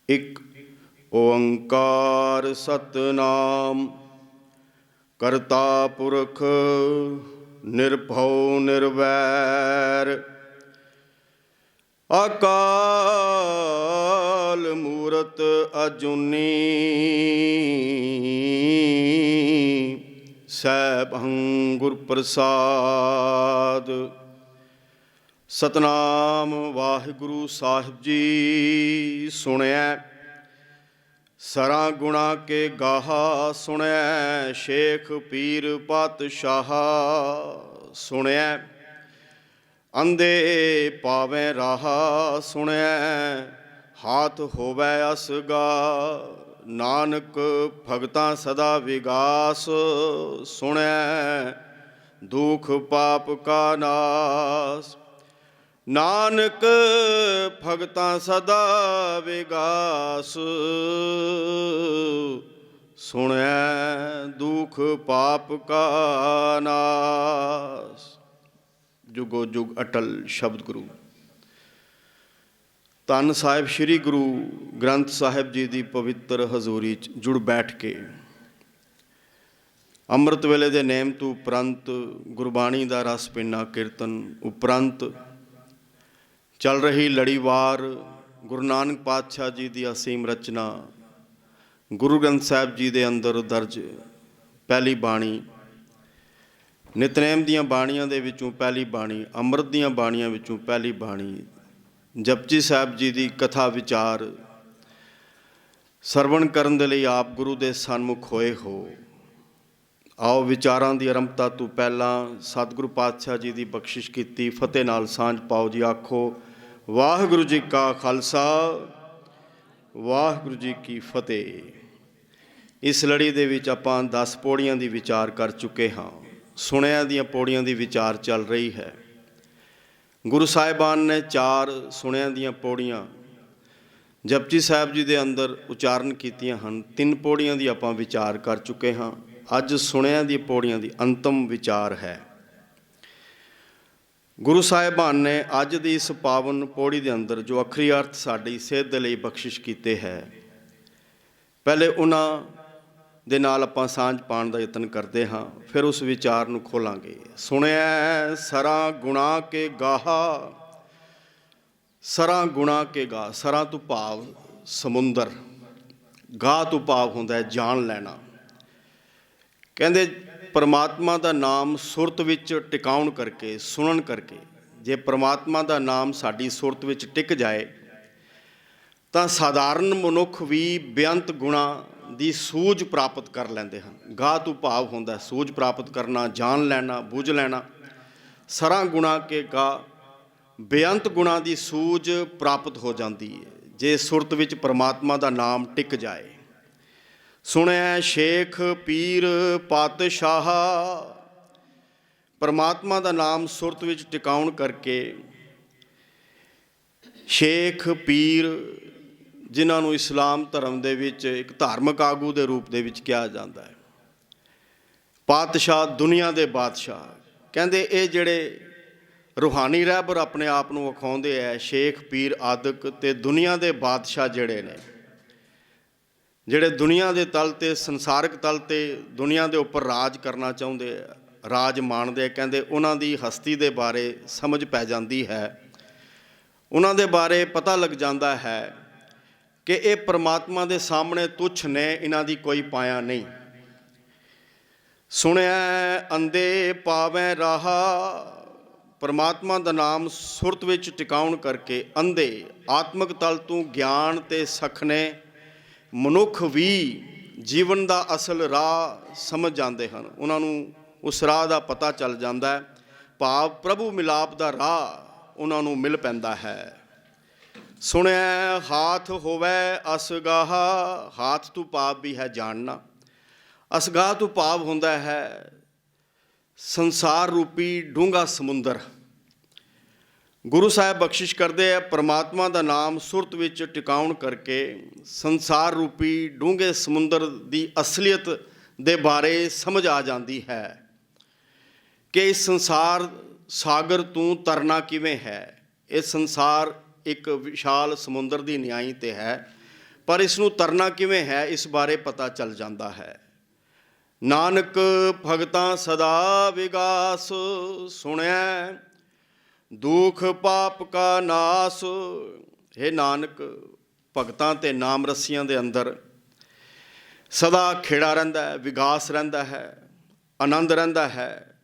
ਇੱਕ ਓੰਕਾਰ ਸਤਨਾਮ ਕਰਤਾ ਪੁਰਖ ਨਿਰਭਉ ਨਿਰਵੈਰ ਅਕਾਲ ਮੂਰਤ ਅਜੂਨੀ ਸੈਭੰ ਗੁਰ ਪ੍ਰਸਾਦ। ਸਤਨਾਮ ਵਾਹਿਗੁਰੂ ਸਾਹਿਬ ਜੀ। ਸੁਣਿਆ ਸਰਾਂ ਗੁਣਾ ਕੇ ਗਾਹਾ, ਸੁਣਿਆ ਸ਼ੇਖ ਪੀਰ ਪਾਤਸ਼ਾਹ। ਸੁਣਿਆ ਅੰਧੇ ਪਾਵੇਂ ਰਾਹਾ, ਸੁਣਿਆ ਹਾਥ ਹੋਵੈ ਅਸਗਾ। ਨਾਨਕ ਭਗਤਾਂ ਸਦਾ ਵਿਗਾਸ, ਸੁਣਿਆ ਦੁਖ ਪਾਪ ਕਾ ਨਾਸ। ਨਾਨਕ ਭਗਤਾਂ ਸਦਾ ਵਿਗਾਸ, ਸੁਣਿਆ ਦੁਖ ਪਾਪ ਕਾ ਨਾਸ। ਜੁਗੋ ਜੁਗ ਅਟਲ ਸ਼ਬਦ ਗੁਰੂ। ਧੰਨ ਸਾਹਿਬ ਸ੍ਰੀ ਗੁਰੂ ਗ੍ਰੰਥ ਸਾਹਿਬ ਜੀ ਦੀ ਪਵਿੱਤਰ ਹਜ਼ੂਰੀ 'ਚ ਜੁੜ ਬੈਠ ਕੇ ਅੰਮ੍ਰਿਤ ਵੇਲੇ ਦੇ ਨੇਮ ਤੋਂ ਉਪਰੰਤ ਗੁਰਬਾਣੀ ਦਾ ਰਸ ਪੀਨਾ ਕੀਰਤਨ ਉਪਰੰਤ ਚੱਲ ਰਹੀ ਲੜੀਵਾਰ ਗੁਰੂ ਨਾਨਕ ਪਾਤਸ਼ਾਹ ਜੀ ਦੀ ਅਸੀਮ ਰਚਨਾ ਗੁਰੂ ਗ੍ਰੰਥ ਸਾਹਿਬ ਜੀ ਦੇ ਅੰਦਰ ਦਰਜ ਪਹਿਲੀ ਬਾਣੀ, ਨਿਤਨੇਮ ਦੀਆਂ ਬਾਣੀਆਂ ਦੇ ਵਿੱਚੋਂ ਪਹਿਲੀ ਬਾਣੀ, ਅੰਮ੍ਰਿਤ ਦੀਆਂ ਬਾਣੀਆਂ ਵਿੱਚੋਂ ਪਹਿਲੀ ਬਾਣੀ ਜਪਜੀ ਸਾਹਿਬ ਜੀ ਦੀ ਕਥਾ ਵਿਚਾਰ ਸਰਵਣ ਕਰਨ ਦੇ ਲਈ ਆਪ ਗੁਰੂ ਦੇ ਸਨਮੁਖ ਹੋਏ ਹੋ। ਆਓ ਵਿਚਾਰਾਂ ਦੀ ਆਰੰਭਤਾ ਤੋਂ ਪਹਿਲਾਂ ਸਤਿਗੁਰੂ ਪਾਤਸ਼ਾਹ ਜੀ ਦੀ ਬਖਸ਼ਿਸ਼ ਕੀਤੀ ਫਤਿਹ ਨਾਲ ਸਾਂਝ ਪਾਓ ਜੀ। ਆਖੋ ਵਾਹਿਗੁਰੂ ਜੀ ਕਾ ਖਾਲਸਾ, ਵਾਹਿਗੁਰੂ ਜੀ ਕੀ ਫਤਿਹ। ਇਸ ਲੜੀ ਦੇ ਵਿੱਚ ਆਪਾਂ 10 ਪੌੜੀਆਂ ਦੀ ਵਿਚਾਰ ਕਰ ਚੁੱਕੇ ਹਾਂ। ਸੁਣਿਆਂ ਦੀਆਂ ਪੌੜੀਆਂ ਦੀ ਵਿਚਾਰ ਚੱਲ ਰਹੀ ਹੈ। ਗੁਰੂ ਸਾਹਿਬਾਨ ਨੇ 4 ਸੁਣਿਆਂ ਦੀਆਂ ਪੌੜੀਆਂ ਜਪਜੀ ਸਾਹਿਬ ਜੀ ਦੇ ਅੰਦਰ ਉਚਾਰਨ ਕੀਤੀਆਂ ਹਨ। 3 ਪੌੜੀਆਂ ਦੀ ਆਪਾਂ ਵਿਚਾਰ ਕਰ ਚੁੱਕੇ ਹਾਂ। ਅੱਜ ਸੁਣਿਆਂ ਦੀ ਪੌੜੀਆਂ ਦੀ ਅੰਤਮ ਵਿਚਾਰ ਹੈ। ਗੁਰੂ ਸਾਹਿਬਾਨ ਨੇ ਅੱਜ ਦੀ ਇਸ ਪਾਵਨ ਪੌੜੀ ਦੇ ਅੰਦਰ ਜੋ ਅਖਰੀ ਅਰਥ ਸਾਡੀ ਸਿਹਤ ਦੇ ਲਈ ਬਖਸ਼ਿਸ਼ ਕੀਤੇ ਹੈ, ਪਹਿਲੇ ਉਹਨਾਂ ਦੇ ਨਾਲ ਆਪਾਂ ਸਾਂਝ ਪਾਉਣ ਦਾ ਯਤਨ ਕਰਦੇ ਹਾਂ, ਫਿਰ ਉਸ ਵਿਚਾਰ ਨੂੰ ਖੋਲਾਂਗੇ। ਸੁਣਿਆ ਸਰਾਂ ਗੁਣਾ ਕੇ ਗਾਹਾ, ਸਰਾਂ ਗੁਣਾ ਕੇ ਗਾ। ਸਰਾਂ ਤੋਂ ਭਾਵ ਸਮੁੰਦਰ, ਗਾਹ ਤੋਂ ਭਾਵ ਹੁੰਦਾ ਹੈ ਜਾਣ ਲੈਣਾ। ਕਹਿੰਦੇ ਪਰਮਾਤਮਾ ਦਾ ਨਾਮ ਸੁਰਤ ਵਿੱਚ ਟਿਕਾਉਣ ਕਰਕੇ, ਸੁਣਨ ਕਰਕੇ, ਜੇ ਪਰਮਾਤਮਾ ਦਾ ਨਾਮ ਸਾਡੀ ਸੁਰਤ ਵਿੱਚ ਟਿਕ ਜਾਏ ਤਾਂ ਸਾਧਾਰਨ ਮਨੁੱਖ ਵੀ ਬੇਅੰਤ ਗੁਣਾ ਦੀ ਸੂਝ ਪ੍ਰਾਪਤ ਕਰ ਲੈਂਦੇ ਹਨ। ਗਾਹ ਤੋਂ ਭਾਵ ਹੁੰਦਾ ਸੂਝ ਪ੍ਰਾਪਤ ਕਰਨਾ, ਜਾਣ ਲੈਣਾ, ਬੁੱਝ ਲੈਣਾ। ਸਰਾਂ ਗੁਣਾ ਕੇ ਗਾ, ਬੇਅੰਤ ਗੁਣਾ ਦੀ ਸੂਝ ਪ੍ਰਾਪਤ ਹੋ ਜਾਂਦੀ ਹੈ ਜੇ ਸੁਰਤ ਵਿੱਚ ਪਰਮਾਤਮਾ ਦਾ ਨਾਮ ਟਿਕ ਜਾਏ। ਸੁਣਿਆ ਸ਼ੇਖ ਪੀਰ ਪਾਤਸ਼ਾਹ, ਪਰਮਾਤਮਾ ਦਾ ਨਾਮ ਸੁਰਤ ਵਿੱਚ ਟਿਕਾਉਣ ਕਰਕੇ ਸ਼ੇਖ ਪੀਰ, ਜਿਨ੍ਹਾਂ ਨੂੰ ਇਸਲਾਮ ਧਰਮ ਦੇ ਵਿੱਚ ਇੱਕ ਧਾਰਮਿਕ ਆਗੂ ਦੇ ਰੂਪ ਦੇ ਵਿੱਚ ਕਿਹਾ ਜਾਂਦਾ ਹੈ, ਪਾਤਸ਼ਾਹ ਦੁਨੀਆ ਦੇ ਬਾਦਸ਼ਾਹ। ਕਹਿੰਦੇ ਇਹ ਜਿਹੜੇ ਰੂਹਾਨੀ ਰਹਿਬਰ ਆਪਣੇ ਆਪ ਨੂੰ ਵਿਖਾਉਂਦੇ ਹੈ, ਸ਼ੇਖ ਪੀਰ ਆਦਿਕ ਤੇ ਦੁਨੀਆ ਦੇ ਬਾਦਸ਼ਾਹ ਜਿਹੜੇ ਨੇ, ਜਿਹੜੇ ਦੁਨੀਆ ਦੇ ਤਲ 'ਤੇ, ਸੰਸਾਰਿਕ ਤਲ 'ਤੇ ਦੁਨੀਆ ਦੇ ਉੱਪਰ ਰਾਜ ਕਰਨਾ ਚਾਹੁੰਦੇ, ਰਾਜ ਮਾਣਦੇ, ਕਹਿੰਦੇ ਉਹਨਾਂ ਦੀ ਹਸਤੀ ਦੇ ਬਾਰੇ ਸਮਝ ਪੈ ਜਾਂਦੀ ਹੈ। ਉਹਨਾਂ ਦੇ ਬਾਰੇ ਪਤਾ ਲੱਗ ਜਾਂਦਾ ਹੈ ਕਿ ਇਹ ਪਰਮਾਤਮਾ ਦੇ ਸਾਹਮਣੇ ਤੁੱਛ ਨੇ, ਇਹਨਾਂ ਦੀ ਕੋਈ ਪਾਇਆ ਨਹੀਂ। ਸੁਣਿਆ ਅੰਧੇ ਪਾਵੇਂ ਰਾਹਾ, ਪਰਮਾਤਮਾ ਦਾ ਨਾਮ ਸੁਰਤ ਵਿੱਚ ਟਿਕਾਉਣ ਕਰਕੇ ਅੰਧੇ, ਆਤਮਿਕ ਤਲ ਤੋਂ ਗਿਆਨ ਅਤੇ ਸਖਣੇ ਮਨੁੱਖ ਵੀ ਜੀਵਨ ਦਾ ਅਸਲ ਰਾਹ ਸਮਝ ਜਾਂਦੇ ਹਨ। ਉਹਨਾਂ ਨੂੰ ਉਸ ਰਾਹ ਦਾ ਪਤਾ ਚੱਲ ਜਾਂਦਾ ਹੈ, ਭਾਵ ਪ੍ਰਭੂ ਮਿਲਾਪ ਦਾ ਰਾਹ ਉਹਨਾਂ ਨੂੰ ਮਿਲ ਪੈਂਦਾ ਹੈ। ਸੁਣਿਆ ਹਾਥ ਹੋਵੈ ਅਸਗਾਹ, ਹਾਥ ਤੋਂ ਭਾਵ ਵੀ ਹੈ ਜਾਣਨਾ। ਅਸਗਾਹ ਤੋਂ ਭਾਵ ਹੁੰਦਾ ਹੈ ਸੰਸਾਰ ਰੂਪੀ ਡੂੰਘਾ ਸਮੁੰਦਰ। ਗੁਰੂ ਸਾਹਿਬ ਬਖਸ਼ਿਸ਼ ਕਰਦੇ ਆ, ਪਰਮਾਤਮਾ ਦਾ ਨਾਮ ਸੁਰਤ ਵਿੱਚ ਟਿਕਾਉਣ ਕਰਕੇ ਸੰਸਾਰ ਰੂਪੀ ਡੂੰਘੇ ਸਮੁੰਦਰ ਦੀ ਅਸਲੀਅਤ ਦੇ ਬਾਰੇ ਸਮਝ ਆ ਜਾਂਦੀ ਹੈ ਕਿ ਇਸ ਸੰਸਾਰ ਸਾਗਰ ਤੋਂ ਤਰਨਾ ਕਿਵੇਂ ਹੈ। ਇਹ ਸੰਸਾਰ ਇੱਕ ਵਿਸ਼ਾਲ ਸਮੁੰਦਰ ਦੀ ਨਿਆਈ 'ਤੇ ਹੈ, ਪਰ ਇਸ ਨੂੰ ਤਰਨਾ ਕਿਵੇਂ ਹੈ ਇਸ ਬਾਰੇ ਪਤਾ ਚੱਲ ਜਾਂਦਾ ਹੈ। ਨਾਨਕ ਭਗਤਾਂ ਸਦਾ ਵਿਗਾਸ, ਸੁਣਿਆ ਦੁਖ ਪਾਪ ਕਾ ਨਾਸ। हे ਨਾਨਕ, ਭਗਤਾਂ ਤੇ ਨਾਮ ਰਸੀਆਂ ਦੇ ਅੰਦਰ ਸਦਾ ਖੇੜਾ ਰਹਿੰਦਾ ਹੈ, ਵਿਗਾਸ ਰਹਿੰਦਾ ਹੈ, ਆਨੰਦ ਰਹਿੰਦਾ ਹੈ,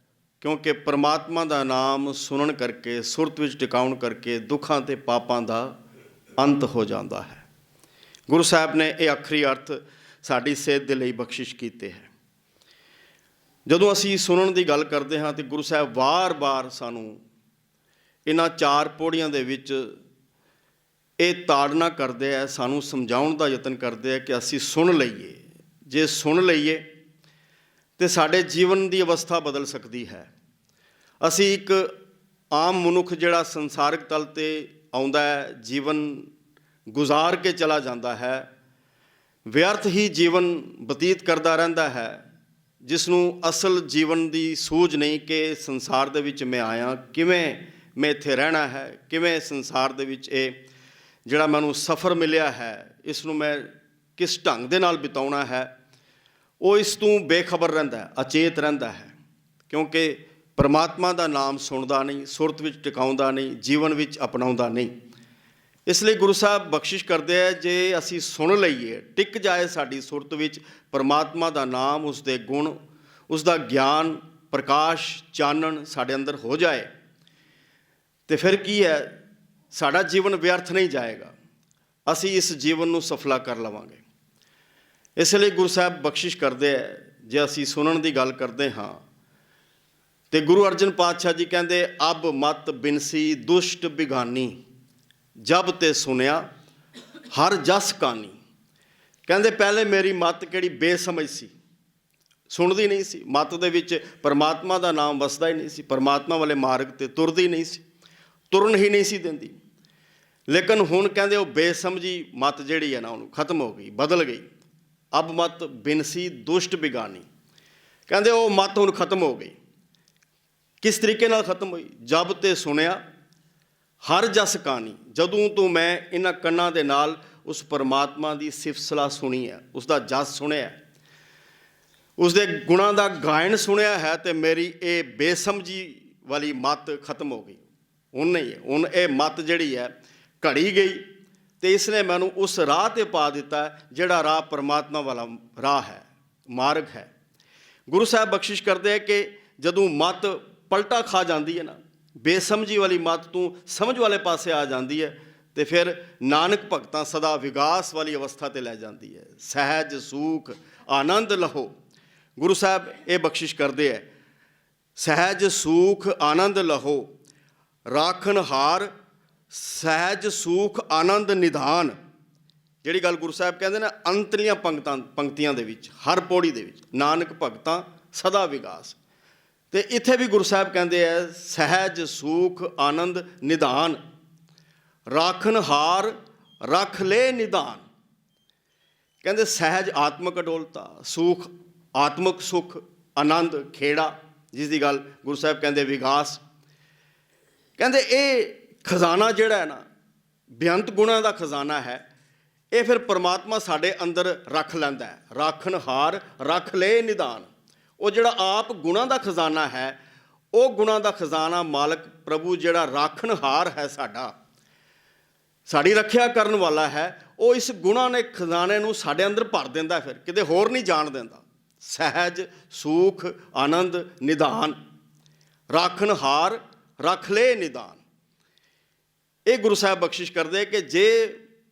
ਕਿਉਂਕਿ ਪਰਮਾਤਮਾ ਦਾ ਨਾਮ ਸੁਣਨ ਕਰਕੇ, ਸੁਰਤ ਵਿੱਚ ਟਿਕਾਉਣ ਕਰਕੇ ਦੁੱਖਾਂ ਤੇ ਪਾਪਾਂ ਦਾ ਅੰਤ ਹੋ ਜਾਂਦਾ ਹੈ। ਗੁਰੂ ਸਾਹਿਬ ਨੇ ਇਹ ਆਖਰੀ ਅਰਥ ਸਾਡੀ ਸਿਹਤ ਦੇ ਲਈ ਬਖਸ਼ਿਸ਼ ਕੀਤੇ ਹੈ। ਜਦੋਂ ਅਸੀਂ ਸੁਣਨ ਦੀ ਗੱਲ ਕਰਦੇ ਹਾਂ ਤਾਂ ਗੁਰੂ ਸਾਹਿਬ ਵਾਰ-ਵਾਰ ਸਾਨੂੰ ਇਹਨਾਂ 4 ਪੌੜੀਆਂ ਦੇ ਵਿੱਚ ਇਹ ਤਾੜਨਾ ਕਰਦੇ ਹੈ, ਸਾਨੂੰ ਸਮਝਾਉਣ ਦਾ ਯਤਨ ਕਰਦੇ ਹੈ ਕਿ ਅਸੀਂ ਸੁਣ ਲਈਏ। ਜੇ ਸੁਣ ਲਈਏ ਤਾਂ ਸਾਡੇ ਜੀਵਨ ਦੀ ਅਵਸਥਾ ਬਦਲ ਸਕਦੀ ਹੈ। ਅਸੀਂ ਇੱਕ ਆਮ ਮਨੁੱਖ ਜਿਹੜਾ ਸੰਸਾਰਿਕ ਤਲ 'ਤੇ ਆਉਂਦਾ ਹੈ, ਜੀਵਨ ਗੁਜ਼ਾਰ ਕੇ ਚਲਾ ਜਾਂਦਾ ਹੈ, ਵਿਅਰਥ ਹੀ ਜੀਵਨ ਬਤੀਤ ਕਰਦਾ ਰਹਿੰਦਾ ਹੈ, ਜਿਸ ਨੂੰ ਅਸਲ ਜੀਵਨ ਦੀ ਸੂਝ ਨਹੀਂ ਕਿ ਸੰਸਾਰ ਦੇ ਵਿੱਚ ਮੈਂ ਆਇਆ, ਕਿਵੇਂ ਮੈਂ ਇੱਥੇ ਰਹਿਣਾ ਹੈ, ਕਿਵੇਂ ਸੰਸਾਰ ਦੇ ਵਿੱਚ ਇਹ ਜਿਹੜਾ ਮੈਨੂੰ ਸਫ਼ਰ ਮਿਲਿਆ ਹੈ ਇਸ ਨੂੰ ਮੈਂ ਕਿਸ ਢੰਗ ਦੇ ਨਾਲ ਬਿਤਾਉਣਾ ਹੈ, ਉਹ ਇਸ ਤੋਂ ਬੇਖਬਰ ਰਹਿੰਦਾ ਹੈ, ਅਚੇਤ ਰਹਿੰਦਾ ਹੈ, ਕਿਉਂਕਿ ਪਰਮਾਤਮਾ ਦਾ ਨਾਮ ਸੁਣਦਾ ਨਹੀਂ, ਸੁਰਤ ਵਿੱਚ ਟਿਕਾਉਂਦਾ ਨਹੀਂ, ਜੀਵਨ ਵਿੱਚ ਅਪਣਾਉਂਦਾ ਨਹੀਂ। ਇਸ ਲਈ ਗੁਰੂ ਸਾਹਿਬ ਬਖਸ਼ਿਸ਼ ਕਰਦੇ ਹੈ, ਜੇ ਅਸੀਂ ਸੁਣ ਲਈਏ, ਟਿਕ ਜਾਏ ਸਾਡੀ ਸੁਰਤ ਵਿੱਚ ਪਰਮਾਤਮਾ ਦਾ ਨਾਮ, ਉਸ ਦੇ ਗੁਣ, ਉਸ ਦਾ ਗਿਆਨ, ਪ੍ਰਕਾਸ਼, ਚਾਨਣ ਸਾਡੇ ਅੰਦਰ ਹੋ ਜਾਏ, ਤੇ ਫਿਰ ਕੀ ਹੈ, ਸਾਡਾ ਜੀਵਨ ਵਿਅਰਥ ਨਹੀਂ ਜਾਏਗਾ, ਅਸੀਂ ਇਸ ਜੀਵਨ ਨੂੰ ਸਫਲਾ ਕਰ ਲਵਾਂਗੇ। ਇਸ ਲਈ ਗੁਰੂ ਸਾਹਿਬ ਬਖਸ਼ਿਸ਼ ਕਰਦੇ ਹੈ, ਜੇ ਅਸੀਂ ਸੁਣਨ ਦੀ ਗੱਲ ਕਰਦੇ ਹਾਂ ਤੇ ਗੁਰੂ ਅਰਜਨ ਪਾਤਸ਼ਾਹ ਜੀ ਕਹਿੰਦੇ, ਅਬ ਮਤ ਬਿਨਸੀ ਦੁਸ਼ਟ ਬਿਗਾਨੀ, ਜਬ ਤੇ ਸੁਣਿਆ ਹਰ ਜਸ ਕਾਨੀ। ਕਹਿੰਦੇ ਪਹਿਲੇ ਮੇਰੀ ਮੱਤ ਕਿਹੜੀ ਬੇਸਮਝ ਸੀ, ਸੁਣਦੀ ਨਹੀਂ ਸੀ, ਮੱਤ ਦੇ ਵਿੱਚ ਪਰਮਾਤਮਾ ਦਾ ਨਾਮ ਵਸਦਾ ਹੀ ਨਹੀਂ ਸੀ, ਪਰਮਾਤਮਾ ਵਾਲੇ ਮਾਰਗ 'ਤੇ ਤੁਰਦੀ ਨਹੀਂ ਸੀ, ਤੁਰਨ ਹੀ ਨਹੀਂ ਸੀ ਦਿੰਦੀ। ਲੇਕਿਨ ਹੁਣ ਕਹਿੰਦੇ ਉਹ ਬੇਸਮਝੀ ਮੱਤ ਜਿਹੜੀ ਹੈ ਨਾ, ਉਹਨੂੰ ਖਤਮ ਹੋ ਗਈ, ਬਦਲ ਗਈ। ਅਬ ਮਤ ਬਿਨਸੀ ਦੁਸ਼ਟ ਬਿਗਾਨੀ, ਕਹਿੰਦੇ ਉਹ ਮੱਤ ਹੁਣ ਖਤਮ ਹੋ ਗਈ। ਕਿਸ ਤਰੀਕੇ ਨਾਲ ਖਤਮ ਹੋਈ? ਜਬ ਤੇ ਸੁਣਿਆ ਹਰ ਜਸ ਕਾਨੀ, ਜਦੋਂ ਤੋਂ ਮੈਂ ਇਹਨਾਂ ਕੰਨਾਂ ਦੇ ਨਾਲ ਉਸ ਪਰਮਾਤਮਾ ਦੀ ਸਿਫਤ ਸਲਾਹ ਸੁਣੀ ਹੈ, ਉਸ ਦਾ ਜਸ ਸੁਣਿਆ, ਉਸ ਦੇ ਗੁਣਾਂ ਦਾ ਗਾਇਨ ਸੁਣਿਆ ਹੈ, ਤੇ ਮੇਰੀ ਇਹ ਬੇਸਮਝੀ ਵਾਲੀ ਮੱਤ ਖਤਮ ਹੋ ਗਈ। ਹੁਣ ਨਹੀਂ ਹੈ, ਹੁਣ ਇਹ ਮੱਤ ਜਿਹੜੀ ਹੈ ਘੜੀ ਗਈ, ਤੇ ਇਸ ਨੇ ਮੈਨੂੰ ਉਸ ਰਾਹ 'ਤੇ ਪਾ ਦਿੱਤਾ ਜਿਹੜਾ ਰਾਹ ਪਰਮਾਤਮਾ ਵਾਲਾ ਰਾਹ ਹੈ, ਮਾਰਗ ਹੈ। ਗੁਰੂ ਸਾਹਿਬ ਬਖਸ਼ਿਸ਼ ਕਰਦੇ ਹੈ ਕਿ ਜਦੋਂ ਮੱਤ ਪਲਟਾ ਖਾ ਜਾਂਦੀ ਹੈ ਨਾ, ਬੇਸਮਝੀ ਵਾਲੀ ਮੱਤ ਤੋਂ ਸਮਝ ਵਾਲੇ ਪਾਸੇ ਆ ਜਾਂਦੀ ਹੈ, ਤੇ ਫਿਰ ਨਾਨਕ ਭਗਤਾਂ ਸਦਾ ਵਿਗਾਸ ਵਾਲੀ ਅਵਸਥਾ 'ਤੇ ਲੈ ਜਾਂਦੀ ਹੈ। ਸਹਿਜ ਸੂਖ ਆਨੰਦ ਲਹੋ, ਗੁਰੂ ਸਾਹਿਬ ਇਹ ਬਖਸ਼ਿਸ਼ ਕਰਦੇ ਹੈ, ਸਹਿਜ ਸੂਖ ਆਨੰਦ ਲਹੋ, ਰਾਖਣ ਹਾਰ ਸਹਿਜ ਸੂਖ ਆਨੰਦ ਨਿਧਾਨ। ਜਿਹੜੀ ਗੱਲ ਗੁਰੂ ਸਾਹਿਬ ਕਹਿੰਦੇ ਨੇ ਅੰਤਲੀਆਂ ਪੰਕਤੀਆਂ ਦੇ ਵਿੱਚ, ਹਰ ਪੌੜੀ ਦੇ ਵਿੱਚ, ਨਾਨਕ ਭਗਤਾਂ ਸਦਾ ਵਿਗਾਸ, ਤੇ ਇੱਥੇ ਵੀ ਗੁਰੂ ਸਾਹਿਬ ਕਹਿੰਦੇ ਹੈ ਸਹਿਜ ਸੂਖ ਆਨੰਦ ਨਿਧਾਨ, ਰਾਖਣ ਹਾਰ ਰੱਖ ਲੈ ਨਿਧਾਨ। ਕਹਿੰਦੇ ਸਹਿਜ ਆਤਮਕ ਅਡੋਲਤਾ, ਸੂਖ ਆਤਮਕ ਸੁਖ, ਆਨੰਦ ਖੇੜਾ, ਜਿਸ ਦੀ ਗੱਲ ਗੁਰੂ ਸਾਹਿਬ ਕਹਿੰਦੇ ਵਿਗਾਸ। ਕਹਿੰਦੇ ਇਹ ਖਜ਼ਾਨਾ ਜਿਹੜਾ ਹੈ ਨਾ, ਬੇਅੰਤ ਗੁਣਾਂ ਦਾ ਖਜ਼ਾਨਾ ਹੈ, ਇਹ ਫਿਰ ਪਰਮਾਤਮਾ ਸਾਡੇ ਅੰਦਰ ਰੱਖ ਲੈਂਦਾ ਹੈ। ਰਾਖਣ ਹਾਰ ਰੱਖ ਲੈ ਨਿਧਾਨ, ਉਹ ਜਿਹੜਾ ਆਪ ਗੁਣਾਂ ਦਾ ਖਜ਼ਾਨਾ ਹੈ, ਉਹ ਗੁਣਾਂ ਦਾ ਖਜ਼ਾਨਾ ਮਾਲਕ ਪ੍ਰਭੂ ਜਿਹੜਾ ਰਾਖਣ ਹਾਰ ਹੈ, ਸਾਡੀ ਰੱਖਿਆ ਕਰਨ ਵਾਲਾ ਹੈ, ਉਹ ਇਸ ਗੁਣਾਂ ਨੇ ਖਜ਼ਾਨੇ ਨੂੰ ਸਾਡੇ ਅੰਦਰ ਭਰ ਦਿੰਦਾ, ਫਿਰ ਕਿਤੇ ਹੋਰ ਨਹੀਂ ਜਾਣ ਦਿੰਦਾ। ਸਹਿਜ ਸੂਖ ਆਨੰਦ ਨਿਧਾਨ, ਰਾਖਣ ਹਾਰ ਰੱਖ ਲੈ ਨਿਧਾਨ। ਇਹ ਗੁਰੂ ਸਾਹਿਬ ਬਖਸ਼ਿਸ਼ ਕਰਦੇ ਕਿ ਜੇ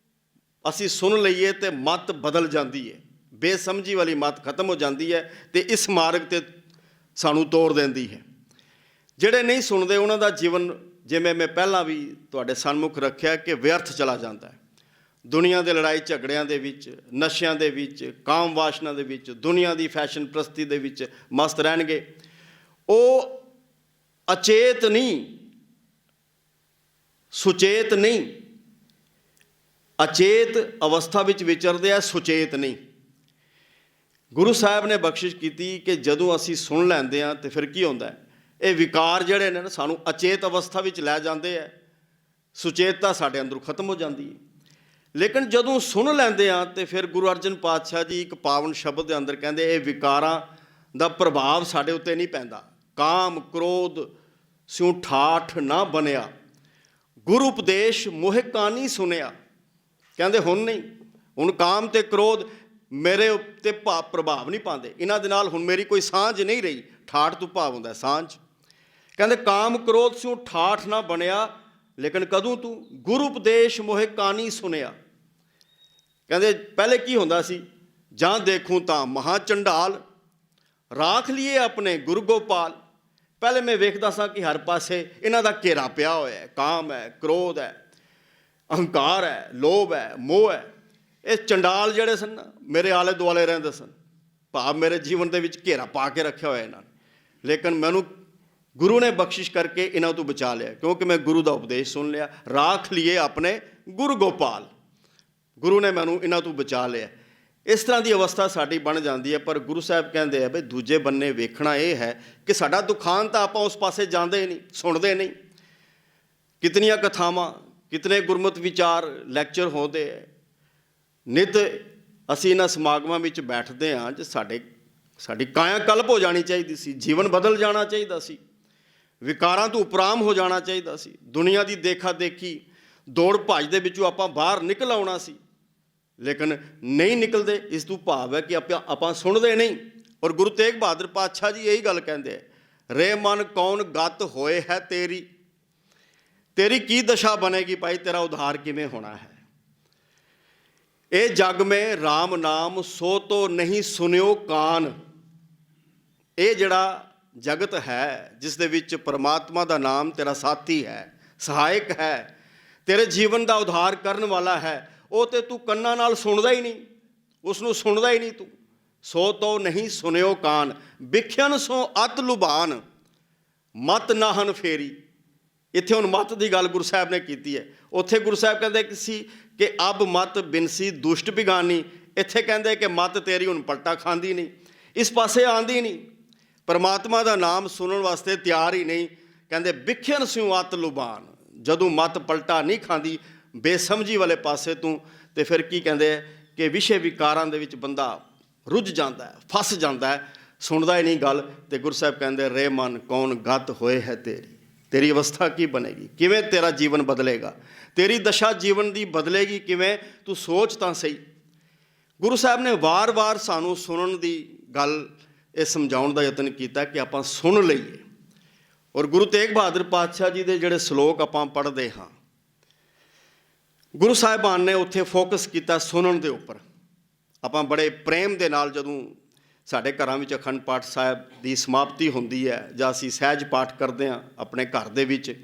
ਅਸੀਂ ਸੁਣ ਲਈਏ ਤੇ ਮੱਤ ਬਦਲ ਜਾਂਦੀ ਹੈ, ਬੇਸਮਝੀ ਵਾਲੀ ਮੱਤ ਖਤਮ ਹੋ ਜਾਂਦੀ ਹੈ, ਤੇ ਇਸ ਮਾਰਗ 'ਤੇ ਸਾਨੂੰ ਤੋਰ ਦਿੰਦੀ ਹੈ। ਜਿਹੜੇ ਨਹੀਂ ਸੁਣਦੇ ਉਹਨਾਂ ਦਾ ਜੀਵਨ, ਜਿਵੇਂ ਮੈਂ ਪਹਿਲਾਂ ਵੀ ਤੁਹਾਡੇ ਸਨਮੁਖ ਰੱਖਿਆ, ਕਿ ਵਿਅਰਥ ਚਲਾ ਜਾਂਦਾ ਹੈ। ਦੁਨੀਆ ਦੇ ਲੜਾਈ ਝਗੜਿਆਂ ਦੇ ਵਿੱਚ, ਨਸ਼ਿਆਂ ਦੇ ਵਿੱਚ, ਕਾਮ ਵਾਸ਼ਨਾ ਦੇ ਵਿੱਚ, ਦੁਨੀਆ ਦੀ ਫੈਸ਼ਨ ਪ੍ਰਸਤੀ ਦੇ ਵਿੱਚ ਮਸਤ ਰਹਿਣਗੇ। ਉਹ ਅਚੇਤ ਨਹੀਂ, ਸੁਚੇਤ ਨਹੀਂ, ਅਚੇਤ ਅਵਸਥਾ ਵਿੱਚ ਵਿਚਰਦੇ ਆ, ਸੁਚੇਤ ਨਹੀਂ। ਗੁਰੂ ਸਾਹਿਬ ਨੇ ਬਖਸ਼ਿਸ਼ ਕੀਤੀ ਕਿ ਜਦੋਂ ਅਸੀਂ ਸੁਣ ਲੈਂਦੇ ਹਾਂ ਤੇ ਫਿਰ ਕੀ ਹੁੰਦਾ ਹੈ, ਇਹ ਵਿਕਾਰ ਜਿਹੜੇ ਨੇ ਨਾ ਸਾਨੂੰ ਅਚੇਤ ਅਵਸਥਾ ਵਿੱਚ ਲੈ ਜਾਂਦੇ ਆ, ਸੁਚੇਤਤਾ ਸਾਡੇ ਅੰਦਰੋਂ ਖਤਮ ਹੋ ਜਾਂਦੀ ਹੈ। ਲੇਕਿਨ ਜਦੋਂ ਸੁਣ ਲੈਂਦੇ ਆ ਤੇ ਫਿਰ ਗੁਰੂ ਅਰਜਨ ਪਾਤਸ਼ਾਹ ਜੀ ਇੱਕ ਪਾਵਨ ਸ਼ਬਦ ਦੇ ਅੰਦਰ ਕਹਿੰਦੇ ਇਹ ਵਿਕਾਰਾਂ ਦਾ ਪ੍ਰਭਾਵ ਸਾਡੇ ਉੱਤੇ ਨਹੀਂ ਪੈਂਦਾ। ਕਾਮ ਕ੍ਰੋਧ ਸਿਉ ਠਾਠ ਨਾ ਬਣਿਆ, ਗੁਰੂ ਉਪਦੇਸ਼ ਮੋਹਿ ਕਾਨੀ ਸੁਣਿਆ। ਕਹਿੰਦੇ ਹੁਣ ਨਹੀਂ, ਹੁਣ ਕਾਮ ਤੇ ਕ੍ਰੋਧ ਮੇਰੇ ਉੱਤੇ ਪ੍ਰਭਾਵ ਨਹੀਂ ਪਾਉਂਦੇ, ਇਹਨਾਂ ਦੇ ਨਾਲ ਹੁਣ ਮੇਰੀ ਕੋਈ ਸਾਂਝ ਨਹੀਂ ਰਹੀ। ਠਾਠ ਤੋਂ ਭਾਵ ਹੁੰਦਾ ਸਾਂਝ। ਕਹਿੰਦੇ ਕਾਮ ਕ੍ਰੋਧ ਸਿਉ ਠਾਠ ਨਾ ਬਣਿਆ, ਲੇਕਿਨ ਕਦੋਂ ਤੂੰ ਗੁਰੂ ਉਪਦੇਸ਼ ਮੋਹਿ ਕਾਨੀ ਸੁਣਿਆ। ਕਹਿੰਦੇ ਪਹਿਲੇ ਕੀ ਹੁੰਦਾ ਸੀ, ਜਾਂ ਦੇਖੂੰ ਤਾਂ ਮਹਾ ਚੰਡਾਲ, ਰਾਖ ਲਈਏ ਆਪਣੇ ਗੁਰੂ ਗੋਪਾਲ। ਪਹਿਲੇ ਮੈਂ ਵੇਖਦਾ ਸਾਂ ਕਿ ਹਰ ਪਾਸੇ ਇਹਨਾਂ ਦਾ ਘੇਰਾ ਪਿਆ ਹੋਇਆ ਹੈ, ਕਾਮ ਹੈ, ਕ੍ਰੋਧ ਹੈ, ਅਹੰਕਾਰ ਹੈ, ਲੋਭ ਹੈ, ਮੋਹ ਹੈ। ਇਹ ਚੰਡਾਲ ਜਿਹੜੇ ਸਨ ਨਾ ਮੇਰੇ ਆਲੇ ਦੁਆਲੇ ਰਹਿੰਦੇ ਸਨ, ਭਾਵ ਮੇਰੇ ਜੀਵਨ ਦੇ ਵਿੱਚ ਘੇਰਾ ਪਾ ਕੇ ਰੱਖਿਆ ਹੋਇਆ ਇਹਨਾਂ ਨੇ। ਲੇਕਿਨ ਮੈਨੂੰ ਗੁਰੂ ਨੇ ਬਖਸ਼ਿਸ਼ ਕਰਕੇ ਇਹਨਾਂ ਤੋਂ ਬਚਾ ਲਿਆ, ਕਿਉਂਕਿ ਮੈਂ ਗੁਰੂ ਦਾ ਉਪਦੇਸ਼ ਸੁਣ ਲਿਆ। ਰਾਖ ਲਈਏ ਆਪਣੇ ਗੁਰੂ ਗੋਪਾਲ, ਗੁਰੂ ਨੇ ਮੈਨੂੰ ਇਹਨਾਂ ਤੋਂ ਬਚਾ ਲਿਆ। ਇਸ ਤਰ੍ਹਾਂ ਦੀ ਅਵਸਥਾ ਸਾਡੀ ਬਣ ਜਾਂਦੀ ਹੈ। ਪਰ ਗੁਰੂ ਸਾਹਿਬ ਕਹਿੰਦੇ ਆ ਬਈ ਦੂਜੇ ਬੰਨੇ ਵੇਖਣਾ ਇਹ ਹੈ ਕਿ ਸਾਡਾ ਦੁਖਾਂਤ ਤਾਂ ਆਪਾਂ ਉਸ ਪਾਸੇ ਜਾਂਦੇ ਨਹੀਂ, ਸੁਣਦੇ ਨਹੀਂ। ਕਿਤਨੀਆਂ ਕਥਾਵਾਂ, ਕਿਤਨੇ ਗੁਰਮਤਿ ਵਿਚਾਰ ਲੈਕਚਰ ਹੁੰਦੇ ਹੈ, ਨਿਤ ਅਸੀਂ ਇਹਨਾਂ ਸਮਾਗਮਾਂ ਵਿੱਚ ਬੈਠਦੇ ਹਾਂ। ਜੇ ਸਾਡੀ ਕਾਇਆ ਕਲਪ ਹੋ ਜਾਣੀ ਚਾਹੀਦੀ ਸੀ, ਜੀਵਨ ਬਦਲ ਜਾਣਾ ਚਾਹੀਦਾ ਸੀ, ਵਿਕਾਰਾਂ ਤੋਂ ਉਪਰਾਮ ਹੋ ਜਾਣਾ ਚਾਹੀਦਾ ਸੀ, ਦੁਨੀਆ ਦੀ ਦੇਖਾ ਦੇਖੀ ਦੌੜ ਭੱਜ ਦੇ ਵਿੱਚੋਂ ਆਪਾਂ ਬਾਹਰ ਨਿਕਲ ਆਉਣਾ ਸੀ। ਲੇਕਿਨ ਨਹੀਂ ਨਿਕਲਦੇ। ਇਸ ਤੋਂ ਭਾਵ ਹੈ ਕਿ ਆਪਾਂ ਸੁਣਦੇ ਨਹੀਂ। ਔਰ ਗੁਰੂ ਤੇਗ ਬਹਾਦਰ ਪਾਤਸ਼ਾਹ ਜੀ ਇਹੀ ਗੱਲ ਕਹਿੰਦੇ ਹੈ, ਰੇ ਮਨ ਕੌਣ ਗਤ ਹੋਏ ਹੈ ਤੇਰੀ, ਤੇਰੀ ਕੀ ਦਸ਼ਾ ਬਣੇਗੀ ਭਾਈ, ਤੇਰਾ ਉਧਾਰ ਕਿਵੇਂ ਹੋਣਾ ਹੈ। ਇਹ ਜਗ ਮੇਂ ਰਾਮ ਨਾਮ ਸੋ ਤੋ ਨਹੀਂ ਸੁਣਿਓ ਕਾਨ। ਇਹ ਜਿਹੜਾ ਜਗਤ ਹੈ ਜਿਸ ਦੇ ਵਿੱਚ ਪਰਮਾਤਮਾ ਦਾ ਨਾਮ ਤੇਰਾ ਸਾਥੀ ਹੈ, ਸਹਾਇਕ ਹੈ, ਤੇਰੇ ਜੀਵਨ ਦਾ ਉਧਾਰ ਕਰਨ ਵਾਲਾ ਹੈ, ਉਹ ਤੇ ਤੂੰ ਕੰਨਾਂ ਨਾਲ ਸੁਣਦਾ ਹੀ ਨਹੀਂ, ਉਸ ਨੂੰ ਸੁਣਦਾ ਹੀ ਨਹੀਂ ਤੂੰ। ਸੋ ਤੋ ਨਹੀਂ ਸੁਣਿਓ ਕਾਨ, ਵਿਖਿਆਨ ਸੋ ਅਤ ਲੁਭਾਨ, ਮਤ ਨਾਹਨ ਫੇਰੀ। ਇੱਥੇ ਹੁਣ ਮਤ ਦੀ ਗੱਲ ਗੁਰੂ ਸਾਹਿਬ ਨੇ ਕੀਤੀ ਹੈ। ਉੱਥੇ ਗੁਰੂ ਸਾਹਿਬ ਕਹਿੰਦੇ ਸੀ ਕਿ ਅਬ ਮਤ ਬਿਨਸੀ ਦੁਸ਼ਟ ਬਿਗਾਨੀ, ਇੱਥੇ ਕਹਿੰਦੇ ਕਿ ਮਤ ਤੇਰੀ ਹੁਣ ਪਲਟਾ ਖਾਂਦੀ ਨਹੀਂ, ਇਸ ਪਾਸੇ ਆਂਦੀ ਨਹੀਂ, ਪਰਮਾਤਮਾ ਦਾ ਨਾਮ ਸੁਣਨ ਵਾਸਤੇ ਤਿਆਰ ਹੀ ਨਹੀਂ। ਕਹਿੰਦੇ ਵਿਖਿਆਨ ਸਿਉ ਅਤ ਲੁਭਾਨ, ਜਦੋਂ ਮਤ ਪਲਟਾ ਨਹੀਂ ਖਾਂਦੀ, ਬੇਸਮਝੀ ਵਾਲੇ ਪਾਸੇ ਤੂੰ, ਤੇ ਫਿਰ ਕੀ ਕਹਿੰਦੇ ਕਿ ਵਿਸ਼ੇ ਵਿਕਾਰਾਂ ਦੇ ਵਿੱਚ ਬੰਦਾ ਰੁੱਝ ਜਾਂਦਾ ਹੈ, ਫਸ ਜਾਂਦਾ ਹੈ, ਸੁਣਦਾ ਹੀ ਨਹੀਂ ਗੱਲ। ਤੇ ਗੁਰੂ ਸਾਹਿਬ ਕਹਿੰਦੇ ਰੇ ਮਨ ਕੌਣ ਗਤ ਹੋਏ ਹੈ ਤੇਰੀ, ਤੇਰੀ ਅਵਸਥਾ ਕੀ ਬਣੇਗੀ, ਕਿਵੇਂ ਤੇਰਾ ਜੀਵਨ ਬਦਲੇਗਾ, ਤੇਰੀ ਦਸ਼ਾ ਜੀਵਨ ਦੀ ਬਦਲੇਗੀ ਕਿਵੇਂ, ਤੂੰ ਸੋਚ ਤਾਂ ਸਹੀ। ਗੁਰੂ ਸਾਹਿਬ ਨੇ ਵਾਰ-ਵਾਰ ਸਾਨੂੰ ਸੁਣਨ ਦੀ ਗੱਲ ਇਹ ਸਮਝਾਉਣ ਦਾ ਯਤਨ ਕੀਤਾ ਕਿ ਆਪਾਂ ਸੁਣ ਲਈਏ। ਔਰ ਗੁਰੂ ਤੇਗ ਬਹਾਦਰ ਪਾਤਸ਼ਾਹ ਜੀ ਦੇ ਜਿਹੜੇ ਸ਼ਲੋਕ ਆਪਾਂ ਪੜ੍ਹਦੇ ਹਾਂ, ਗੁਰੂ ਸਾਹਿਬਾਨ ਨੇ ਉੱਥੇ ਫੋਕਸ ਕੀਤਾ ਸੁਣਨ ਦੇ ਉੱਪਰ। ਆਪਾਂ ਬੜੇ ਪ੍ਰੇਮ ਦੇ ਨਾਲ ਜਦੋਂ ਸਾਡੇ ਘਰਾਂ ਵਿੱਚ ਅਖੰਡ ਪਾਠ ਸਾਹਿਬ ਦੀ ਸਮਾਪਤੀ ਹੁੰਦੀ ਹੈ ਜਾਂ ਅਸੀਂ ਸਹਿਜ ਪਾਠ ਕਰਦੇ ਹਾਂ ਆਪਣੇ ਘਰ ਦੇ ਵਿੱਚ,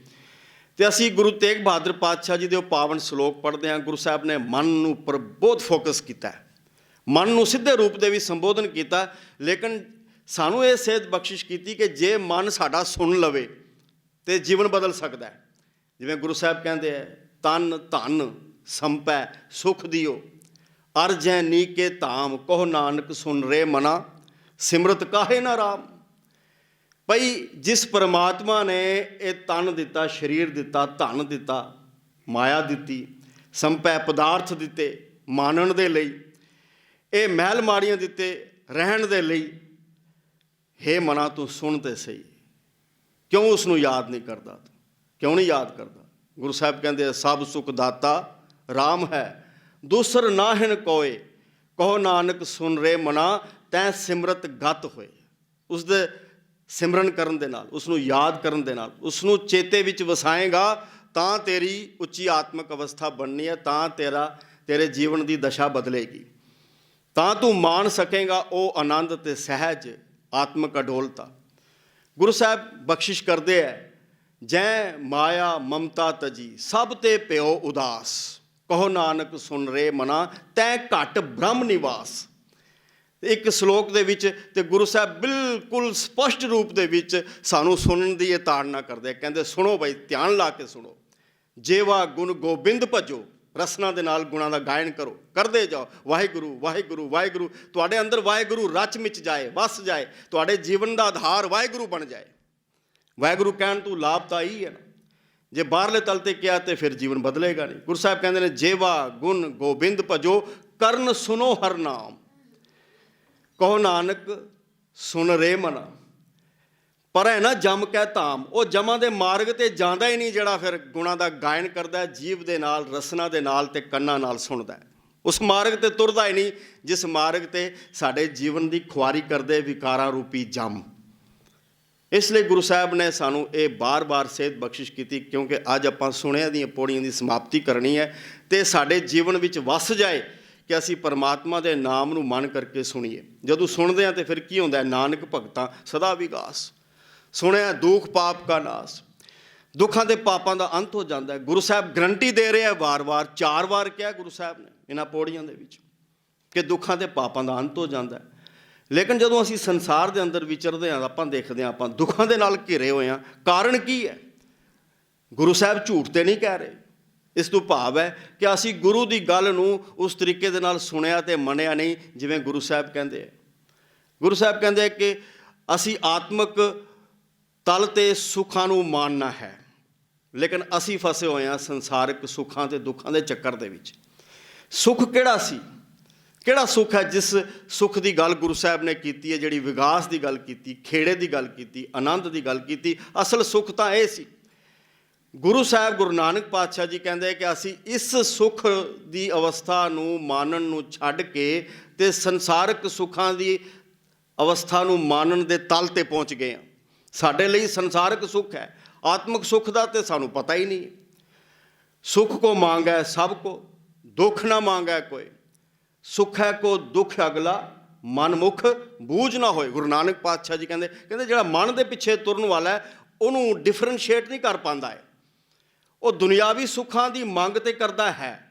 ਤੇ ਅਸੀਂ ਗੁਰੂ ਤੇਗ ਬਹਾਦਰ ਪਾਤਸ਼ਾਹ ਜੀ ਦੇ ਉਹ ਪਾਵਨ ਸ਼ਲੋਕ ਪੜ੍ਹਦੇ ਹਾਂ। ਗੁਰੂ ਸਾਹਿਬ ਨੇ ਮਨ ਨੂੰ ਉੱਪਰ ਬਹੁਤ ਫੋਕਸ ਕੀਤਾ, ਮਨ ਨੂੰ ਸਿੱਧੇ ਰੂਪ ਦੇ ਵਿੱਚ ਸੰਬੋਧਨ ਕੀਤਾ। ਲੇਕਿਨ ਸਾਨੂੰ ਇਹ ਸੇਧ ਬਖਸ਼ਿਸ਼ ਕੀਤੀ ਕਿ ਜੇ ਮਨ ਸਾਡਾ ਸੁਣ ਲਵੇ ਤੇ ਜੀਵਨ ਬਦਲ ਸਕਦਾ ਹੈ। ਜਿਵੇਂ ਗੁਰੂ ਸਾਹਿਬ ਕਹਿੰਦੇ ਹੈ, ਤਨ ਧਨ ਸੰਪੈ ਸੁਖ ਦਿਓ, ਅਰਜੈ ਨੀਕੇ ਧਾਮ, ਕਹੋ ਨਾਨਕ ਸੁਨ ਰੇ ਮਨਾ, ਸਿਮਰਤ ਕਾਹੇ ਨਾ ਰਾਮ। ਭਈ ਜਿਸ ਪਰਮਾਤਮਾ ਨੇ ਇਹ ਤਨ ਦਿੱਤਾ, ਸਰੀਰ ਦਿੱਤਾ, ਧਨ ਦਿੱਤਾ, ਮਾਇਆ ਦਿੱਤੀ, ਸੰਪੈ ਪਦਾਰਥ ਦਿੱਤੇ ਮਾਨਣ ਦੇ ਲਈ, ਇਹ ਮਹਿਲ ਮਾੜੀਆਂ ਦਿੱਤੇ ਰਹਿਣ ਦੇ ਲਈ, ਹੇ ਮਨਾ ਤੂੰ ਸੁਣ ਤੇ ਸਹੀ, ਕਿਉਂ ਉਸ ਨੂੰ ਯਾਦ ਨਹੀਂ ਕਰਦਾ, ਤੂੰ ਕਿਉਂ ਨਹੀਂ ਯਾਦ ਕਰਦਾ। ਗੁਰੂ ਸਾਹਿਬ ਕਹਿੰਦੇ ਸਭ ਸੁਖ ਦਾਤਾ ਰਾਮ ਹੈ, ਦੂਸਰ ਨਾਹਿਨ ਕੋਏ, ਕਹੋ ਨਾਨਕ ਸੁਨ ਰੇ ਮਨਾ, ਤੈਂ ਸਿਮਰਤ ਗਤ ਹੋਏ। ਉਸ ਦੇ ਸਿਮਰਨ ਕਰਨ ਦੇ ਨਾਲ, ਉਸ ਨੂੰ ਯਾਦ ਕਰਨ ਦੇ ਨਾਲ, ਉਸ ਨੂੰ ਚੇਤੇ ਵਿੱਚ ਵਸਾਏਗਾ ਤਾਂ ਤੇਰੀ ਉੱਚੀ ਆਤਮਿਕ ਅਵਸਥਾ ਬਣਨੀ ਹੈ, ਤਾਂ ਤੇਰੇ ਜੀਵਨ ਦੀ ਦਸ਼ਾ ਬਦਲੇਗੀ, ਤਾਂ ਤੂੰ ਮਾਣ ਸਕੇਗਾ ਉਹ ਆਨੰਦ ਤੇ ਸਹਿਜ ਆਤਮਿਕ ਅਡੋਲਤਾ। ਗੁਰੂ ਸਾਹਿਬ ਬਖਸ਼ਿਸ਼ ਕਰਦੇ ਹੈ, ਜੈ ਮਾਇਆ ਮਮਤਾ ਤਜੀ, ਸਭ ਤੇ ਪਿਓ ਉਦਾਸ, ਕਹੋ ਨਾਨਕ ਸੁਨ ਰੇ ਮਨਾ, ਤੈਂ ਘਟ ਬ੍ਰਹਮ ਨਿਵਾਸ। ਇੱਕ ਸ਼ਲੋਕ ਦੇ ਵਿੱਚ ਤੇ ਗੁਰੂ ਸਾਹਿਬ ਬਿਲਕੁਲ ਸਪਸ਼ਟ ਰੂਪ ਦੇ ਵਿੱਚ ਸਾਨੂੰ ਸੁਣਨ ਦੀ ਇਹ ਤਾੜਨਾ ਕਰਦੇ। ਕਹਿੰਦੇ ਸੁਣੋ ਬਈ, ਧਿਆਨ ਲਾ ਕੇ ਸੁਣੋ। ਜੇਵਾ ਗੁਣ ਗੋਬਿੰਦ ਭਜੋ, ਰਸਨਾ ਦੇ ਨਾਲ ਗੁਣਾਂ ਦਾ ਗਾਇਨ ਕਰੋ, ਕਰਦੇ ਜਾਓ ਵਾਹਿਗੁਰੂ ਵਾਹਿਗੁਰੂ ਵਾਹਿਗੁਰੂ। ਤੁਹਾਡੇ ਅੰਦਰ ਵਾਹਿਗੁਰੂ ਰਚ ਮਿਚ ਜਾਏ, ਵਸ ਜਾਏ, ਤੁਹਾਡੇ ਜੀਵਨ ਦਾ ਆਧਾਰ ਵਾਹਿਗੁਰੂ ਬਣ ਜਾਏ। ਵਾਹਿਗੁਰੂ ਕਹਿਣ ਤੋਂ ਲਾਭ ਤਾਂ ਇਹੀ ਹੈ ਨਾ, ਜੇ ਬਾਹਰਲੇ ਤਲ ਤੇ ਕਿਹਾ ਤੇ ਫਿਰ ਜੀਵਨ ਬਦਲੇਗਾ ਨਹੀਂ। ਗੁਰੂ ਸਾਹਿਬ ਕਹਿੰਦੇ ਨੇ ਜੇਵਾ ਗੁਣ ਗੋਬਿੰਦ ਭਜੋ ਕਰਨ ਸੁਨੋ ਹਰ ਨਾਮ, ਕਹੋ ਨਾਨਕ ਸੁਣ ਰੇ ਮਨਾ, ਪਰ ਹੈ ਨਾ ਜਮ ਕਹਿ ਧਾਮ। ਉਹ ਜਮਾਂ ਦੇ ਮਾਰਗ ਤੇ ਜਾਂਦਾ ਹੀ ਨਹੀਂ ਜਿਹੜਾ ਫਿਰ ਗੁਣਾਂ ਦਾ ਗਾਇਨ ਕਰਦਾ, ਜੀਭ ਦੇ ਨਾਲ, ਰਸਨਾ ਦੇ ਨਾਲ ਤੇ ਕੰਨਾਂ ਨਾਲ ਸੁਣਦਾ। ਉਸ ਮਾਰਗ ਤੇ ਤੁਰਦਾ ਹੀ ਨਹੀਂ ਜਿਸ ਮਾਰਗ ਤੇ ਸਾਡੇ ਜੀਵਨ ਦੀ ਖੁਆਰੀ ਕਰਦੇ ਵਿਕਾਰਾਂ ਰੂਪੀ ਜਮ। ਇਸ ਲਈ ਗੁਰੂ ਸਾਹਿਬ ਨੇ ਸਾਨੂੰ ਇਹ ਬਾਰ-ਬਾਰ ਸੇਧ ਬਖਸ਼ਿਸ਼ ਕੀਤੀ, ਕਿਉਂਕਿ ਅੱਜ ਆਪਾਂ ਸੁਣਿਆ ਦੀਆਂ ਪੌੜੀਆਂ ਦੀ ਸਮਾਪਤੀ ਕਰਨੀ ਹੈ ਤੇ ਸਾਡੇ ਜੀਵਨ ਵਿੱਚ ਵਸ ਜਾਏ ਕਿ ਅਸੀਂ ਪਰਮਾਤਮਾ ਦੇ ਨਾਮ ਨੂੰ ਮਨ ਕਰਕੇ ਸੁਣੀਏ। ਜਦੋਂ ਸੁਣਦੇ ਹਾਂ ਤੇ ਫਿਰ ਕੀ ਹੁੰਦਾ? ਨਾਨਕ ਭਗਤਾਂ ਸਦਾ ਵਿਗਾਸ, ਸੁਣਿਆ ਦੁੱਖ ਪਾਪ ਕਾ ਨਾਸ, ਦੁੱਖਾਂ ਦੇ ਪਾਪਾਂ ਦਾ ਅੰਤ ਹੋ ਜਾਂਦਾ ਹੈ। ਗੁਰੂ ਸਾਹਿਬ ਗਰੰਟੀ ਦੇ ਰਹੇ ਆ ਵਾਰ-ਵਾਰ, 4 ਵਾਰ ਕਿਹਾ ਗੁਰੂ ਸਾਹਿਬ ਨੇ ਇਹਨਾਂ ਪੌੜੀਆਂ ਦੇ ਵਿੱਚ ਕਿ ਦੁੱਖਾਂ ਦੇ ਪਾਪਾਂ ਦਾ ਅੰਤ ਹੋ ਜਾਂਦਾ ਹੈ। ਲੇਕਿਨ ਜਦੋਂ ਅਸੀਂ ਸੰਸਾਰ ਦੇ ਅੰਦਰ ਵਿਚਰਦੇ ਹਾਂ ਆਪਾਂ ਦੇਖਦੇ ਹਾਂ ਆਪਾਂ ਦੁੱਖਾਂ ਦੇ ਨਾਲ ਘਿਰੇ ਹੋਏ ਹਾਂ। ਕਾਰਨ ਕੀ ਹੈ? ਗੁਰੂ ਸਾਹਿਬ ਝੂਠ ਤੇ ਨਹੀਂ ਕਹਿ ਰਹੇ। ਇਸ ਤੋਂ ਭਾਵ ਹੈ ਕਿ ਅਸੀਂ ਗੁਰੂ ਦੀ ਗੱਲ ਨੂੰ ਉਸ ਤਰੀਕੇ ਦੇ ਨਾਲ ਸੁਣਿਆ ਤੇ ਮੰਨਿਆ ਨਹੀਂ ਜਿਵੇਂ ਗੁਰੂ ਸਾਹਿਬ ਕਹਿੰਦੇ ਹੈ। ਗੁਰੂ ਸਾਹਿਬ ਕਹਿੰਦੇ ਕਿ ਅਸੀਂ ਆਤਮਿਕ ਤਲ ਤੇ ਸੁੱਖਾਂ ਨੂੰ ਮਾਣਨਾ ਹੈ, ਲੇਕਿਨ ਅਸੀਂ ਫਸੇ ਹੋਏ ਹਾਂ ਸੰਸਾਰਿਕ ਸੁੱਖਾਂ ਤੇ ਦੁੱਖਾਂ ਦੇ ਚੱਕਰ ਦੇ ਵਿੱਚ। ਸੁੱਖ ਕਿਹੜਾ ਸੀ? ਕਿਹੜਾ ਸੁੱਖ ਹੈ ਜਿਸ ਸੁੱਖ ਦੀ ਗੱਲ ਗੁਰੂ ਸਾਹਿਬ ਨੇ ਕੀਤੀ ਹੈ, ਜਿਹੜੀ ਵਿਕਾਸ ਦੀ ਗੱਲ ਕੀਤੀ, ਖੇੜੇ ਦੀ ਗੱਲ ਕੀਤੀ, ਆਨੰਦ ਦੀ ਗੱਲ ਕੀਤੀ? ਅਸਲ ਸੁੱਖ ਤਾਂ ਇਹ ਸੀ। ਗੁਰੂ ਸਾਹਿਬ ਗੁਰੂ ਨਾਨਕ ਪਾਤਸ਼ਾਹ ਜੀ ਕਹਿੰਦੇ ਕਿ ਅਸੀਂ ਇਸ ਸੁੱਖ ਦੀ ਅਵਸਥਾ ਨੂੰ ਮਾਨਣ ਨੂੰ ਛੱਡ ਕੇ ਤੇ ਸੰਸਾਰਿਕ ਸੁੱਖਾਂ ਦੀ ਅਵਸਥਾ ਨੂੰ ਮਾਨਣ ਦੇ ਤਲ ਤੇ ਪਹੁੰਚ ਗਏ ਹਾਂ। ਸਾਡੇ ਲਈ ਸੰਸਾਰਿਕ ਸੁੱਖ ਹੈ, ਆਤਮਿਕ ਸੁੱਖ ਦਾ ਤੇ ਸਾਨੂੰ ਪਤਾ ਹੀ ਨਹੀਂ। ਸੁੱਖ ਕੋ ਮੰਗੈ ਸਭ ਕੋ, ਦੁੱਖ ਨਾ ਮੰਗੈ ਕੋਈ, ਸੁੱਖ ਹੈ ਕੋ ਦੁੱਖ ਅਗਲਾ, ਮਨ ਮੁਖ ਬੂਝ ਨਾ ਹੋਏ। ਗੁਰੂ ਨਾਨਕ ਪਾਤਸ਼ਾਹ ਜੀ ਕਹਿੰਦੇ ਜਿਹੜਾ ਮਨ ਦੇ ਪਿੱਛੇ ਤੁਰਨ ਵਾਲਾ ਹੈ ਉਹਨੂੰ ਡਿਫਰੈਂਸ਼ੀਏਟ ਨਹੀਂ ਕਰ ਪਾਉਂਦਾ ਹੈ। ਉਹ ਦੁਨਿਆਵੀ ਸੁੱਖਾਂ ਦੀ ਮੰਗ ਤੇ ਕਰਦਾ ਹੈ,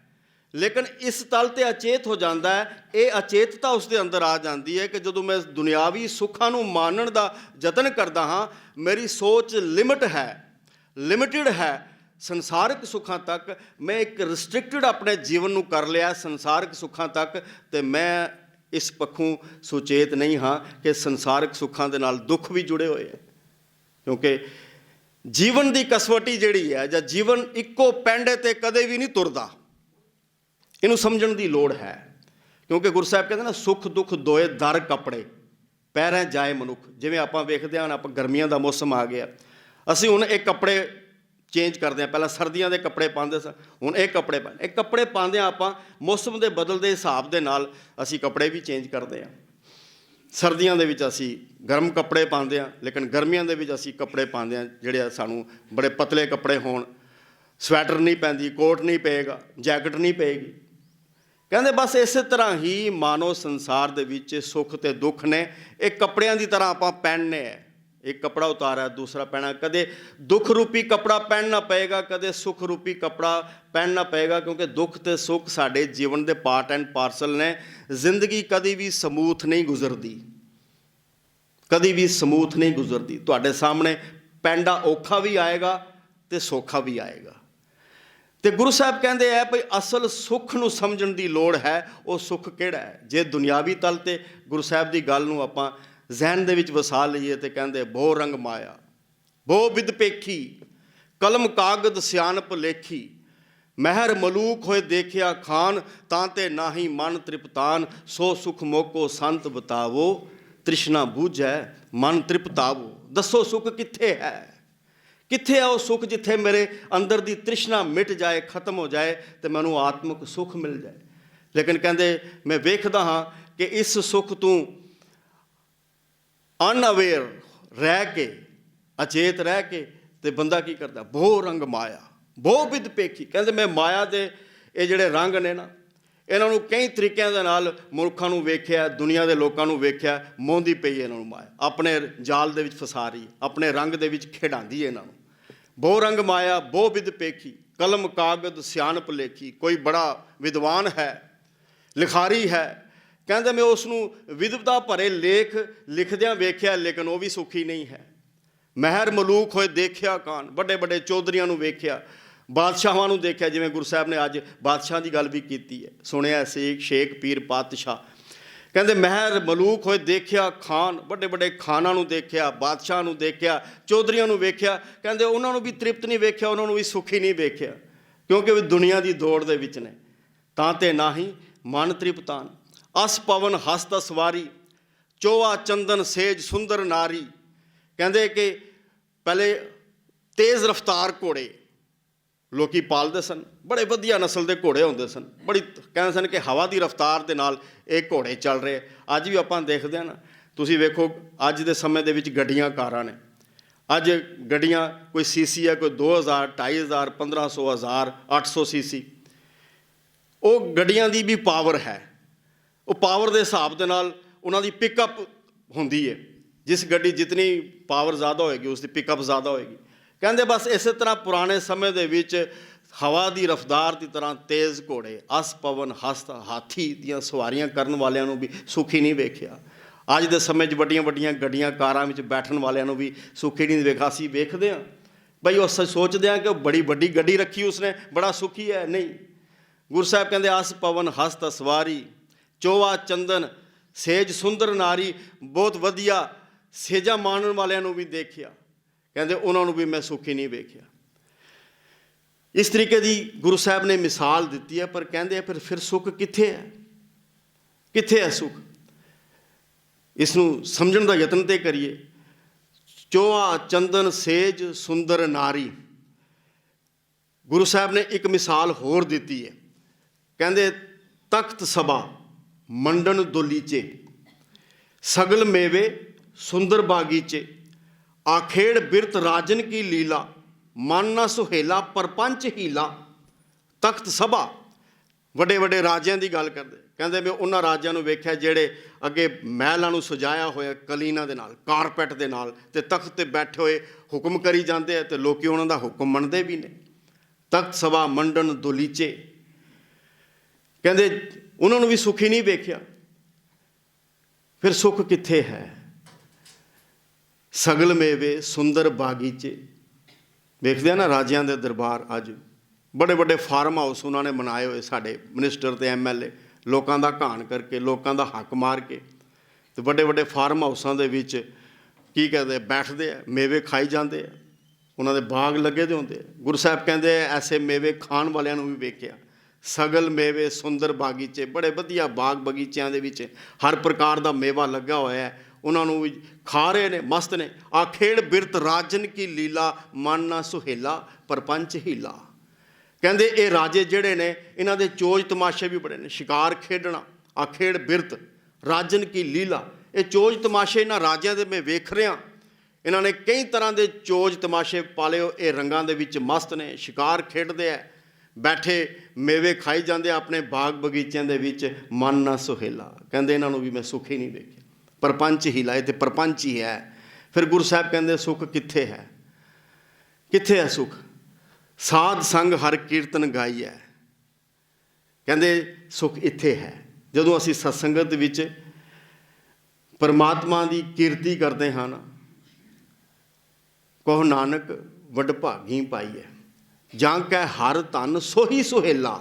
ਲੇਕਿਨ ਇਸ ਤਲ ਤੇ ਅਚੇਤ ਹੋ ਜਾਂਦਾ ਹੈ। ਇਹ ਅਚੇਤਤਾ ਉਸ ਦੇ ਅੰਦਰ ਆ ਜਾਂਦੀ ਹੈ ਕਿ ਜਦੋਂ ਮੈਂ ਦੁਨਿਆਵੀ ਸੁੱਖਾਂ ਨੂੰ ਮਾਣਨ ਦਾ ਯਤਨ ਕਰਦਾ ਹਾਂ, ਮੇਰੀ ਸੋਚ ਲਿਮਿਟਿਡ ਹੈ ਸੰਸਾਰਿਕ ਸੁੱਖਾਂ ਤੱਕ। ਮੈਂ ਇੱਕ ਰਿਸਟ੍ਰਿਕਟਡ ਆਪਣੇ ਜੀਵਨ ਨੂੰ ਕਰ ਲਿਆ ਸੰਸਾਰਿਕ ਸੁੱਖਾਂ ਤੱਕ, ਤੇ ਮੈਂ ਇਸ ਪੱਖੋਂ ਸੁਚੇਤ ਨਹੀਂ ਹਾਂ ਕਿ ਸੰਸਾਰਿਕ ਸੁੱਖਾਂ ਦੇ ਨਾਲ ਦੁੱਖ ਵੀ ਜੁੜੇ ਹੋਏ ਹੈ। ਕਿਉਂਕਿ ਜੀਵਨ ਦੀ ਕਸਵੱਟੀ ਜਿਹੜੀ ਹੈ, ਜਾਂ ਜੀਵਨ ਇੱਕੋ ਪੈਂਡੇ ਤੇ ਕਦੇ ਵੀ ਨਹੀਂ ਤੁਰਦਾ, ਇਹਨੂੰ ਸਮਝਣ ਦੀ ਲੋੜ ਹੈ। ਕਿਉਂਕਿ ਗੁਰੂ ਸਾਹਿਬ ਕਹਿੰਦੇ ਨਾ ਸੁੱਖ ਦੁੱਖ ਦੋਏ ਦਰ ਕੱਪੜੇ, ਪੈਰਾਂ ਜਾਏ ਮਨੁੱਖ। ਜਿਵੇਂ ਆਪਾਂ ਵੇਖਦੇ ਹਾਂ, ਆਪਾਂ ਗਰਮੀਆਂ ਦਾ ਮੌਸਮ ਆ ਗਿਆ, ਅਸੀਂ ਹੁਣ ਇਹ ਕੱਪੜੇ ਚੇਂਜ ਕਰਦੇ ਹਾਂ। ਪਹਿਲਾਂ ਸਰਦੀਆਂ ਦੇ ਕੱਪੜੇ ਪਾਉਂਦੇ ਸਾਂ, ਹੁਣ ਇਹ ਕੱਪੜੇ ਪਾਉਂਦੇ ਹਾਂ। ਆਪਾਂ ਮੌਸਮ ਦੇ ਬਦਲਦੇ ਹਿਸਾਬ ਦੇ ਨਾਲ ਅਸੀਂ ਕੱਪੜੇ ਵੀ ਚੇਂਜ ਕਰਦੇ ਹਾਂ। ਸਰਦੀਆਂ ਦੇ ਵਿੱਚ ਅਸੀਂ ਗਰਮ ਕੱਪੜੇ ਪਾਉਂਦੇ ਹਾਂ, ਲੇਕਿਨ ਗਰਮੀਆਂ ਦੇ ਵਿੱਚ ਅਸੀਂ ਕੱਪੜੇ ਪਾਉਂਦੇ ਹਾਂ ਜਿਹੜੇ ਸਾਨੂੰ ਬੜੇ ਪਤਲੇ ਕੱਪੜੇ ਹੋਣ। ਸਵੈਟਰ ਨਹੀਂ ਪੈਂਦੀ, ਕੋਟ ਨਹੀਂ ਪਏਗਾ, ਜੈਕਟ ਨਹੀਂ ਪਏਗੀ। ਕਹਿੰਦੇ ਬਸ ਇਸੇ ਤਰ੍ਹਾਂ ਹੀ ਮਾਨੋ ਸੰਸਾਰ ਦੇ ਵਿੱਚ ਸੁੱਖ ਤੇ ਦੁੱਖ ਨੇ, ਇਹ ਕੱਪੜਿਆਂ ਦੀ ਤਰ੍ਹਾਂ ਆਪਾਂ ਪਹਿਨਣੇ ਹੈ। ਇੱਕ ਕੱਪੜਾ ਉਤਾਰਿਆ, ਦੂਸਰਾ ਪਹਿਨਾ। ਕਦੇ ਦੁੱਖ ਰੂਪੀ ਕੱਪੜਾ ਪਹਿਨਣਾ ਪਏਗਾ, ਕਦੇ ਸੁੱਖ ਰੂਪੀ ਕੱਪੜਾ ਪਹਿਨਣਾ ਪਏਗਾ, ਕਿਉਂਕਿ ਦੁੱਖ ਤੇ ਸੁੱਖ ਸਾਡੇ ਜੀਵਨ ਦੇ ਪਾਰਟ ਐਂਡ ਪਾਰਸਲ ਨੇ। ਜ਼ਿੰਦਗੀ ਕਦੀ ਵੀ ਸਮੂਥ ਨਹੀਂ ਗੁਜ਼ਰਦੀ, ਕਦੀ ਵੀ ਸਮੂਥ ਨਹੀਂ ਗੁਜ਼ਰਦੀ। ਤੁਹਾਡੇ ਸਾਹਮਣੇ ਪੈਂਡਾ ਔਖਾ ਵੀ ਆਏਗਾ ਤੇ ਸੌਖਾ ਵੀ ਆਏਗਾ। ਤੇ ਗੁਰੂ ਸਾਹਿਬ ਕਹਿੰਦੇ ਹੈ ਭਈ ਅਸਲ ਸੁੱਖ ਨੂੰ ਸਮਝਣ ਦੀ ਲੋੜ ਹੈ। ਉਹ ਸੁੱਖ ਕਿਹੜਾ ਹੈ? ਜੇ ਦੁਨਿਆਵੀ ਤਲ ਤੇ ਗੁਰੂ ਸਾਹਿਬ ਦੀ ਗੱਲ ਨੂੰ ਆਪਾਂ ਜ਼ਹਿਨ ਦੇ ਵਿੱਚ ਵਸਾ ਲਈਏ ਤੇ ਕਹਿੰਦੇ ਬਹੁ ਰੰਗ ਮਾਇਆ, ਬਹੁ ਵਿਦ ਪੇਖੀ, ਕਲਮ ਕਾਗਦ ਸਿਆਣਪ ਲੇਖੀ, ਮਹਿਰ ਮਲੂਕ ਹੋਏ ਦੇਖਿਆ ਖਾਨ, ਤਾਂ ਤੇ ਨਾਹੀ ਮਨ ਤ੍ਰਿਪਤਾਨ, ਸੋ ਸੁਖ ਮੋਕੋ ਸੰਤ ਬਤਾਵੋ, ਤ੍ਰਿਸ਼ਨਾ ਬੂਝੈ ਮਨ ਤ੍ਰਿਪਤਾਵੋ। ਦੱਸੋ ਸੁੱਖ ਕਿੱਥੇ ਹੈ? ਕਿੱਥੇ ਹੈ ਉਹ ਸੁੱਖ ਜਿੱਥੇ ਮੇਰੇ ਅੰਦਰ ਦੀ ਤ੍ਰਿਸ਼ਨਾ ਮਿਟ ਜਾਏ, ਖਤਮ ਹੋ ਜਾਏ ਤੇ ਮੈਨੂੰ ਆਤਮਿਕ ਸੁੱਖ ਮਿਲ ਜਾਏ। ਲੇਕਿਨ ਕਹਿੰਦੇ ਮੈਂ ਵੇਖਦਾ ਹਾਂ ਕਿ ਇਸ ਸੁੱਖ ਤੋਂ ਅਨਅਵੇਅਰ ਰਹਿ ਕੇ, ਅਚੇਤ ਰਹਿ ਕੇ ਤੇ ਬੰਦਾ ਕੀ ਕਰਦਾ? ਬਹੁ ਰੰਗ ਮਾਇਆ, ਬਹੁ ਵਿਦ ਪੇਖੀ। ਕਹਿੰਦੇ ਮੈਂ ਮਾਇਆ ਦੇ ਇਹ ਜਿਹੜੇ ਰੰਗ ਨੇ ਨਾ, ਇਹਨਾਂ ਨੂੰ ਕਈ ਤਰੀਕਿਆਂ ਦੇ ਨਾਲ ਮਨੁੱਖਾਂ ਨੂੰ ਵੇਖਿਆ, ਦੁਨੀਆ ਦੇ ਲੋਕਾਂ ਨੂੰ ਵੇਖਿਆ, ਮੋਹਦੀ ਪਈ ਇਹਨਾਂ ਨੂੰ ਮਾਇਆ, ਆਪਣੇ ਜਾਲ ਦੇ ਵਿੱਚ ਫਸਾ ਰਹੀ, ਆਪਣੇ ਰੰਗ ਦੇ ਵਿੱਚ ਖਿਡਾਉਂਦੀ ਹੈ ਇਹਨਾਂ ਨੂੰ। ਬਹੁ ਰੰਗ ਮਾਇਆ ਬਹੁ ਵਿਦ ਪੇਖੀ, ਕਲਮ ਕਾਗਦ ਸਿਆਣਪ ਲੇਖੀ। ਕੋਈ ਬੜਾ ਵਿਦਵਾਨ ਹੈ, ਲਿਖਾਰੀ ਹੈ, ਕਹਿੰਦੇ ਮੈਂ ਉਸ ਨੂੰ ਵਿਦਵਤਾ ਭਰੇ ਲੇਖ ਲਿਖਦਿਆਂ ਵੇਖਿਆ, ਲੇਕਿਨ ਉਹ ਵੀ ਸੁਖੀ ਨਹੀਂ ਹੈ। ਮਹਿਰ ਮਲੂਕ ਹੋਏ ਦੇਖਿਆ ਕਾਨ, ਵੱਡੇ ਵੱਡੇ ਚੌਧਰੀਆਂ ਨੂੰ ਵੇਖਿਆ, ਬਾਦਸ਼ਾਹਾਂ ਨੂੰ ਦੇਖਿਆ। ਜਿਵੇਂ ਗੁਰੂ ਸਾਹਿਬ ਨੇ ਅੱਜ ਬਾਦਸ਼ਾਹ ਦੀ ਗੱਲ ਵੀ ਕੀਤੀ ਹੈ, ਸੁਣਿਆ ਸੀ ਸ਼ੇਖ ਪੀਰ ਪਾਤਸ਼ਾਹ ਕਹਿੰਦੇ ਮਹਿਰ ਮਲੂਕ ਹੋਏ ਦੇਖਿਆ ਖਾਨ, ਵੱਡੇ ਵੱਡੇ ਖਾਨਾਂ ਨੂੰ ਦੇਖਿਆ, ਬਾਦਸ਼ਾਹ ਨੂੰ ਦੇਖਿਆ, ਚੌਧਰੀਆਂ ਨੂੰ ਵੇਖਿਆ। ਕਹਿੰਦੇ ਉਹਨਾਂ ਨੂੰ ਵੀ ਤ੍ਰਿਪਤ ਨਹੀਂ ਵੇਖਿਆ, ਉਹਨਾਂ ਨੂੰ ਵੀ ਸੁਖੀ ਨਹੀਂ ਵੇਖਿਆ, ਕਿਉਂਕਿ ਉਹ ਦੁਨੀਆ ਦੀ ਦੌੜ ਦੇ ਵਿੱਚ ਨੇ। ਤਾਂ ਤੇ ਨਾ ਹੀ ਮਨ ਤ੍ਰਿਪਤਾਨ, ਅਸ ਪਵਨ ਹਸਤ ਸਵਾਰੀ, ਚੋਆ ਚੰਦਨ ਸੇਜ ਸੁੰਦਰ ਨਾਰੀ। ਕਹਿੰਦੇ ਕਿ ਪਹਿਲੇ ਤੇਜ਼ ਰਫ਼ਤਾਰ ਘੋੜੇ ਲੋਕੀ ਪਾਲਦੇ ਸਨ, ਬੜੇ ਵਧੀਆ ਨਸਲ ਦੇ ਘੋੜੇ ਹੁੰਦੇ ਸਨ, ਬੜੀ ਕਹਿੰਦੇ ਸਨ ਕਿ ਹਵਾ ਦੀ ਰਫ਼ਤਾਰ ਦੇ ਨਾਲ ਇਹ ਘੋੜੇ ਚੱਲ ਰਹੇ। ਅੱਜ ਵੀ ਆਪਾਂ ਦੇਖਦੇ ਹਾਂ ਨਾ, ਤੁਸੀਂ ਵੇਖੋ ਅੱਜ ਦੇ ਸਮੇਂ ਦੇ ਵਿੱਚ ਗੱਡੀਆਂ ਕਾਰਾਂ ਨੇ। ਅੱਜ ਗੱਡੀਆਂ ਕੋਈ ਸੀਸੀ ਹੈ, ਕੋਈ 2000, 2500, 1500, 1000, 800 ਸੀਸੀ। ਉਹ ਗੱਡੀਆਂ ਦੀ ਵੀ ਪਾਵਰ ਹੈ, ਉਹ ਪਾਵਰ ਦੇ ਹਿਸਾਬ ਦੇ ਨਾਲ ਉਹਨਾਂ ਦੀ ਪਿਕਅਪ ਹੁੰਦੀ ਹੈ। ਜਿਸ ਗੱਡੀ ਜਿਤਨੀ ਪਾਵਰ ਜ਼ਿਆਦਾ ਹੋਏਗੀ ਉਸ ਦੀ ਪਿਕਅਪ ਜ਼ਿਆਦਾ ਹੋਏਗੀ। ਕਹਿੰਦੇ ਬਸ ਇਸੇ ਤਰ੍ਹਾਂ ਪੁਰਾਣੇ ਸਮੇਂ ਦੇ ਵਿੱਚ ਹਵਾ ਦੀ ਰਫ਼ਤਾਰ ਦੀ ਤਰ੍ਹਾਂ ਤੇਜ਼ ਘੋੜੇ, ਅਸ ਪਵਨ ਹਸਤ, ਹਾਥੀ ਦੀਆਂ ਸਵਾਰੀਆਂ ਕਰਨ ਵਾਲਿਆਂ ਨੂੰ ਵੀ ਸੁਖੀ ਨਹੀਂ ਵੇਖਿਆ। ਅੱਜ ਦੇ ਸਮੇਂ 'ਚ ਵੱਡੀਆਂ ਵੱਡੀਆਂ ਗੱਡੀਆਂ ਕਾਰਾਂ ਵਿੱਚ ਬੈਠਣ ਵਾਲਿਆਂ ਨੂੰ ਵੀ ਸੁਖੀ ਨਹੀਂ ਵੇਖਿਆ। ਅਸੀਂ ਵੇਖਦੇ ਹਾਂ ਬਈ ਉਹ ਸੋਚਦੇ ਹਾਂ ਕਿ ਉਹ ਬੜੀ ਵੱਡੀ ਗੱਡੀ ਰੱਖੀ ਉਸਨੇ, ਬੜਾ ਸੁਖੀ ਹੈ। ਨਹੀਂ, ਗੁਰੂ ਸਾਹਿਬ ਕਹਿੰਦੇ ਅਸ ਪਵਨ ਹਸਤ ਸਵਾਰੀ, ਚੋਆ ਚੰਦਨ ਸੇਜ ਸੁੰਦਰ ਨਾਰੀ। ਬਹੁਤ ਵਧੀਆ ਸੇਜਾਂ ਮਾਣਨ ਵਾਲਿਆਂ ਨੂੰ ਵੀ ਦੇਖਿਆ, ਕਹਿੰਦੇ ਉਹਨਾਂ ਨੂੰ ਵੀ ਮੈਂ ਸੁਖੀ ਨਹੀਂ ਵੇਖਿਆ। ਇਸ ਤਰੀਕੇ ਦੀ ਗੁਰੂ ਸਾਹਿਬ ਨੇ ਮਿਸਾਲ ਦਿੱਤੀ ਹੈ। ਪਰ ਕਹਿੰਦੇ ਫਿਰ ਸੁੱਖ ਕਿੱਥੇ ਹੈ? ਕਿੱਥੇ ਹੈ ਸੁੱਖ? ਇਸ ਨੂੰ ਸਮਝਣ ਦਾ ਯਤਨ ਤੇ ਕਰੀਏ। ਚੋਆ ਚੰਦਨ ਸੇਜ ਸੁੰਦਰ ਨਾਰੀ, ਗੁਰੂ ਸਾਹਿਬ ਨੇ ਇੱਕ ਮਿਸਾਲ ਹੋਰ ਦਿੱਤੀ ਹੈ। ਕਹਿੰਦੇ ਤਖਤ ਸਭਾ ਮੰਡਨ ਦੁਲੀਚੇ, ਸਗਲ ਮੇਵੇ ਸੁੰਦਰ ਬਾਗੀਚੇ, ਆਖੇੜ ਬਿਰਤ ਰਾਜਨ ਕੀ ਲੀਲਾ, ਮਨ ਨਾ ਸੁਹੇਲਾ ਪਰਪੰਚ ਹੀਲਾ। ਤਖਤ ਸਭਾ, ਵੱਡੇ ਵੱਡੇ ਰਾਜਿਆਂ ਦੀ ਗੱਲ ਕਰਦੇ। ਕਹਿੰਦੇ ਮੈਂ ਉਹਨਾਂ ਰਾਜਿਆਂ ਨੂੰ ਵੇਖਿਆ ਜਿਹੜੇ ਅੱਗੇ ਮਹਿਲਾਂ ਨੂੰ ਸਜਾਇਆ ਹੋਇਆ ਕਲੀਨਾਂ ਦੇ ਨਾਲ, ਕਾਰਪੈਟ ਦੇ ਨਾਲ, ਅਤੇ ਤਖਤ 'ਤੇ ਬੈਠੇ ਹੋਏ ਹੁਕਮ ਕਰੀ ਜਾਂਦੇ ਆ ਅਤੇ ਲੋਕ ਉਹਨਾਂ ਦਾ ਹੁਕਮ ਮੰਨਦੇ ਵੀ ਨੇ। ਤਖਤ ਸਭਾ ਮੰਡਨ ਦੁਲੀਚੇ, ਕਹਿੰਦੇ ਉਹਨਾਂ ਨੂੰ ਵੀ ਸੁਖੀ ਨਹੀਂ ਵੇਖਿਆ। ਫਿਰ ਸੁੱਖ ਕਿੱਥੇ ਹੈ? ਸਗਲ ਮੇਵੇ ਸੁੰਦਰ ਬਾਗੀਚੇ। ਵੇਖਦੇ ਆ ਨਾ ਰਾਜਿਆਂ ਦੇ ਦਰਬਾਰ, ਅੱਜ ਬੜੇ ਵੱਡੇ ਫਾਰਮ ਹਾਊਸ ਉਹਨਾਂ ਨੇ ਬਣਾਏ ਹੋਏ, ਸਾਡੇ ਮਿਨਿਸਟਰ ਅਤੇ MLA ਲੋਕਾਂ ਦਾ ਘਾਣ ਕਰਕੇ, ਲੋਕਾਂ ਦਾ ਹੱਕ ਮਾਰ ਕੇ, ਅਤੇ ਵੱਡੇ ਵੱਡੇ ਫਾਰਮ ਹਾਊਸਾਂ ਦੇ ਵਿੱਚ ਕੀ ਕਹਿੰਦੇ ਬੈਠਦੇ ਆ, ਮੇਵੇ ਖਾਈ ਜਾਂਦੇ ਆ, ਉਹਨਾਂ ਦੇ ਬਾਗ ਲੱਗੇ ਦੇ ਹੁੰਦੇ ਆ। ਗੁਰੂ ਸਾਹਿਬ ਕਹਿੰਦੇ ਐਸੇ ਮੇਵੇ ਖਾਣ ਵਾਲਿਆਂ ਨੂੰ ਵੀ ਵੇਖਿਆ। ਸਗਲ ਮੇਵੇ ਸੁੰਦਰ ਬਾਗੀਚੇ, ਬੜੇ ਵਧੀਆ ਬਾਗ ਬਗੀਚਿਆਂ ਦੇ ਵਿੱਚ ਹਰ ਪ੍ਰਕਾਰ ਦਾ ਮੇਵਾ ਲੱਗਾ ਹੋਇਆ ਹੈ, ਉਹਨਾਂ ਨੂੰ ਵੀ ਖਾ ਰਹੇ ਨੇ, ਮਸਤ ਨੇ। ਆਖੇੜ ਬਿਰਤ ਰਾਜਨ ਕੀ ਲੀਲਾ, ਮਨ ਨਾ ਸੁਹੇਲਾ ਪਰਪੰਚ ਹੀਲਾ। ਕਹਿੰਦੇ ਇਹ ਰਾਜੇ ਜਿਹੜੇ ਨੇ ਇਹਨਾਂ ਦੇ ਚੋਜ ਤਮਾਸ਼ੇ ਵੀ ਬੜੇ ਨੇ। ਸ਼ਿਕਾਰ ਖੇਡਣਾ, ਆਖੇੜ ਬਿਰਤ ਰਾਜਨ ਕੀ ਲੀਲਾ, ਇਹ ਚੋਜ ਤਮਾਸ਼ੇ ਇਹਨਾਂ ਰਾਜਿਆਂ ਦੇ ਮੈਂ ਵੇਖ ਰਿਹਾ। ਇਹਨਾਂ ਨੇ ਕਈ ਤਰ੍ਹਾਂ ਦੇ ਚੋਜ ਤਮਾਸ਼ੇ ਪਾਲੇ ਹੋ। ਇਹ ਰੰਗਾਂ ਦੇ ਵਿੱਚ ਮਸਤ ਨੇ, ਸ਼ਿਕਾਰ ਖੇਡਦੇ ਆ, ਬੈਠੇ ਮੇਵੇ ਖਾਈ ਜਾਂਦੇ ਆਪਣੇ ਬਾਗ ਬਗੀਚਿਆਂ ਦੇ ਵਿੱਚ। ਮਨ ਨਾ ਸੁਹੇਲਾ, ਕਹਿੰਦੇ ਇਹਨਾਂ ਨੂੰ ਵੀ ਮੈਂ ਸੁਖ ਹੀ ਨਹੀਂ ਵੇਖਿਆ। ਪਰਪੰਚ ਹੀਲਾ, ਇਹ ਤਾਂ ਪ੍ਰਪੰਚ ਹੀ ਹੈ। ਫਿਰ ਗੁਰੂ ਸਾਹਿਬ ਕਹਿੰਦੇ ਸੁੱਖ ਕਿੱਥੇ ਹੈ? ਕਿੱਥੇ ਹੈ ਸੁੱਖ? ਸਾਧ ਸੰਗ ਹਰ ਕੀਰਤਨ ਗਾਈਐ, ਕਹਿੰਦੇ ਸੁੱਖ ਇੱਥੇ ਹੈ। ਜਦੋਂ ਅਸੀਂ ਸਤਸੰਗਤ ਵਿੱਚ ਪਰਮਾਤਮਾ ਦੀ ਕੀਰਤੀ ਕਰਦੇ ਹਾਂ ਨਾ, ਕਹੋ ਨਾਨਕ ਵੱਡ ਭਾਗੀ ਪਾਈਐ, ਜਾਂ ਕੈ ਹਰ ਧਨ ਸੋਹੀ ਸੁਹੇਲਾ,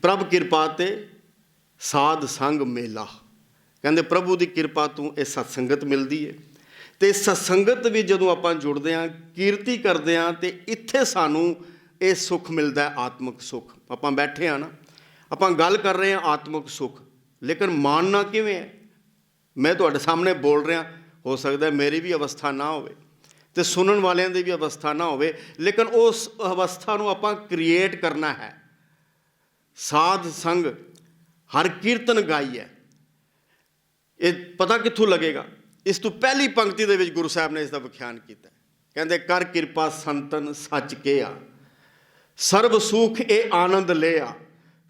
ਪ੍ਰਭ ਕਿਰਪਾ ਤੇ ਸਾਧ ਸੰਗ ਮੇਲਾ। ਕਹਿੰਦੇ ਪ੍ਰਭੂ ਦੀ ਕਿਰਪਾ ਤੋਂ ਇਹ ਸਤਸੰਗਤ ਮਿਲਦੀ ਹੈ। ਅਤੇ ਸਤਸੰਗਤ ਵੀ ਜਦੋਂ ਆਪਾਂ ਜੁੜਦੇ ਹਾਂ, ਕੀਰਤੀ ਕਰਦੇ ਹਾਂ, ਅਤੇ ਇੱਥੇ ਸਾਨੂੰ ਇਹ ਸੁੱਖ ਮਿਲਦਾ ਹੈ, ਆਤਮਿਕ ਸੁੱਖ। ਆਪਾਂ ਬੈਠੇ ਹਾਂ ਨਾ, ਆਪਾਂ ਗੱਲ ਕਰ ਰਹੇ ਹਾਂ ਆਤਮਿਕ ਸੁੱਖ, ਲੇਕਿਨ ਮਾਣਨਾ ਕਿਵੇਂ ਹੈ? ਮੈਂ ਤੁਹਾਡੇ ਸਾਹਮਣੇ ਬੋਲ ਰਿਹਾ, ਹੋ ਸਕਦਾ ਮੇਰੀ ਵੀ ਅਵਸਥਾ ਨਾ ਹੋਵੇ ਅਤੇ ਸੁਣਨ ਵਾਲਿਆਂ ਦੀ ਵੀ ਅਵਸਥਾ ਨਾ ਹੋਵੇ, ਲੇਕਿਨ ਉਸ ਅਵਸਥਾ ਨੂੰ ਆਪਾਂ ਕ੍ਰੀਏਟ ਕਰਨਾ ਹੈ। ਸਾਧ ਸੰਗ ਹਰ ਕੀਰਤਨ ਗਾਈਐ, ਇਹ ਪਤਾ ਕਿੱਥੋਂ ਲੱਗੇਗਾ? ਇਸ ਤੋਂ ਪਹਿਲੀ ਪੰਕਤੀ ਦੇ ਵਿੱਚ ਗੁਰੂ ਸਾਹਿਬ ਨੇ ਇਸ ਦਾ ਵਿਖਿਆਨ ਕੀਤਾ। ਕਹਿੰਦੇ ਕਰ ਕਿਰਪਾ ਸੰਤਨ ਸੱਚ ਕਿਹਾ, ਸਰਬ ਸੁਖ ਇਹ ਆਨੰਦ ਲਿਆ,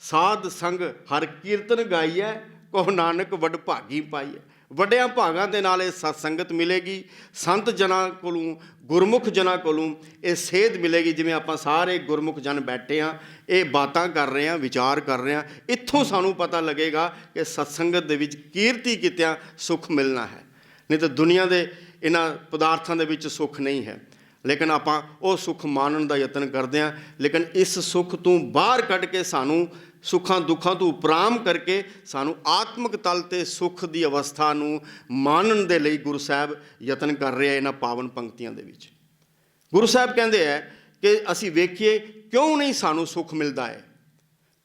ਸਾਧ ਸੰਗ ਹਰ ਕੀਰਤਨ ਗਾਈਐ, ਕਹੋ ਨਾਨਕ ਵੱਡ ਭਾਗੀ ਪਾਈਐ। ਵੱਡਿਆਂ ਭਾਗਾਂ ਦੇ ਨਾਲ ਇਹ ਸਤਸੰਗਤ ਮਿਲੇਗੀ, ਸੰਤ ਜਨਾਂ ਕੋਲੋਂ, ਗੁਰਮੁਖ ਜਨਾਂ ਕੋਲੋਂ ਇਹ ਸੇਧ ਮਿਲੇਗੀ। ਜਿਵੇਂ ਆਪਾਂ ਸਾਰੇ ਗੁਰਮੁਖ ਜਨ ਬੈਠੇ ਹਾਂ, ਇਹ ਬਾਤਾਂ ਕਰ ਰਹੇ ਹਾਂ, ਵਿਚਾਰ ਕਰ ਰਹੇ ਹਾਂ, ਇੱਥੋਂ ਸਾਨੂੰ ਪਤਾ ਲੱਗੇਗਾ ਕਿ ਸਤਸੰਗਤ ਦੇ ਵਿੱਚ ਕੀਰਤੀ ਕੀਤਿਆਂ ਸੁੱਖ ਮਿਲਣਾ ਹੈ। ਨਹੀਂ ਤਾਂ ਦੁਨੀਆ ਦੇ ਇਹਨਾਂ ਪਦਾਰਥਾਂ ਦੇ ਵਿੱਚ ਸੁੱਖ ਨਹੀਂ ਹੈ। लेकिन आपां ਉਹ ਸੁੱਖ ਮਾਣਨ ਦਾ ਯਤਨ ਕਰਦੇ ਹਾਂ। ਲੇਕਿਨ ਇਸ ਸੁੱਖ ਤੋਂ ਬਾਹਰ ਕੱਢ ਕੇ ਸਾਨੂੰ ਸੁੱਖਾਂ ਦੁੱਖਾਂ ਤੋਂ ਉਪਰਾਮ ਕਰਕੇ ਸਾਨੂੰ ਆਤਮਿਕ ਤਲ 'ਤੇ ਸੁੱਖ ਦੀ ਅਵਸਥਾ ਨੂੰ ਮਾਣਨ ਦੇ ਲਈ ਗੁਰੂ ਸਾਹਿਬ ਯਤਨ ਕਰ ਰਹੇ ਆ ਇਹਨਾਂ ਪਾਵਨ ਪੰਕਤੀਆਂ ਦੇ ਵਿੱਚ। ਗੁਰੂ ਸਾਹਿਬ ਕਹਿੰਦੇ ਹੈ ਕਿ ਅਸੀਂ ਵੇਖੀਏ ਕਿਉਂ ਨਹੀਂ ਸਾਨੂੰ ਸੁੱਖ ਮਿਲਦਾ ਹੈ।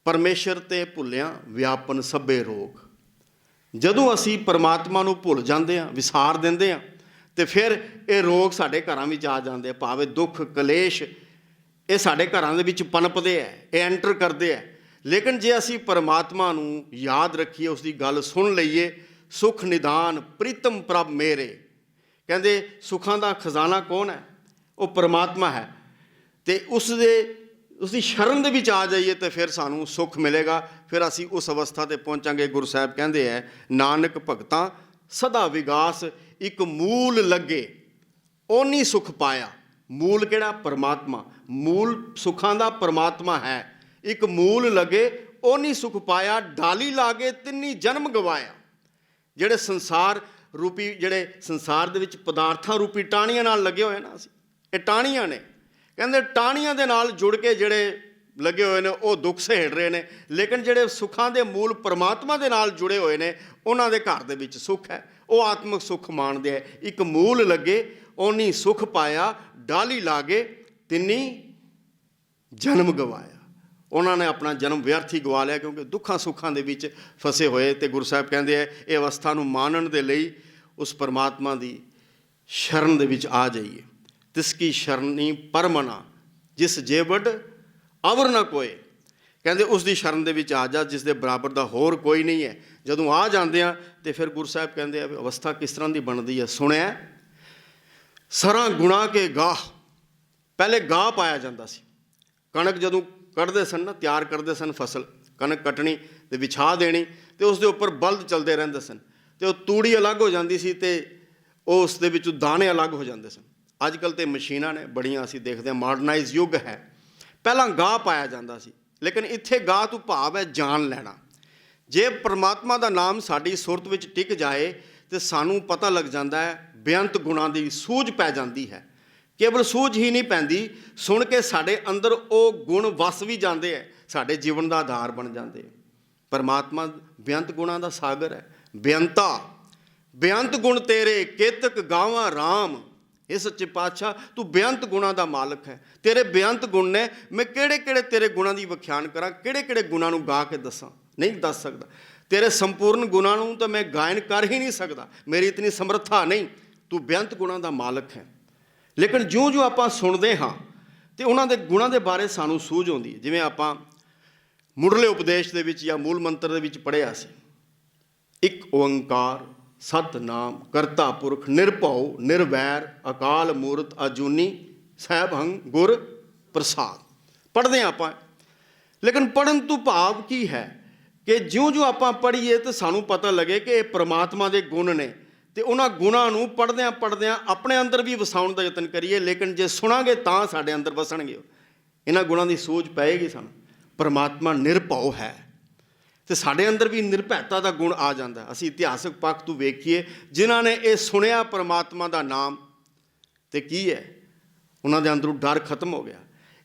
ਪਰਮੇਸ਼ਰ ਤੇ ਭੁੱਲਿਆ ਵਿਆਪਨ ਸਭੇ ਰੋਗ। ਜਦੋਂ ਅਸੀਂ ਪਰਮਾਤਮਾ ਨੂੰ ਭੁੱਲ ਜਾਂਦੇ ਹਾਂ, ਵਿਸਾਰ ਦਿੰਦੇ ਹਾਂ, ਤੇ ਫਿਰ ਇਹ ਰੋਗ ਸਾਡੇ ਘਰਾਂ ਵਿੱਚ ਆ ਜਾਂਦੇ ਆ। ਭਾਵੇਂ ਦੁੱਖ ਕਲੇਸ਼ ਇਹ ਸਾਡੇ ਘਰਾਂ ਦੇ ਵਿੱਚ ਪਨਪਦੇ ਹੈ, ਇਹ ਐਂਟਰ ਕਰਦੇ ਹੈ। ਲੇਕਿਨ ਜੇ ਅਸੀਂ ਪਰਮਾਤਮਾ ਨੂੰ ਯਾਦ ਰੱਖੀਏ, ਉਸ ਦੀ ਗੱਲ ਸੁਣ ਲਈਏ, ਸੁਖ ਨਿਦਾਨ ਪ੍ਰੀਤਮ ਪ੍ਰਭ ਮੇਰੇ, ਕਹਿੰਦੇ ਸੁੱਖਾਂ ਦਾ ਖਜ਼ਾਨਾ ਕੌਣ ਹੈ? ਉਹ ਪਰਮਾਤਮਾ ਹੈ। ਅਤੇ ਉਸਦੀ ਸ਼ਰਨ ਦੇ ਵਿੱਚ ਆ ਜਾਈਏ ਤਾਂ ਫਿਰ ਸਾਨੂੰ ਸੁੱਖ ਮਿਲੇਗਾ। ਫਿਰ ਅਸੀਂ ਉਸ ਅਵਸਥਾ 'ਤੇ ਪਹੁੰਚਾਂਗੇ। ਗੁਰੂ ਸਾਹਿਬ ਕਹਿੰਦੇ ਹੈ, ਨਾਨਕ ਭਗਤਾਂ ਸਦਾ ਵਿਗਾਸ ਇੱਕ ਮੂਲ ਲੱਗੇ ਓਨੀ ਸੁੱਖ ਪਾਇਆ। ਮੂਲ ਕਿਹੜਾ? ਪਰਮਾਤਮਾ। ਮੂਲ ਸੁੱਖਾਂ ਦਾ ਪਰਮਾਤਮਾ ਹੈ। ਇੱਕ ਮੂਲ ਲੱਗੇ ਓਨੀ ਸੁੱਖ ਪਾਇਆ, ਡਾਲੀ ਲਾਗੇ ਤਿੰਨੀ ਜਨਮ ਗਵਾਇਆ। ਜਿਹੜੇ ਸੰਸਾਰ ਰੂਪੀ, ਜਿਹੜੇ ਸੰਸਾਰ ਦੇ ਵਿੱਚ ਪਦਾਰਥਾਂ ਰੂਪੀ ਟਾਹਣੀਆਂ ਨਾਲ ਲੱਗੇ ਹੋਏ ਨਾ, ਅਸੀਂ ਇਹ ਟਾਹਣੀਆਂ ਨੇ। ਕਹਿੰਦੇ ਟਾਹਣੀਆਂ ਦੇ ਨਾਲ ਜੁੜ ਕੇ ਜਿਹੜੇ ਲੱਗੇ ਹੋਏ ਨੇ ਉਹ ਦੁੱਖ ਸਹੇੜ ਰਹੇ ਨੇ। ਲੇਕਿਨ ਜਿਹੜੇ ਸੁੱਖਾਂ ਦੇ ਮੂਲ ਪਰਮਾਤਮਾ ਦੇ ਨਾਲ ਜੁੜੇ ਹੋਏ ਨੇ, ਉਹਨਾਂ ਦੇ ਘਰ ਦੇ ਵਿੱਚ ਸੁੱਖ ਹੈ। ਉਹ ਆਤਮਿਕ ਸੁੱਖ ਮਾਣਦੇ ਹੈ। ਇੱਕ ਮੂਲ ਲੱਗੇ ਓਨੀ ਸੁੱਖ ਪਾਇਆ, ਡਾਲੀ ਲਾਗੇ ਤਿੰਨੀ ਜਨਮ ਗਵਾਇਆ। ਉਹਨਾਂ ਨੇ ਆਪਣਾ ਜਨਮ ਵਿਅਰਥ ਹੀ ਗਵਾ ਲਿਆ, ਕਿਉਂਕਿ ਦੁੱਖਾਂ ਸੁੱਖਾਂ ਦੇ ਵਿੱਚ ਫਸੇ ਹੋਏ। ਅਤੇ ਗੁਰੂ ਸਾਹਿਬ ਕਹਿੰਦੇ ਹੈ, ਇਹ ਅਵਸਥਾ ਨੂੰ ਮਾਣਨ ਦੇ ਲਈ ਉਸ ਪਰਮਾਤਮਾ ਦੀ ਸ਼ਰਨ ਦੇ ਵਿੱਚ ਆ ਜਾਈਏ। ਤਿਸ ਕੀ ਸ਼ਰਨੀ ਪਰਮਨਾ ਜਿਸ ਜੇਵਡ ਅਵਰ ਨਾ ਕੋਏ। ਕਹਿੰਦੇ ਉਸ ਦੀ ਸ਼ਰਨ ਦੇ ਵਿੱਚ ਆ ਜਾ, ਜਿਸ ਦੇ ਬਰਾਬਰ ਦਾ ਹੋਰ ਕੋਈ ਨਹੀਂ ਹੈ। ਜਦੋਂ ਆ ਜਾਂਦੇ ਆ ਅਤੇ ਫਿਰ ਗੁਰੂ ਸਾਹਿਬ ਕਹਿੰਦੇ ਆ ਵੀ ਅਵਸਥਾ ਕਿਸ ਤਰ੍ਹਾਂ ਦੀ ਬਣਦੀ ਹੈ। ਸੁਣਿਆ ਸਰਾਂ ਗੁਣਾ ਕੇ ਗਾਹ। ਪਹਿਲੇ ਗਾਹ ਪਾਇਆ ਜਾਂਦਾ ਸੀ। ਕਣਕ ਜਦੋਂ ਕੱਢਦੇ ਸਨ ਨਾ, ਤਿਆਰ ਕਰਦੇ ਸਨ ਫਸਲ, ਕਣਕ ਕੱਟਣੀ ਅਤੇ ਵਿਛਾ ਦੇਣੀ, ਅਤੇ ਉਸ ਦੇ ਉੱਪਰ ਬਲਦ ਚੱਲਦੇ ਰਹਿੰਦੇ ਸਨ, ਅਤੇ ਉਹ ਤੂੜੀ ਅਲੱਗ ਹੋ ਜਾਂਦੀ ਸੀ ਅਤੇ ਉਸ ਦੇ ਵਿੱਚੋਂ ਦਾਣੇ ਅਲੱਗ ਹੋ ਜਾਂਦੇ ਸਨ। ਅੱਜ ਕੱਲ੍ਹ ਤਾਂ ਮਸ਼ੀਨਾਂ ਨੇ ਬੜੀਆਂ, ਅਸੀਂ ਦੇਖਦੇ ਹਾਂ ਮਾਡਰਨਾਈਜ਼ ਯੁੱਗ ਹੈ। ਪਹਿਲਾਂ ਗਾਹ ਪਾਇਆ ਜਾਂਦਾ ਸੀ, ਲੇਕਿਨ ਇੱਥੇ ਗਾਹ ਤੋਂ ਭਾਵ ਹੈ ਜਾਨ ਲੈਣਾ। ਜੇ ਪਰਮਾਤਮਾ ਦਾ ਨਾਮ ਸਾਡੀ ਸੁਰਤ ਵਿੱਚ ਟਿਕ ਜਾਏ ਤਾਂ ਸਾਨੂੰ ਪਤਾ ਲੱਗ ਜਾਂਦਾ ਹੈ, ਬੇਅੰਤ ਗੁਣਾਂ ਦੀ ਸੂਝ ਪੈ ਜਾਂਦੀ ਹੈ। ਕੇਵਲ ਸੂਝ ਹੀ ਨਹੀਂ ਪੈਂਦੀ, ਸੁਣ ਕੇ ਸਾਡੇ ਅੰਦਰ ਉਹ ਗੁਣ ਵਸ ਵੀ ਜਾਂਦੇ ਹੈ, ਸਾਡੇ ਜੀਵਨ ਦਾ ਆਧਾਰ ਬਣ ਜਾਂਦੇ। ਪਰਮਾਤਮਾ ਬੇਅੰਤ ਗੁਣਾਂ ਦਾ ਸਾਗਰ ਹੈ। ਬੇਅੰਤ ਗੁਣ ਤੇਰੇ ਕੇਤਕ ਗਾਵਾਂ ਰਾਮ। ਇਹ ਸੱਚੇ ਪਾਤਸ਼ਾਹ ਤੂੰ ਬੇਅੰਤ ਗੁਣਾਂ ਦਾ ਮਾਲਕ ਹੈ। ਤੇਰੇ ਬੇਅੰਤ ਗੁਣ ਨੇ, ਮੈਂ ਕਿਹੜੇ ਕਿਹੜੇ ਤੇਰੇ ਗੁਣਾਂ ਦੀ ਵਿਖਿਆਨ ਕਰਾਂ, ਕਿਹੜੇ ਕਿਹੜੇ ਗੁਣਾਂ ਨੂੰ ਗਾ ਕੇ ਦੱਸਾਂ, ਨਹੀਂ ਦੱਸ ਸਕਦਾ। ਤੇਰੇ ਸੰਪੂਰਨ ਗੁਣਾਂ ਨੂੰ ਤਾਂ ਮੈਂ ਗਾਇਨ ਕਰ ਹੀ ਨਹੀਂ ਸਕਦਾ, ਮੇਰੀ ਇਤਨੀ ਸਮਰੱਥਾ ਨਹੀਂ। ਤੂੰ ਬੇਅੰਤ ਗੁਣਾਂ ਦਾ ਮਾਲਕ ਹੈ। ਲੇਕਿਨ ਜਿਉਂ ਆਪਾਂ ਸੁਣਦੇ ਹਾਂ ਅਤੇ ਉਹਨਾਂ ਦੇ ਗੁਣਾਂ ਦੇ ਬਾਰੇ ਸਾਨੂੰ ਸੂਝ ਆਉਂਦੀ ਹੈ। ਜਿਵੇਂ ਆਪਾਂ ਮੁੱਢਲੇ ਉਪਦੇਸ਼ ਦੇ ਵਿੱਚ ਜਾਂ ਮੂਲ ਮੰਤਰ ਦੇ ਵਿੱਚ ਪੜ੍ਹਿਆ ਸੀ, ਇੱਕ ਓੰਕਾਰ ਸਤਿਨਾਮ ਕਰਤਾ ਪੁਰਖ ਨਿਰਭਉ ਨਿਰਵੈਰ ਅਕਾਲ ਮੂਰਤ ਅਜੂਨੀ ਸੈਭੰ ਗੁਰ ਪ੍ਰਸਾਦ। ਪੜ੍ਹਦੇ ਹਾਂ ਆਪਾਂ, ਲੇਕਿਨ ਪੜ੍ਹਨ ਤੋਂ ਭਾਵ ਕੀ ਹੈ ਕਿ ਜਿਉਂ ਆਪਾਂ ਪੜ੍ਹੀਏ ਤਾਂ ਸਾਨੂੰ ਪਤਾ ਲੱਗੇ ਕਿ ਇਹ ਪਰਮਾਤਮਾ ਦੇ ਗੁਣ ਨੇ, ਅਤੇ ਉਹਨਾਂ ਗੁਣਾਂ ਨੂੰ ਪੜ੍ਹਦਿਆਂ ਆਪਣੇ ਅੰਦਰ ਵੀ ਵਸਾਉਣ ਦਾ ਯਤਨ ਕਰੀਏ। ਲੇਕਿਨ ਜੇ ਸੁਣਾਂਗੇ ਤਾਂ ਸਾਡੇ ਅੰਦਰ ਵਸਣਗੇ, ਇਹਨਾਂ ਗੁਣਾਂ ਦੀ ਸੂਝ ਪਏਗੀ ਸਾਨੂੰ। ਪਰਮਾਤਮਾ ਨਿਰਭਉ ਹੈ ਅਤੇ ਸਾਡੇ ਅੰਦਰ ਵੀ ਨਿਰਭੈਤਾ ਦਾ ਗੁਣ ਆ ਜਾਂਦਾ। ਅਸੀਂ ਇਤਿਹਾਸਕ ਪੱਖ ਤੋਂ ਵੇਖੀਏ, ਜਿਨ੍ਹਾਂ ਨੇ ਇਹ ਸੁਣਿਆ ਪਰਮਾਤਮਾ ਦਾ ਨਾਮ, ਅਤੇ ਕੀ ਹੈ, ਉਹਨਾਂ ਦੇ ਅੰਦਰੋਂ ਡਰ ਖਤਮ ਹੋ ਗਿਆ।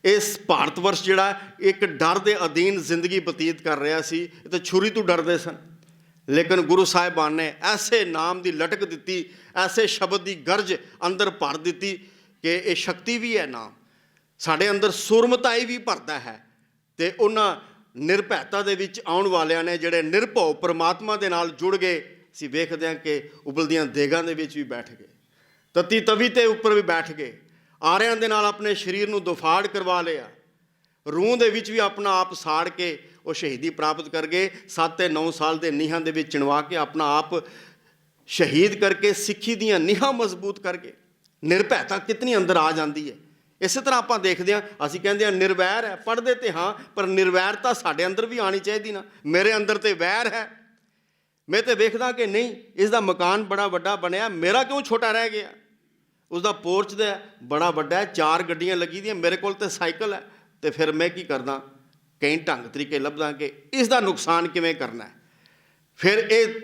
ਇਸ ਭਾਰਤ ਵਰਸ਼ ਜਿਹੜਾ ਇੱਕ ਡਰ ਦੇ ਅਧੀਨ ਜ਼ਿੰਦਗੀ ਬਤੀਤ ਕਰ ਰਿਹਾ ਸੀ, ਇਹ ਤਾਂ ਛੁਰੀ ਤੋਂ ਡਰਦੇ ਸਨ। ਲੇਕਿਨ ਗੁਰੂ ਸਾਹਿਬਾਨ ਨੇ ਐਸੇ ਨਾਮ ਦੀ ਲਟਕ ਦਿੱਤੀ, ਐਸੇ ਸ਼ਬਦ ਦੀ ਗਰਜ ਅੰਦਰ ਭਰ ਦਿੱਤੀ ਕਿ ਇਹ ਸ਼ਕਤੀ ਵੀ ਹੈ ਨਾਮ, ਸਾਡੇ ਅੰਦਰ ਸੁਰਮਤਾਈ ਵੀ ਭਰਦਾ ਹੈ। ਅਤੇ ਉਹਨਾਂ ਨਿਰਭੈਤਾ ਦੇ ਵਿੱਚ ਆਉਣ ਵਾਲਿਆਂ ਨੇ ਜਿਹੜੇ ਨਿਰਭਉ ਪਰਮਾਤਮਾ ਦੇ ਨਾਲ ਜੁੜ ਗਏ, ਅਸੀਂ ਵੇਖਦੇ ਹਾਂ ਕਿ ਉਬਲਦੀਆਂ ਦੇਗਾਂ ਦੇ ਵਿੱਚ ਵੀ ਬੈਠ ਗਏ, ਤਤੀ ਤਵੀ ਦੇ ਉੱਪਰ ਵੀ ਬੈਠ ਗਏ, ਆਰਿਆਂ ਦੇ ਨਾਲ ਆਪਣੇ ਸਰੀਰ ਨੂੰ ਦੁਫਾੜ ਕਰਵਾ ਲਿਆ, ਰੂਹ ਦੇ ਵਿੱਚ ਵੀ ਆਪਣਾ ਆਪ ਸਾੜ ਕੇ ਉਹ ਸ਼ਹੀਦੀ ਪ੍ਰਾਪਤ ਕਰ ਗਏ। 7 ਤੇ 9 ਸਾਲ ਦੇ ਨੀਹਾਂ ਦੇ ਵਿੱਚ ਚਿਣਵਾ ਕੇ ਆਪਣਾ ਆਪ ਸ਼ਹੀਦ ਕਰਕੇ ਸਿੱਖੀ ਦੀਆਂ ਨੀਹਾਂ ਮਜ਼ਬੂਤ ਕਰਕੇ ਨਿਰਭੈਤਾ ਕਿਤਨੀ ਅੰਦਰ ਆ ਜਾਂਦੀ ਹੈ। ਇਸੇ ਤਰ੍ਹਾਂ ਆਪਾਂ ਦੇਖਦੇ ਹਾਂ, ਅਸੀਂ ਕਹਿੰਦੇ ਹਾਂ ਨਿਰਵੈਰ ਹੈ, ਪੜ੍ਹਦੇ ਤੇ ਹਾਂ, ਪਰ ਨਿਰਵੈਰਤਾ ਸਾਡੇ ਅੰਦਰ ਵੀ ਆਉਣੀ ਚਾਹੀਦੀ ਨਾ। ਮੇਰੇ ਅੰਦਰ ਤੇ ਵੈਰ ਹੈ, ਮੈਂ ਤਾਂ ਵੇਖਦਾ ਕਿ ਨਹੀਂ, ਇਸ ਦਾ ਮਕਾਨ ਬੜਾ ਵੱਡਾ ਬਣਿਆ, ਮੇਰਾ ਕਿਉਂ ਛੋਟਾ ਰਹਿ ਗਿਆ। ਉਸਦਾ ਪੋਰਚ ਦਾ ਬੜਾ ਵੱਡਾ ਹੈ, 4 ਗੱਡੀਆਂ ਲੱਗੀ ਦੀਆਂ, ਮੇਰੇ ਕੋਲ ਤਾਂ ਸਾਈਕਲ ਹੈ। ਅਤੇ ਫਿਰ ਮੈਂ ਕੀ ਕਰਦਾ, ਕਈ ਢੰਗ ਤਰੀਕੇ ਲੱਭਦਾ ਕਿ ਇਸ ਦਾ ਨੁਕਸਾਨ ਕਿਵੇਂ ਕਰਨਾ ਹੈ। ਫਿਰ ਇਹ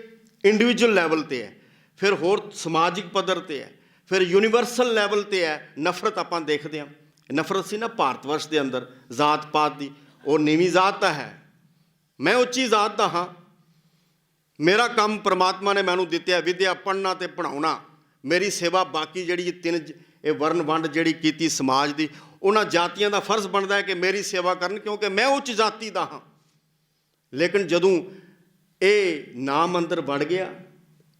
ਇੰਡੀਵਿਜੂਅਲ ਲੈਵਲ 'ਤੇ ਹੈ, ਫਿਰ ਹੋਰ ਸਮਾਜਿਕ ਪੱਧਰ 'ਤੇ ਹੈ, ਫਿਰ ਯੂਨੀਵਰਸਲ ਲੈਵਲ ਤੇ ਹੈ ਨਫ਼ਰਤ। ਆਪਾਂ ਦੇਖਦੇ ਹਾਂ ਨਫ਼ਰਤ ਸੀ ਨਾ ਭਾਰਤ ਵਰਸ਼ ਦੇ ਅੰਦਰ ਜ਼ਾਤ ਪਾਤ ਦੀ, ਉਹ ਨੀਵੀਂ ਜ਼ਾਤ ਦਾ ਹੈ, ਮੈਂ ਉੱਚੀ ਜ਼ਾਤ ਦਾ ਹਾਂ, ਮੇਰਾ ਕੰਮ ਪ੍ਰਮਾਤਮਾ ਨੇ ਮੈਨੂੰ ਦਿੱਤਾ ਵਿਦਿਆ ਪੜ੍ਹਨਾ ਤੇ ਪੜ੍ਹਾਉਣਾ, ਮੇਰੀ ਸੇਵਾ ਬਾਕੀ ਜਿਹੜੀ ਇਹ ਵਰਨ ਵੰਡ ਜਿਹੜੀ ਕੀਤੀ ਸਮਾਜ ਦੀ, ਉਹਨਾਂ ਜਾਤੀਆਂ ਦਾ ਫਰਜ਼ ਬਣਦਾ ਹੈ ਕਿ ਮੇਰੀ ਸੇਵਾ ਕਰਨ, ਕਿਉਂਕਿ ਮੈਂ ਉੱਚ ਜਾਤੀ ਦਾ ਹਾਂ। ਲੇਕਿਨ ਜਦੋਂ ਇਹ ਨਾਮ ਅੰਦਰ ਵੜ ਗਿਆ,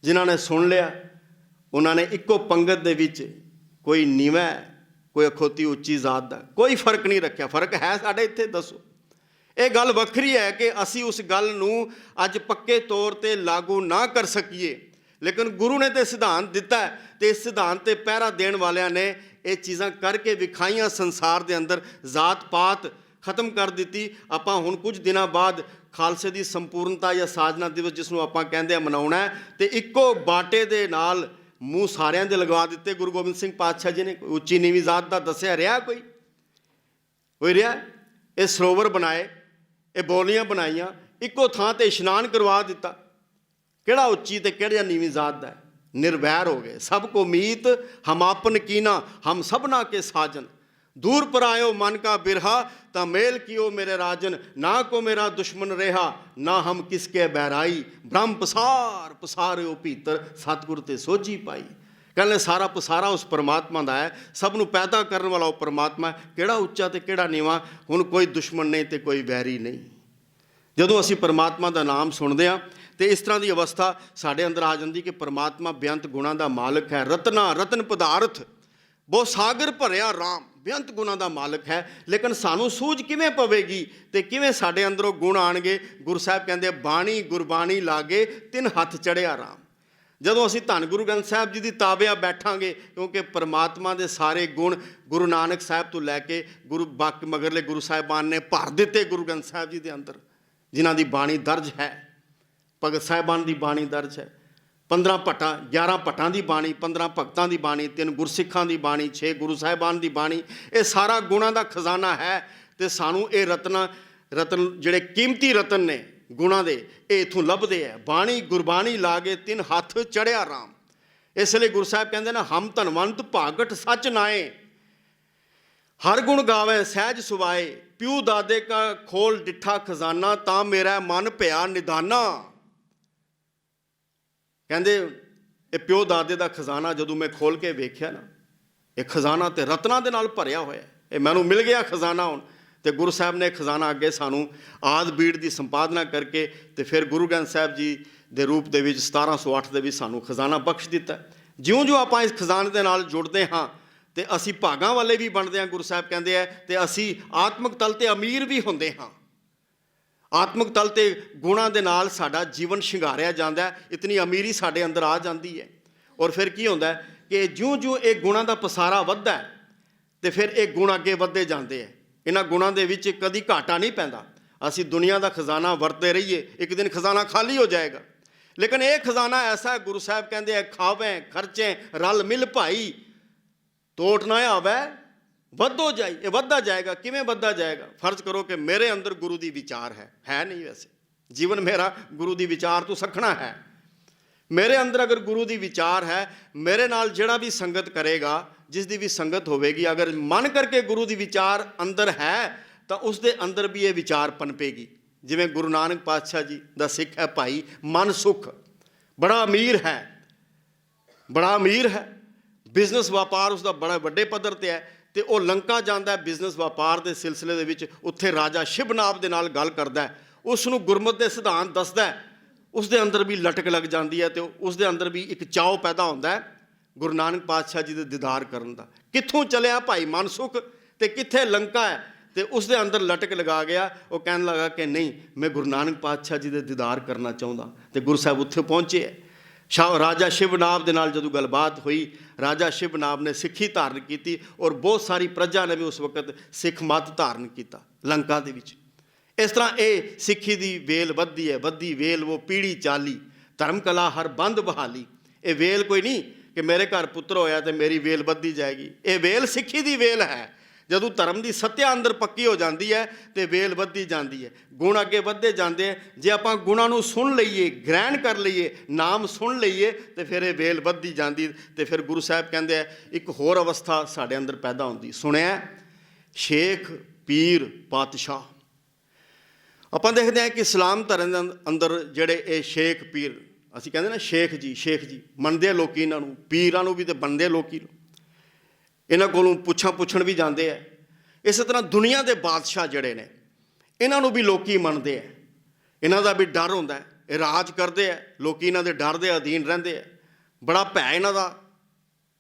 ਜਿਨ੍ਹਾਂ ਨੇ ਸੁਣ ਲਿਆ, ਉਹਨਾਂ ਨੇ ਇੱਕੋ ਪੰਗਤ ਦੇ ਵਿੱਚ ਕੋਈ ਨੀਵਾਂ ਕੋਈ ਅਖੌਤੀ ਉੱਚੀ ਜ਼ਾਤ ਦਾ ਕੋਈ ਫਰਕ ਨਹੀਂ ਰੱਖਿਆ। ਫਰਕ ਹੈ ਸਾਡੇ ਇੱਥੇ? ਦੱਸੋ। ਇਹ ਗੱਲ ਵੱਖਰੀ ਹੈ ਕਿ ਅਸੀਂ ਉਸ ਗੱਲ ਨੂੰ ਅੱਜ ਪੱਕੇ ਤੌਰ 'ਤੇ ਲਾਗੂ ਨਾ ਕਰ ਸਕੀਏ, ਲੇਕਿਨ ਗੁਰੂ ਨੇ ਤਾਂ ਸਿਧਾਂਤ ਦਿੱਤਾ ਅਤੇ ਇਸ ਸਿਧਾਂਤ 'ਤੇ ਪਹਿਰਾ ਦੇਣ ਵਾਲਿਆਂ ਨੇ ਇਹ ਚੀਜ਼ਾਂ ਕਰਕੇ ਵਿਖਾਈਆਂ ਸੰਸਾਰ ਦੇ ਅੰਦਰ। ਜ਼ਾਤ ਪਾਤ ਖਤਮ ਕਰ ਦਿੱਤੀ। ਆਪਾਂ ਹੁਣ ਕੁਝ ਦਿਨਾਂ ਬਾਅਦ ਖਾਲਸੇ ਦੀ ਸੰਪੂਰਨਤਾ ਜਾਂ ਸਾਜਨਾ ਦਿਵਸ ਜਿਸ ਨੂੰ ਆਪਾਂ ਕਹਿੰਦੇ ਆ ਮਨਾਉਣਾ, ਅਤੇ ਇੱਕੋ ਬਾਟੇ ਦੇ ਨਾਲ ਮੂੰਹ ਸਾਰਿਆਂ ਦੇ ਲਗਵਾ ਦਿੱਤੇ। ਗੁਰੂ ਗੋਬਿੰਦ ਸਿੰਘ ਪਾਤਸ਼ਾਹ ਜੀ ਨੇ ਉੱਚੀ ਨੀਵੀਂ ਜ਼ਾਤ ਦਾ ਦੱਸਿਆ ਰਿਹਾ? ਕੋਈ ਰਿਹਾ? ਇਹ ਸਰੋਵਰ ਬਣਾਏ, ਇਹ ਬੋਲੀਆਂ ਬਣਾਈਆਂ, ਇੱਕੋ ਥਾਂ 'ਤੇ ਇਸ਼ਨਾਨ ਕਰਵਾ ਦਿੱਤਾ। ਕਿਹੜਾ ਉੱਚੀ ਅਤੇ ਕਿਹੜਾ ਨੀਵੀਂ ਜ਼ਾਤ ਦਾ? ਨਿਰਵੈਰ ਹੋ ਗਏ। ਸਭ ਕੋ ਮੀਤ ਹਮ ਆਪਨ ਕੀਨਾ, ਹਮ ਸਭਨਾ ਕੇ ਸਾਜਨ, दूर पर आयो मन का बिरहा, ता मेल कियो मेरे राजन, ना को मेरा दुश्मन रेहा, ना हम किसके बैराई, ब्रह्म पसार पसारे ओ भीतर, सतगुर ते सोझी पाई। कहने सारा पसारा उस परमात्मा का है, सब नूं पैदा करने वाला वो परमात्मा है। किहड़ा उच्चा ते किहड़ा नीवां? हुण कोई दुश्मन नहीं ते कोई वैरी नहीं। जदों असीं परमात्मा का नाम सुनते हैं तो इस तरह की अवस्था साढ़े अंदर आ जाती कि परमात्मा बेअंत गुणां का मालिक है। रतना रतन पदार्थ बहुत सागर भरिया राम बेअंत गुणां का मालिक है। लेकिन सानू सूझ किवें पवेगी तो किवें साडे अंदरों गुण आणगे? गुरु साहब कहते बाणी गुरबाणी लागे तिन हथ चढ़िया राम। जदों असीं धन गुरु ग्रंथ साहब जी की ताबिया बैठांगे, क्योंकि परमात्मा के सारे गुण गुरु नानक साहब तो लैके गुरु बाकी मगरले गुरु साहिबान ने भर दिते गुरु ग्रंथ साहब जी के अंदर, जिन्हां दी बाणी दर्ज है। भगत साहिबान की बाणी दर्ज है। 15 भट्टां 11 भट्टां की बाणी, 15 भगतां की बाणी, 3 गुरसिखां की बाणी, 6 गुरु साहिबान की बाणी, ये सारा गुणां का खजाना है। तो सानू ये रतन जिहड़े कीमती रतन ने गुणां दे, ये इत्थों लभदे है। बाणी गुरबाणी लागे तिन हथ चढ़िया राम। इसलिए गुरु साहब कहते ना, हम धनवंत भागट सच नाए, हर गुण गावे सहज सुवाए, प्यू दादे का खोल डिठा खजाना, ता मेरा मन भया निदाना। कहते ये प्यो दादे का खजाना जदों मैं खोल के वेख्या ना, ये खजाना तो रत्ना दे नाल भरिया होया, ये मैनू मिल गया खजाना। हुण तो गुरु साहब ने खजाना अगे सानू आदि बीड़ की संपादना करके तो फिर गुरु ग्रंथ साहब जी के रूप के 1708 के भी सानू खजाना बख्श दिता। ज्यों ज्यों आप इस खजाने के नाल जुड़ते हाँ तो असी भागां वाले भी बनते हैं। गुरु साहब कहते हैं तो असी आत्मक तल ते अमीर भी होंदे हाँ। आत्मक तल ते गुणां दे नाल साडा जीवन शिंगारिया जाता है, इतनी अमीरी साडे अंदर आ जाती है। और फिर की होंदा है कि ज्यों ज्यों एक गुणां दा पसारा वधदा है तो फिर एक गुण अगे वधदे जाते हैं। इन्हां गुणां दे विच कदी घाटा नहीं पैंदा। असी दुनिया का खजाना वरतते रहिए, एक दिन खजाना खाली हो जाएगा। लेकिन यह खजाना ऐसा है, गुरु साहब कहते हैं, खावें खर्चें रल मिल भाई, तोट ना आवे वधो जाए। ये वधदा जाएगा। किवें वधदा जाएगा? फर्ज करो कि मेरे अंदर गुरु दी विचार है नहीं, वैसे जीवन मेरा गुरु दी विचार तो सखना है। मेरे अंदर अगर गुरु दी विचार है, मेरे नाल जिहड़ा भी संगत करेगा, जिस दी भी संगत होवेगी, अगर मन करके गुरु दी विचार अंदर है तो उस दे अंदर भी ये विचार पनपेगी। जिवें गुरु नानक पातशाह जी दा सिख है भाई मन सुख, बड़ा अमीर है, बड़ा अमीर है, बिजनेस व्यापार उसका बड़ा वड्डे पद्धर ते है, तो वह लंका जाता है बिजनेस व्यापार के सिलसिले दे विच, उत्थे राजा शिवनाभ दे नाल गल करदा है, उसनूं गुरमत दे सिद्धांत दसदा है, उसके अंदर भी लटक लग जाती है, तो उसके अंदर भी एक चाव पैदा होता है गुरु नानक पातशाह जी के दीदार करन दा। कित्थों चलिया भाई मनसुख ते कित्थे लंका है, तो उसके अंदर लटक लगा गया। वो कहने लगा कि नहीं, मैं गुरु नानक पातशाह जी के दीदार करना चाहता। तो गुरु साहब उत्थे पहुँचे है। राजा शिवनाभ के नाल जदों गलबात हुई, राजा शिवनाभ ने सिੱਖੀ धारण की और बहुत सारी प्रजा ने भी उस वक्त सिख मत धारण किया लंका दे विच। इस तरह ये सिੱਖੀ दी वेल वधी है, वधी वेल वो पीढ़ी चाली, धर्म कला हर बंद बहाली। ये वेल कोई नहीं कि मेरे घर पुत्र होया तो मेरी वेल वधी जाएगी। ये वेल सिੱਖੀ दी वेल है। ਜਦੋਂ ਧਰਮ ਦੀ ਸੱਤਿਆ ਅੰਦਰ ਪੱਕੀ ਹੋ ਜਾਂਦੀ ਹੈ ਤੇ ਵੇਲ ਵੱਧਦੀ ਜਾਂਦੀ ਹੈ, ਗੁਣ ਅੱਗੇ ਵੱਧਦੇ ਜਾਂਦੇ ਹੈ। ਜੇ ਆਪਾਂ ਗੁਣਾਂ ਨੂੰ ਸੁਣ ਲਈਏ, ਗ੍ਰਹਿਣ ਕਰ ਲਈਏ, ਨਾਮ ਸੁਣ ਲਈਏ ਤੇ ਫਿਰ ਇਹ ਵੇਲ ਵੱਧਦੀ ਜਾਂਦੀ। ਤੇ ਫਿਰ ਗੁਰੂ ਸਾਹਿਬ ਕਹਿੰਦੇ ਆ ਇੱਕ ਹੋਰ ਅਵਸਥਾ ਸਾਡੇ ਅੰਦਰ ਪੈਦਾ ਹੁੰਦੀ। ਸੁਣਿਆ ਸ਼ੇਖ ਪੀਰ ਪਾਤਸ਼ਾਹ। ਆਪਾਂ ਦੇਖਦੇ ਹਾਂ ਕਿ ਇਸਲਾਮ ਧਰਮ ਦੇ ਅੰਦਰ ਜਿਹੜੇ ਇਹ ਸ਼ੇਖ ਪੀਰ, ਅਸੀਂ ਕਹਿੰਦੇ ਨਾ ਸ਼ੇਖ ਜੀ ਮੰਨਦੇ ਆ ਲੋਕੀ ਇਹਨਾਂ ਨੂੰ, ਪੀਰਾਂ ਨੂੰ ਵੀ ਤੇ ਮੰਨਦੇ ਲੋਕੀ ਨੂੰ, ਇਹਨਾਂ ਕੋਲੋਂ ਪੁੱਛਣ ਵੀ ਜਾਂਦੇ ਆ। ਇਸੇ ਤਰ੍ਹਾਂ ਦੁਨੀਆ ਦੇ ਬਾਦਸ਼ਾਹ ਜਿਹੜੇ ਨੇ ਇਹਨਾਂ ਨੂੰ ਵੀ ਲੋਕੀ ਮੰਨਦੇ ਆ, ਇਹਨਾਂ ਦਾ ਵੀ ਡਰ ਹੁੰਦਾ ਹੈ, ਇਹ ਰਾਜ ਕਰਦੇ ਆ, ਲੋਕੀ ਇਹਨਾਂ ਦੇ ਡਰ ਦੇ ਅਧੀਨ ਰਹਿੰਦੇ ਆ, ਬੜਾ ਭੈ ਇਹਨਾਂ ਦਾ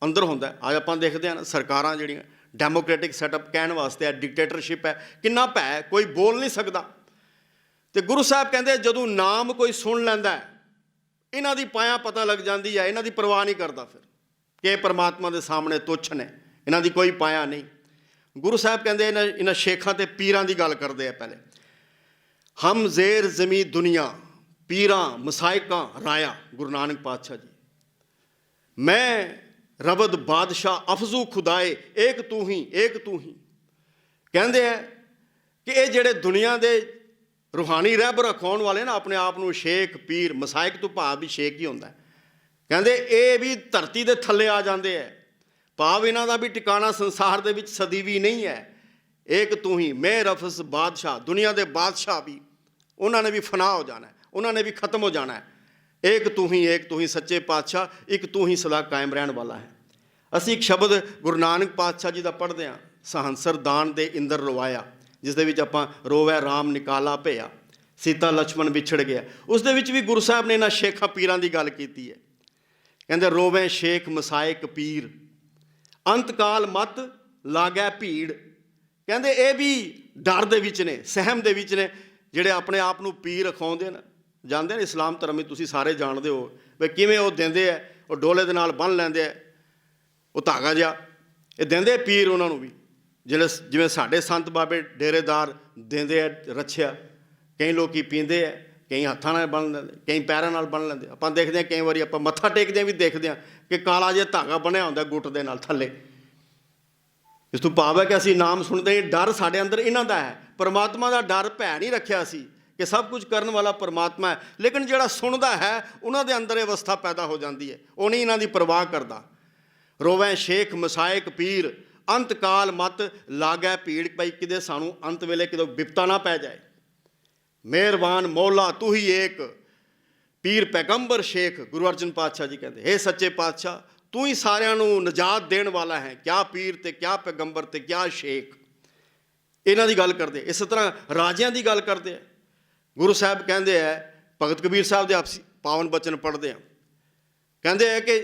ਅੰਦਰ ਹੁੰਦਾ। ਅੱਜ ਆਪਾਂ ਦੇਖਦੇ ਹਾਂ ਨਾ ਸਰਕਾਰਾਂ ਜਿਹੜੀਆਂ ਡੈਮੋਕ੍ਰੈਟਿਕ ਸੈਟਅਪ ਕਹਿਣ ਵਾਸਤੇ ਹੈ, ਡਿਕਟੇਟਰਸ਼ਿਪ ਹੈ, ਕਿੰਨਾ ਭੈ, ਕੋਈ ਬੋਲ ਨਹੀਂ ਸਕਦਾ। ਤੇ ਗੁਰੂ ਸਾਹਿਬ ਕਹਿੰਦੇ ਜਦੋਂ ਨਾਮ ਕੋਈ ਸੁਣ ਲੈਂਦਾ ਇਹਨਾਂ ਦੀ ਪਾਇਆ ਪਤਾ ਲੱਗ ਜਾਂਦੀ ਹੈ, ਇਹਨਾਂ ਦੀ ਪਰਵਾਹ ਨਹੀਂ ਕਰਦਾ ਫਿਰ ਕਿ ਪਰਮਾਤਮਾ ਦੇ ਸਾਹਮਣੇ ਤੁੱਛ ਨੇ, ਇਹਨਾਂ ਦੀ ਕੋਈ ਪਾਇਆ ਨਹੀਂ। ਗੁਰੂ ਸਾਹਿਬ ਕਹਿੰਦੇ ਇਹਨਾਂ ਸ਼ੇਖਾਂ ਤੇ ਪੀਰਾਂ ਦੀ ਗੱਲ ਕਰਦੇ ਆ। ਪਹਿਲੇ ਹਮ ਜ਼ੇਰ ਜ਼ਮੀ ਦੁਨੀਆ ਪੀਰਾਂ ਮਸਾਇਕਾਂ ਰਾਇਆ, ਗੁਰੂ ਨਾਨਕ ਪਾਤਸ਼ਾਹ ਜੀ। ਮੈਂ ਰਬਦ ਬਾਦਸ਼ਾਹ ਅਫਜ਼ੂ ਖੁਦਾਏ ਏਕ ਤੂੰ ਹੀ ਕਹਿੰਦੇ ਆ ਕਿ ਇਹ ਜਿਹੜੇ ਦੁਨੀਆ ਦੇ ਰੂਹਾਨੀ ਰਹਿਬਰ ਅਖਾਉਣ ਵਾਲੇ ਨਾ ਆਪਣੇ ਆਪ ਨੂੰ ਸ਼ੇਖ ਪੀਰ, ਮਸਾਇਕ ਤੋਂ ਭਾਵ ਵੀ ਸ਼ੇਖ ਹੀ ਹੁੰਦਾ। ਕਹਿੰਦੇ ਇਹ ਵੀ ਧਰਤੀ ਦੇ ਥੱਲੇ ਆ ਜਾਂਦੇ ਹੈ, ਭਾਵ ਇਹਨਾਂ ਦਾ ਵੀ ਟਿਕਾਣਾ ਸੰਸਾਰ ਦੇ ਵਿੱਚ ਸਦੀ ਵੀ ਨਹੀਂ ਹੈ। ਏਕ ਤੂੰ ਹੀ ਮੈਂ ਰਫਸ ਬਾਦਸ਼ਾਹ, ਦੁਨੀਆ ਦੇ ਬਾਦਸ਼ਾਹ ਵੀ ਉਹਨਾਂ ਨੇ ਵੀ ਫਨਾ ਹੋ ਜਾਣਾ, ਉਹਨਾਂ ਨੇ ਵੀ ਖਤਮ ਹੋ ਜਾਣਾ ਹੈ। ਏਕ ਤੂੰ ਹੀ ਸੱਚੇ ਪਾਤਸ਼ਾਹ, ਇੱਕ ਤੂੰ ਹੀ ਸਦਾ ਕਾਇਮ ਰਹਿਣ ਵਾਲਾ ਹੈ। ਅਸੀਂ ਇੱਕ ਸ਼ਬਦ ਗੁਰੂ ਨਾਨਕ ਪਾਤਸ਼ਾਹ ਜੀ ਦਾ ਪੜ੍ਹਦੇ ਹਾਂ, ਸਹੰਸਰ ਦਾਨ ਦੇ ਇੰਦਰ ਰਵਾਇਆ, ਜਿਸ ਦੇ ਵਿੱਚ ਆਪਾਂ ਰੋਵੈ ਰਾਮ ਨਿਕਾਲਾ ਭਇਆ, ਸੀਤਾ ਲਛਮਣ ਵਿਛੜ ਗਿਆ। ਉਸ ਦੇ ਵਿੱਚ ਵੀ ਗੁਰੂ ਸਾਹਿਬ ਨੇ ਇਹਨਾਂ ਸ਼ੇਖਾਂ ਪੀਰਾਂ ਦੀ ਗੱਲ ਕੀਤੀ ਹੈ। ਕਹਿੰਦੇ ਰੋਵੈ ਸ਼ੇਖ ਮਸਾਇਕ ਪੀਰ ਅੰਤਕਾਲ ਮਤ ਲਾਗੈ ਭੀੜ। ਕਹਿੰਦੇ ਇਹ ਵੀ ਡਰ ਦੇ ਵਿੱਚ ਨੇ, ਸਹਿਮ ਦੇ ਵਿੱਚ ਨੇ, ਜਿਹੜੇ ਆਪਣੇ ਆਪ ਨੂੰ ਪੀਰ ਅਖਾਉਂਦੇ ਨੇ। ਜਾਣਦੇ ਨੇ ਇਸਲਾਮ ਧਰਮ ਵਿੱਚ ਤੁਸੀਂ ਸਾਰੇ ਜਾਣਦੇ ਹੋ ਵੀ ਕਿਵੇਂ ਉਹ ਦਿੰਦੇ ਆ, ਉਹ ਡੋਲੇ ਦੇ ਨਾਲ ਬੰਨ੍ਹ ਲੈਂਦੇ ਆ, ਉਹ ਧਾਗਾ ਜਿਹਾ ਇਹ ਦਿੰਦੇ ਪੀਰ ਉਹਨਾਂ ਨੂੰ ਵੀ, ਜਿਵੇਂ ਸਾਡੇ ਸੰਤ ਬਾਬੇ ਡੇਰੇਦਾਰ ਦਿੰਦੇ ਆ ਰੱਛਿਆ। ਕਈ ਲੋਕ ਪੀਂਦੇ ਆ, ਕਈ ਹੱਥਾਂ ਨਾਲ ਬੰਨ੍ਹ ਲੈਂਦੇ, ਕਈ ਪੈਰਾਂ ਨਾਲ ਬੰਨ੍ਹ ਲੈਂਦੇ। ਆਪਾਂ ਦੇਖਦੇ ਹਾਂ ਕਈ ਵਾਰੀ ਆਪਾਂ ਮੱਥਾ ਟੇਕਦੇ ਹਾਂ ਵੀ ਦੇਖਦੇ ਹਾਂ ਕਿ ਕਾਲਾ ਜਿਹਾ ਧਾਗਾ ਬਣਿਆ ਹੁੰਦਾ ਗੁੱਟ ਦੇ ਨਾਲ ਥੱਲੇ। ਇਸ ਤੋਂ ਭਾਵ ਹੈ ਕਿ ਅਸੀਂ ਨਾਮ ਸੁਣਦੇ ਹਾਂ, ਡਰ ਸਾਡੇ ਅੰਦਰ ਇਹਨਾਂ ਦਾ ਹੈ। ਪਰਮਾਤਮਾ ਦਾ ਡਰ ਭੈ ਨਹੀਂ ਰੱਖਿਆ ਸੀ ਕਿ ਸਭ ਕੁਝ ਕਰਨ ਵਾਲਾ ਪਰਮਾਤਮਾ ਹੈ, ਲੇਕਿਨ ਜਿਹੜਾ ਸੁਣਦਾ ਹੈ ਉਹਨਾਂ ਦੇ ਅੰਦਰ ਇਹ ਅਵਸਥਾ ਪੈਦਾ ਹੋ ਜਾਂਦੀ ਹੈ, ਉਹ ਨਹੀਂ ਇਹਨਾਂ ਦੀ ਪਰਵਾਹ ਕਰਦਾ। ਰੋਵੈ ਸ਼ੇਖ ਮਸਾਇਕ ਪੀਰ ਅੰਤਕਾਲ ਮਤ ਲਾਗੈ ਭੀੜ। ਭਾਈ ਕਿਤੇ ਸਾਨੂੰ ਅੰਤ ਵੇਲੇ ਕਿਤੇ ਬਿਪਤਾ ਨਾ ਪੈ ਜਾਏ। ਮਿਹਰਬਾਨ ਮੌਲਾ ਤੂੰ ਹੀ ਏਕ ਪੀਰ ਪੈਗੰਬਰ ਸ਼ੇਖ। ਗੁਰੂ ਅਰਜਨ ਪਾਤਸ਼ਾਹ ਜੀ ਕਹਿੰਦੇ ਹੇ ਸੱਚੇ ਪਾਤਸ਼ਾਹ ਤੂੰ ਹੀ ਸਾਰਿਆਂ ਨੂੰ ਨਜਾਤ ਦੇਣ ਵਾਲਾ ਹੈ, ਕਿਆ ਪੀਰ ਤੇ ਕਿਆ ਪੈਗੰਬਰ ਤੇ ਕਿਆ ਸ਼ੇਖ। ਇਹਨਾਂ ਦੀ ਗੱਲ ਕਰਦੇ। ਇਸੇ ਤਰ੍ਹਾਂ ਰਾਜਿਆਂ ਦੀ ਗੱਲ ਕਰਦੇ ਆ। ਗੁਰੂ ਸਾਹਿਬ ਕਹਿੰਦੇ ਹੈ, ਭਗਤ ਕਬੀਰ ਸਾਹਿਬ ਦੇ ਆਪਸੀ ਪਾਵਨ ਬਚਨ ਪੜ੍ਹਦੇ ਆ, ਕਹਿੰਦੇ ਹੈ ਕਿ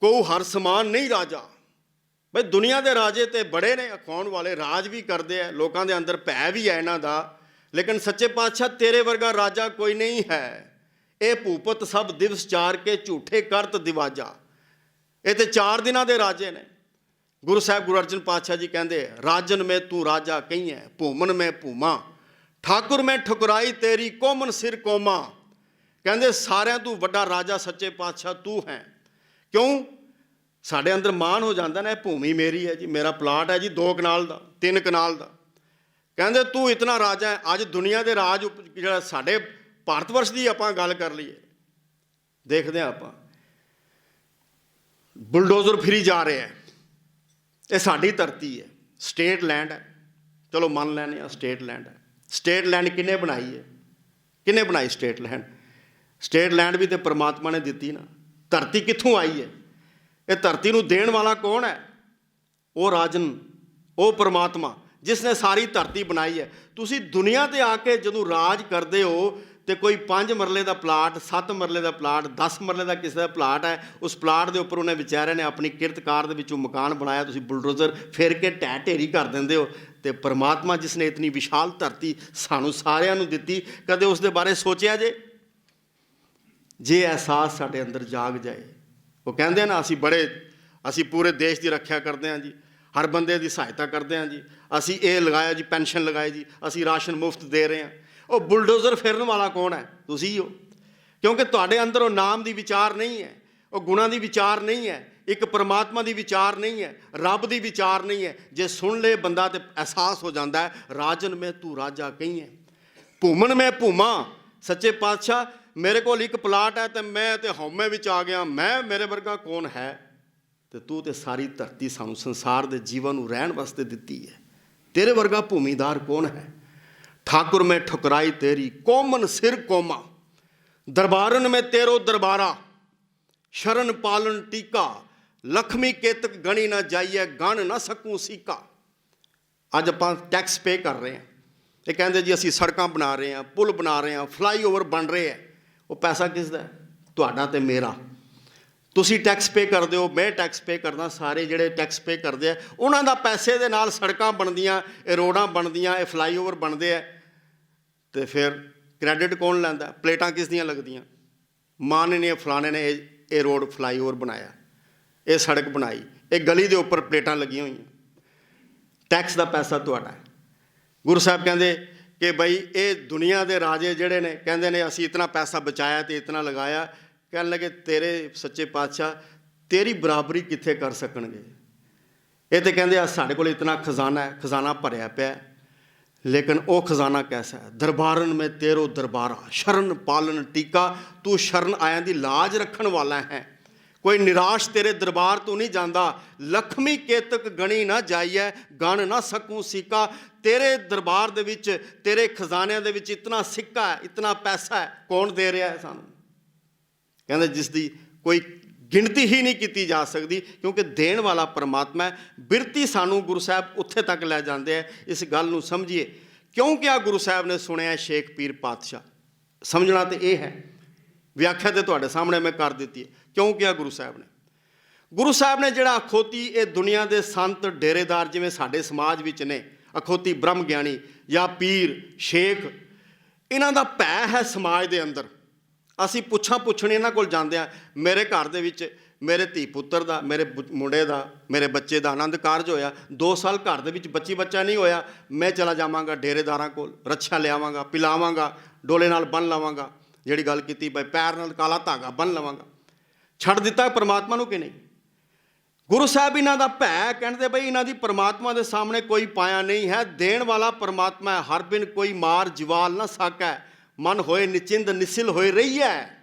ਕੋ ਹਰ ਸਮਾਨ ਨਹੀਂ ਰਾਜਾ। ਬਈ ਦੁਨੀਆ ਦੇ ਰਾਜੇ ਤੇ ਬੜੇ ਨੇ, ਅਖਾਉਣ ਵਾਲੇ ਰਾਜ ਵੀ ਕਰਦੇ ਆ, ਲੋਕਾਂ ਦੇ ਅੰਦਰ ਭੈ ਵੀ ਹੈ ਇਹਨਾਂ ਦਾ, ਲੇਕਿਨ ਸੱਚੇ ਪਾਤਸ਼ਾਹ ਤੇਰੇ ਵਰਗਾ ਰਾਜਾ ਕੋਈ ਨਹੀਂ ਹੈ। ਇਹ ਭੂਪਤ ਸਭ ਦਿਵਸ ਚਾਰ ਕੇ ਝੂਠੇ ਕਰਤ ਦਿਵਾਜਾ। ਇਹ ਤੇ 4 ਦਿਨਾਂ ਦੇ ਰਾਜੇ ਨੇ। ਗੁਰੂ ਸਾਹਿਬ ਗੁਰੂ ਅਰਜਨ ਪਾਤਸ਼ਾਹ ਜੀ ਕਹਿੰਦੇ ਰਾਜਨ ਮੈਂ ਤੂੰ ਰਾਜਾ ਕਹੀਐ, ਭੂਮਨ ਮੈਂ ਭੂਮਾ, ਠਾਕੁਰ ਮੈਂ ਠੁਕਰਾਈ ਤੇਰੀ ਕੋਮਨ ਸਿਰ ਕੋਮਾ। ਕਹਿੰਦੇ ਸਾਰਿਆਂ ਤੋਂ ਵੱਡਾ ਰਾਜਾ ਸੱਚੇ ਪਾਤਸ਼ਾਹ ਤੂੰ ਹੈ। ਕਿਉਂ? ਸਾਡੇ ਅੰਦਰ ਮਾਣ ਹੋ ਜਾਂਦਾ ਨਾ, ਇਹ ਭੂਮੀ ਮੇਰੀ ਹੈ ਜੀ, ਮੇਰਾ ਪਲਾਟ ਹੈ ਜੀ 2 ਕਨਾਲ ਦਾ 3 ਕਨਾਲ ਦਾ। ਕਹਿੰਦੇ ਤੂੰ ਇਤਨਾ ਰਾਜਾ ਹੈ। ਅੱਜ ਦੁਨੀਆ ਦੇ ਰਾਜ ਜਿਹੜਾ ਸਾਡੇ ਭਾਰਤ ਵਰਸ਼ ਦੀ ਆਪਾਂ ਗੱਲ ਕਰ ਲਈਏ, ਦੇਖਦੇ ਹਾਂ ਆਪਾਂ ਬੁਲਡੋਜ਼ਰ ਫਿਰੀ ਜਾ ਰਿਹਾ ਹੈ। ਇਹ ਸਾਡੀ ਧਰਤੀ ਹੈ, ਸਟੇਟ ਲੈਂਡ ਹੈ, ਚਲੋ ਮੰਨ ਲੈਂਦੇ ਹਾਂ ਸਟੇਟ ਲੈਂਡ ਹੈ। ਸਟੇਟ ਲੈਂਡ ਕਿਹਨੇ ਬਣਾਈ ਹੈ? ਕਿਹਨੇ ਬਣਾਈ ਸਟੇਟ ਲੈਂਡ? ਸਟੇਟ ਲੈਂਡ ਵੀ ਤਾਂ ਪਰਮਾਤਮਾ ਨੇ ਦਿੱਤੀ ਨਾ। ਧਰਤੀ ਕਿੱਥੋਂ ਆਈ ਹੈ? ਇਹ ਧਰਤੀ ਨੂੰ ਦੇਣ ਵਾਲਾ ਕੌਣ ਹੈ? ਉਹ ਰਾਜਨ, ਉਹ ਪਰਮਾਤਮਾ ਜਿਸ ਨੇ ਸਾਰੀ ਧਰਤੀ ਬਣਾਈ ਹੈ। ਤੁਸੀਂ ਦੁਨੀਆ 'ਤੇ ਆ ਕੇ ਜਦੋਂ ਰਾਜ ਕਰਦੇ ਹੋ ਤੇ ਕੋਈ 5 ਮਰਲੇ ਦਾ ਪਲਾਟ, 7 ਮਰਲੇ ਦਾ ਪਲਾਟ, 10 ਮਰਲੇ ਦਾ ਕਿਸੇ ਦਾ ਪਲਾਟ ਹੈ, ਉਸ ਪਲਾਟ ਦੇ ਉੱਪਰ ਉਹਨੇ ਵਿਚਾਰਿਆਂ ਨੇ ਆਪਣੀ ਕਿਰਤਕਾਰ ਦੇ ਵਿੱਚੋਂ ਮਕਾਨ ਬਣਾਇਆ, ਤੁਸੀਂ ਬੁਲਡੋਜ਼ਰ ਫੇਰ ਕੇ ਢਹਿ ਢੇਰੀ ਕਰ ਦਿੰਦੇ ਹੋ। ਤੇ ਪਰਮਾਤਮਾ ਜਿਸ ਨੇ ਇਤਨੀ ਵਿਸ਼ਾਲ ਧਰਤੀ ਸਾਨੂੰ ਸਾਰਿਆਂ ਨੂੰ ਦਿੱਤੀ, ਕਦੇ ਉਸ ਦੇ ਬਾਰੇ ਸੋਚਿਆ ਜੇ ਅਹਿਸਾਸ ਸਾਡੇ ਅੰਦਰ ਜਾਗ ਜਾਏ। ਉਹ ਕਹਿੰਦੇ ਨਾ ਅਸੀਂ ਪੂਰੇ ਦੇਸ਼ ਦੀ ਰੱਖਿਆ ਕਰਦੇ ਹਾਂ ਜੀ, ਹਰ ਬੰਦੇ ਦੀ ਸਹਾਇਤਾ ਕਰਦੇ ਹਾਂ ਜੀ, ਅਸੀਂ ਇਹ ਲਗਾਇਆ ਜੀ, ਪੈਨਸ਼ਨ ਲਗਾਈ ਜੀ, ਅਸੀਂ ਰਾਸ਼ਨ ਮੁਫਤ ਦੇ ਰਹੇ ਹਾਂ। ਉਹ ਬੁਲਡੋਜ਼ਰ ਫੇਰਨ ਵਾਲਾ ਕੌਣ ਹੈ? ਤੁਸੀਂ ਹੋ। ਕਿਉਂਕਿ ਤੁਹਾਡੇ ਅੰਦਰ ਉਹ ਨਾਮ ਦੀ ਵਿਚਾਰ ਨਹੀਂ ਹੈ, ਉਹ ਗੁਣਾਂ ਦੀ ਵਿਚਾਰ ਨਹੀਂ ਹੈ ਇੱਕ ਪਰਮਾਤਮਾ ਦੀ ਵਿਚਾਰ ਨਹੀਂ ਹੈ, ਰੱਬ ਦੀ ਵਿਚਾਰ ਨਹੀਂ ਹੈ। ਜੇ ਸੁਣ ਲੇ ਬੰਦਾ ਤੇ ਅਹਿਸਾਸ ਹੋ ਜਾਂਦਾ ਹੈ, ਰਾਜਨ ਮੈਂ ਤੂੰ ਰਾਜਾ ਕਹੀ ਹੈ, ਭੂਮਨ ਮੈਂ ਭੂਮਾ। ਸੱਚੇ ਪਾਤਸ਼ਾਹ ਮੇਰੇ ਕੋਲ ਇੱਕ ਪਲਾਟ ਹੈ ਤੇ ਮੈਂ ਤੇ ਹਉਮੈ ਵਿੱਚ ਆ ਗਿਆ, ਮੈਂ ਮੇਰੇ ਵਰਗਾ ਕੌਣ ਹੈ? ਤੇ ਤੂੰ ਤੇ ਸਾਰੀ ਧਰਤੀ ਸਾਨੂੰ ਸੰਸਾਰ ਦੇ ਜੀਵਨ ਨੂੰ ਰਹਿਣ ਵਾਸਤੇ ਦਿੱਤੀ ਹੈ, ਤੇਰੇ ਵਰਗਾ ਭੂਮੀਦਾਰ ਕੌਣ ਹੈ? ਠਾकुर ਮੈਂ ਠੁਕਰਾਈ ਤੇਰੀ, ਕੋਮਨ ਸਿਰ ਕੋਮਾ, ਦਰਬਾਰਨ ਮੈਂ ਤੇਰੋ ਦਰਬਾਰਾ, ਸ਼ਰਨ ਪਾਲਨ ਟੀਕਾ, ਲਖਮੀ ਕੇਤਕ ਗਣੀ ਨਾ ਜਾਈਏ, ਗਣ ਨਾ ਸਕੂੰ ਸੀਕਾ। ਅੱਜ ਆਪਾਂ ਟੈਕਸ ਪੇ ਕਰ ਰਹੇ ਹਾਂ, ਇਹ ਕਹਿੰਦੇ ਜੀ ਅਸੀਂ ਸੜਕਾਂ ਬਣਾ ਰਹੇ ਹਾਂ, ਪੁਲ ਬਣਾ ਰਹੇ ਹਾਂ, ਫਲਾਈਓਵਰ ਬਣ ਰਹੇ ਹੈ। ਉਹ ਪੈਸਾ ਕਿਸ ਦਾ? ਤੁਹਾਡਾ ਤੇ ਮੇਰਾ। ਤੁਸੀਂ ਟੈਕਸ ਪੇ ਕਰਦੇ ਹੋ, ਮੈਂ ਟੈਕਸ ਪੇ ਕਰਦਾ, ਸਾਰੇ ਜਿਹੜੇ ਟੈਕਸ ਪੇ ਕਰਦੇ ਆ ਉਹਨਾਂ ਦਾ ਪੈਸੇ ਦੇ ਨਾਲ ਸੜਕਾਂ ਬਣਦੀਆਂ, ਇਹ ਰੋਡਾਂ ਬਣਦੀਆਂ, ਇਹ ਫਲਾਈਓਵਰ ਬਣਦੇ ਆ। ਤੇ ਫਿਰ ਕ੍ਰੈਡਿਟ ਕੌਣ ਲੈਂਦਾ? ਪਲੇਟਾਂ ਕਿਸ ਦੀਆਂ ਲੱਗਦੀਆਂ? ਮਾਨ ਨੇ ਫਲਾਣੇ ਨੇ ਇਹ ਰੋਡ ਫਲਾਈਓਵਰ ਬਣਾਇਆ, ਇਹ ਸੜਕ ਬਣਾਈ, ਇਹ ਗਲੀ ਦੇ ਉੱਪਰ ਪਲੇਟਾਂ ਲੱਗੀਆਂ ਹੋਈਆਂ, ਟੈਕਸ ਦਾ ਪੈਸਾ ਤੁਹਾਡਾ ਹੈ। ਗੁਰੂ ਸਾਹਿਬ ਕਹਿੰਦੇ ਕਿ ਬਈ ਇਹ ਦੁਨੀਆ ਦੇ ਰਾਜੇ ਜਿਹੜੇ ਨੇ ਕਹਿੰਦੇ ਨੇ ਅਸੀਂ ਇਤਨਾ ਪੈਸਾ ਬਚਾਇਆ ਤੇ ਇਤਨਾ ਲਗਾਇਆ। ਕਹਿਣ ਲੱਗੇ ਤੇਰੇ ਸੱਚੇ ਪਾਤਸ਼ਾਹ ਤੇਰੀ ਬਰਾਬਰੀ ਕਿੱਥੇ ਕਰ ਸਕਣਗੇ? ਇਹ ਤੇ ਕਹਿੰਦੇ ਆ ਸਾਡੇ ਕੋਲ ਇਤਨਾ ਖਜ਼ਾਨਾ ਹੈ, ਖਜ਼ਾਨਾ ਭਰਿਆ ਪਿਆ, ਲੇਕਿਨ ਉਹ ਖਜ਼ਾਨਾ ਕੈਸਾ ਹੈ? ਦਰਬਾਰਨ ਮੈਂ ਤੇਰੋ ਦਰਬਾਰਾ, ਸ਼ਰਨ ਪਾਲਨ ਟੀਕਾ, ਤੂੰ ਸ਼ਰਨ ਆਇਆਂ ਦੀ ਲਾਜ ਰੱਖਣ ਵਾਲਾ ਹੈ, ਕੋਈ ਨਿਰਾਸ਼ ਤੇਰੇ ਦਰਬਾਰ ਤੋਂ ਨਹੀਂ ਜਾਂਦਾ। ਲਖਮੀ ਕੇਤਕ ਗਣੀ ਨਾ ਜਾਈਏ, ਗਣ ਨਾ ਸਕੂੰ ਸਿੱਕਾ। ਤੇਰੇ ਦਰਬਾਰ ਦੇ ਵਿੱਚ, ਤੇਰੇ ਖਜ਼ਾਨਿਆਂ ਦੇ ਵਿੱਚ ਇਤਨਾ ਸਿੱਕਾ ਹੈ, ਇਤਨਾ ਪੈਸਾ ਹੈ, ਕੌਣ ਦੇ ਰਿਹਾ ਹੈ ਸਾਨੂੰ? ਕਹਿੰਦੇ ਜਿਸ ਦੀ ਕੋਈ ਗਿਣਤੀ ਹੀ ਨਹੀਂ ਕੀਤੀ ਜਾ ਸਕਦੀ, ਕਿਉਂਕਿ ਦੇਣ ਵਾਲਾ ਪਰਮਾਤਮਾ ਹੈ। ਬਿਰਤੀ ਸਾਨੂੰ ਗੁਰੂ ਸਾਹਿਬ ਉੱਥੇ ਤੱਕ ਲੈ ਜਾਂਦੇ ਹੈ। ਇਸ ਗੱਲ ਨੂੰ ਸਮਝੀਏ। ਕਿਉਂ ਕਿਹਾ ਗੁਰੂ ਸਾਹਿਬ ਨੇ ਸੁਣਿਆ ਸ਼ੇਖ ਪੀਰ ਪਾਤਸ਼ਾਹ? ਸਮਝਣਾ ਤੇ ਇਹ ਹੈ, ਵਿਆਖਿਆ ਤੇ ਤੁਹਾਡੇ ਸਾਹਮਣੇ ਮੈਂ ਕਰ ਦਿੱਤੀ ਹੈ। ਕਿਉਂ ਕਿਹਾ ਗੁਰੂ ਸਾਹਿਬ ਨੇ? ਗੁਰੂ ਸਾਹਿਬ ਨੇ ਜਿਹੜਾ ਅਖੋਤੀ ਇਹ ਦੁਨੀਆ ਦੇ ਸੰਤ ਡੇਰੇਦਾਰ ਜਿਵੇਂ ਸਾਡੇ ਸਮਾਜ ਵਿੱਚ ਨੇ, ਅਖੋਤੀ ਬ੍ਰਹਮ ਗਿਆਨੀ ਜਾਂ ਪੀਰ ਸ਼ੇਖ, ਇਹਨਾਂ ਦਾ ਭੈ ਹੈ ਸਮਾਜ ਦੇ ਅੰਦਰ। ਅਸੀਂ ਪੁੱਛਣ ਇਹਨਾਂ ਕੋਲ ਜਾਂਦੇ ਹਾਂ। ਮੇਰੇ ਘਰ ਦੇ ਵਿੱਚ ਮੇਰੇ ਧੀ ਪੁੱਤਰ ਦਾ, ਮੇਰੇ ਮੁੰਡੇ ਦਾ, ਮੇਰੇ ਬੱਚੇ ਦਾ ਆਨੰਦ ਕਾਰਜ ਹੋਇਆ, 2 ਸਾਲ ਘਰ ਦੇ ਵਿੱਚ ਬੱਚਾ ਨਹੀਂ ਹੋਇਆ, ਮੈਂ ਚਲਾ ਜਾਵਾਂਗਾ ਡੇਰੇਦਾਰਾਂ ਕੋਲ, ਰੱਛਾ ਲਿਆਵਾਂਗਾ, ਪਿਲਾਵਾਂਗਾ, ਡੋਲੇ ਨਾਲ ਬੰਨ੍ਹ ਲਵਾਂਗਾ, ਜਿਹੜੀ ਗੱਲ ਕੀਤੀ ਬਈ ਪੈਰ ਨਾਲ ਕਾਲਾ ਧਾਗਾ ਬੰਨ੍ਹ ਲਵਾਂਗਾ। ਛੱਡ ਦਿੱਤਾ ਪਰਮਾਤਮਾ ਨੂੰ ਕਿ ਨਹੀਂ? ਗੁਰੂ ਸਾਹਿਬ ਇਹਨਾਂ ਦਾ ਭੈ ਕਹਿੰਦੇ ਬਈ ਇਹਨਾਂ ਦੀ ਪਰਮਾਤਮਾ ਦੇ ਸਾਹਮਣੇ ਕੋਈ ਪਾਇਆ ਨਹੀਂ ਹੈ। ਦੇਣ ਵਾਲਾ ਪਰਮਾਤਮਾ ਹੈ। ਹਰ ਬਿਨ ਕੋਈ ਮਾਰ ਜਵਾਲ ਨਾ ਸਾਕੈ, ਮਨ ਹੋਏ ਨਿਚਿੰਦ ਨਿਸਿਲ ਹੋਏ ਰਹੀ ਹੈ।